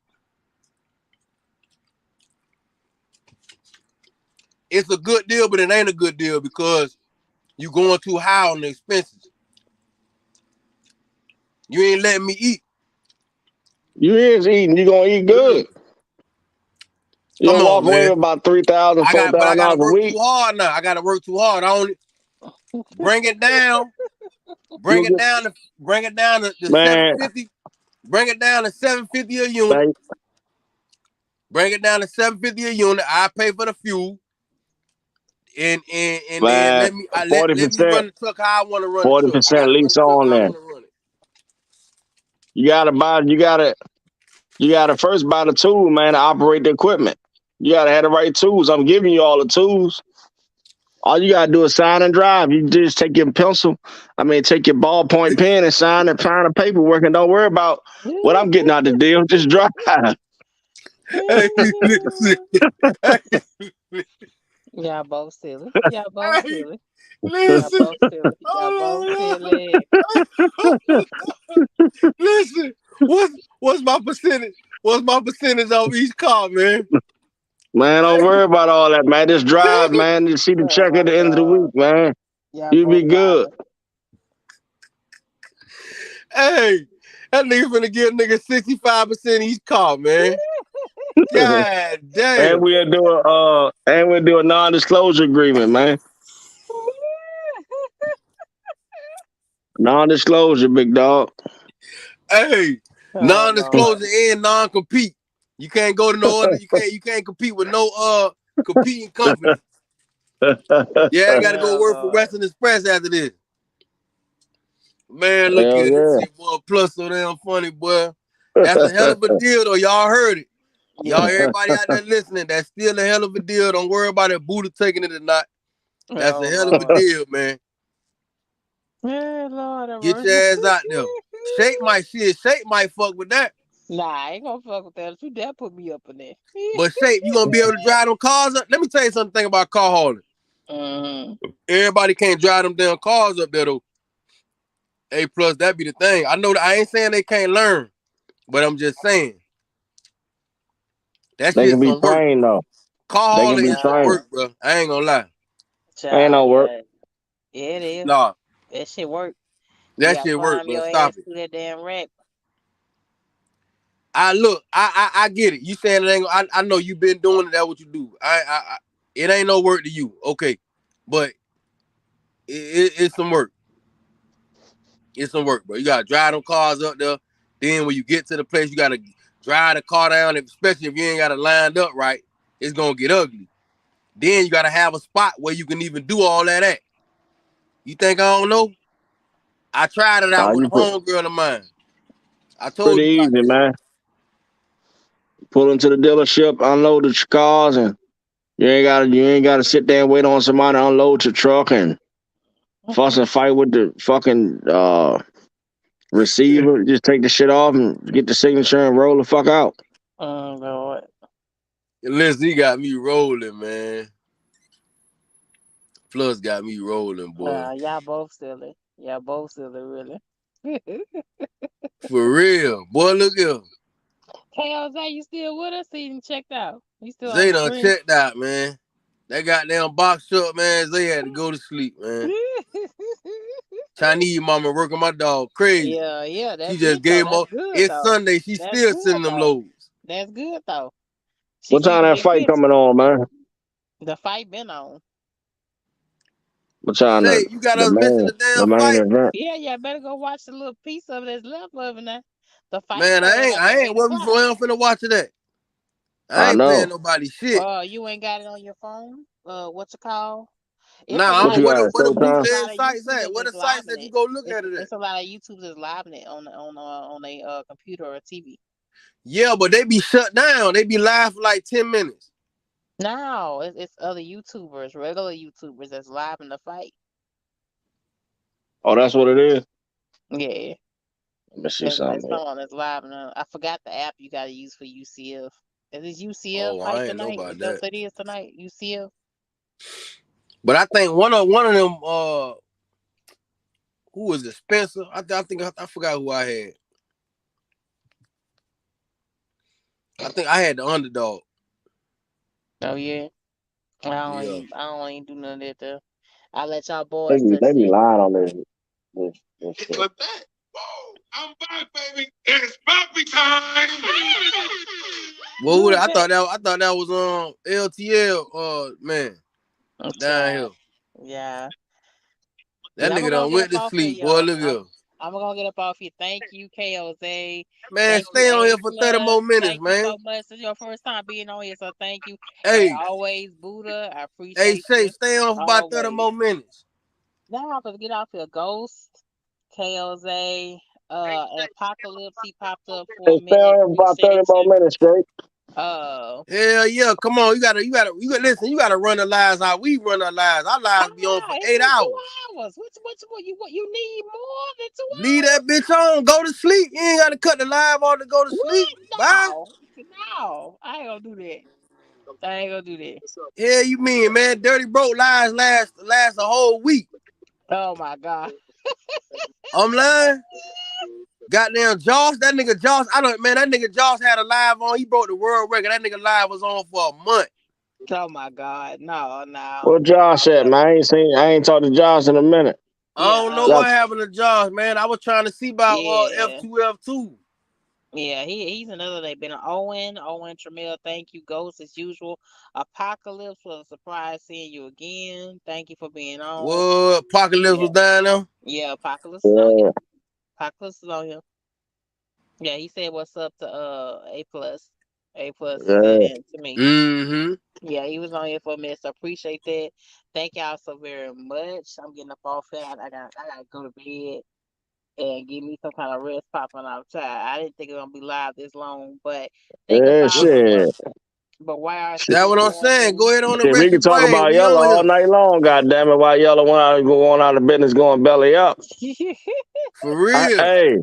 it's a good deal, but it ain't a good deal because you going too high on the expenses. You ain't letting me eat. You is eating. You gonna eat good. You Come gonna walk on, away man. with about $3,000, But I gotta $4,000 a work week. too hard now. I gotta work too hard. I only bring it down. Bring You'll it get, down to 750. man. Bring it down to 750 a unit. Man, Bring it down to 750 a unit. I pay for the fuel. And then man, let me 40%, run the truck how I want to run the truck. I 40% gotta run lease the truck on how I there. want to run it. You gotta first buy the tool, man, to operate the equipment. You gotta have the right tools. I'm giving you all the tools. All you gotta do is sign and drive. You just take your take your ballpoint pen and sign the paperwork, and don't worry about what I'm getting out the deal. Just drive. Hey, listen. Y'all both silly. Y'all both Hey, silly. Y'all listen. both silly. Y'all both silly. Listen. What's my percentage? What's my percentage on each car, man? Man, don't worry about all that, man. Just drive, man. You see the check at the end of the week, man. Y'all You both be good. Hey, that nigga finna give a nigga 65% each car, man. God damn. And we'll do a non-disclosure agreement, man. Non-disclosure, big dog. Hey, non-disclosure and non-compete. You can't go to no other. You can't compete with no competing companies. Yeah, I gotta go work for Western Express after this. Man, look Hell at this yeah. shit, boy. Plus so damn funny, boy. That's a hell of a deal, though. Y'all heard it. Y'all, everybody out there listening, that's still a hell of a deal. Don't worry about it, Buddha taking it or not. That's a hell of a deal, man. Yeah, Lord, Get your ass out there. Shake might fuck with that. Nah, I ain't gonna fuck with that. You dare put me up in there. But Shape, you gonna be able to drive them cars up? Let me tell you something about car hauling. Everybody can't drive them damn cars up there though. A plus, that be the thing. I know that I ain't saying they can't learn, but I'm just saying that They can shit's be some work. trained though. Car They can hauling be is some trained. work, bro. I ain't gonna lie. Ain't no work. Yeah, it is. Nah, That shit work. that shit work, climb bro. your Stop ass it. through that damn rack. I get it. You saying it ain't. I know you been doing it. That's what you do. It ain't no work to you, okay? But it's some work. It's some work, bro. You gotta drive them cars up there. Then when you get to the place, you gotta drive the car down. Especially if you ain't got it lined up right, it's gonna get ugly. Then you gotta have a spot where you can even do all that at. You think I don't know? I tried it out with a homegirl of mine. I told Pretty you about easy, this. man. pull into the dealership, unload the cars, and you ain't gotta sit there and wait on somebody to unload your truck and fuss and fight with the fucking receiver. Just take the shit off and get the signature and roll the fuck out. Oh Lord. Listen, he got me rolling, man. Plus got me rolling, boy. Y'all both silly. Y'all both silly, really. For real. Boy, look here. Hey, Jose, you still with us? He done checked out. You still Zay on the done screen? checked out, man. That goddamn box truck, man, Zay had to go to sleep, man. Chinese mama working my dog crazy. Yeah, that's She just it, gave though. him. It's Sunday. She That's still good, sending them though. loads. That's good, though. What time that fight coming on, man? The fight been on. What time Say, you got us missing the damn main fight? event? Yeah, better go watch the little piece of it that's left of it now. The fight Man, I ain't. Where we finna watch it at? I ain't paying nobody shit. You ain't got it on your phone? What's it called? Nah, I don't know where the bootleg sites at. Where the sites that you go look at it at? It's a lot of YouTube that's live it on a computer or TV. Yeah, but they be shut down. They be live for like 10 minutes. No, it's other YouTubers, regular YouTubers that's live in the fight. Oh, that's what it is? Yeah. Let me see something. Someone that's live. I forgot the app you got to use for UCF. Is it UCF Oh, fight I ain't know tonight? about That's that. what it is tonight, UCF. But I think one of them, who was it? Spencer? I forgot who I had. I think I had the underdog. Oh yeah. I don't even do none of that though. I let y'all boys touch They be it. lying on this shit. I'm back, baby. It's Buffy time. Well, I thought that was LTL man. Down here. Yeah. That nigga done went to sleep. Boy, look here. I'm gonna get up off here. Thank you, KOZ. Man, stay on here for 30 more minutes, man. Thank you so much. This is your first time being on here, so thank you. Hey, and always, Buddha, I appreciate Hey, Shay, you. stay on for about 30 more minutes. Now I'm gonna get off here. Ghost, KOZ, Apocalypse, he popped up for a minute. Stay on about 30 more minutes, straight. Hell yeah, come on. You gotta listen, you gotta run the lives how we run our lives. Our lives be on for 8 hours. 2 hours. What you need more than 2 hours? Leave that bitch on, go to sleep. You ain't gotta cut the live on to go to sleep. Bye. No, I ain't gonna do that. Yeah, you mean, man, dirty broke lives last a whole week. Oh my God. I'm lying. Goddamn Josh, that nigga Josh, that nigga Josh had a live on. He broke the world record. That nigga live was on for a month. Oh my God, no. Where Josh at, man? I ain't talked to Josh in a minute. I don't know what happened to Josh, man. I was trying to see about F2, F2. Yeah, he's another. They've been Owen Tramiel. Thank you, Ghost, as usual. Apocalypse was a surprise seeing you again. Thank you for being on. What? Apocalypse was down there? Yeah, Apocalypse is on here. Apocalypse is on here. Yeah, he said what's up to A+. A+ to me. Mm-hmm. Yeah, he was on here for a minute, so appreciate that. Thank y'all so very much. I'm getting up off that. I gotta go to bed and give me some kind of rest popping outside. I didn't think it was gonna be live this long, but shit. But why? That's what I'm saying. Go ahead on and rest we can talk your brain. about Yellow all night long, goddamn it. Why Yellow went out of business going belly up? For real.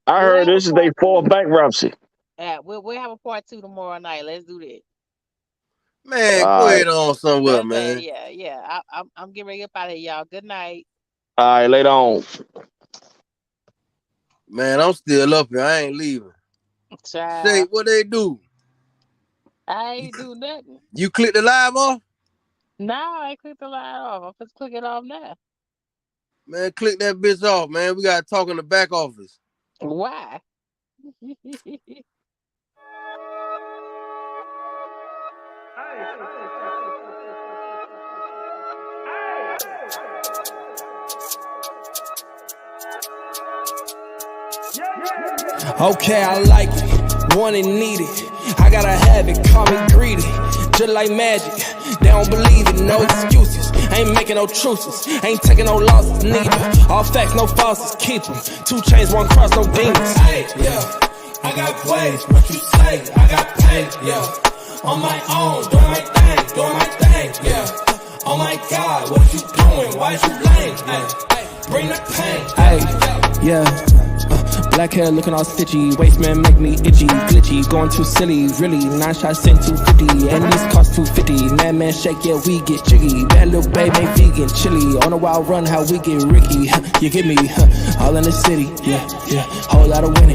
I heard this is their 4th bankruptcy. We'll have a part 2 tomorrow night. Let's do that. Man, go ahead on somewhere, man. Yeah. I'm getting ready to get up out of here, y'all. Good night. All right, later on. Man, I'm still up here. I ain't leaving. Say, what they do? I ain't do nothing. You click the live off? No, I clicked the live off. I'm just clicking it off now. Man, click that bitch off, man. We got to talk in the back office. Why? Okay, I like it, want it, need it. I gotta have it, call me greedy. Just like magic, they don't believe it, no excuses. Ain't making no truces, ain't taking no losses, neither. All facts, no falses, keep them. 2 chains, 1 cross, no demons. Yeah. I got ways, what you say, I got paid, yeah. On my own, doing my thing, yeah. Oh my God, what you doing? Why you lame? Ay, bring the pain. Ay, yeah. Black hair looking all stitchy, waist man make me itchy, glitchy, going too silly, really. 9 shots sent 250, and these cost 250. Man shake, yeah we get jiggy. Bad little babe ain't vegan, chili. On a wild run, how we get Ricky. You get me? All in the city, yeah. Whole lot of winning.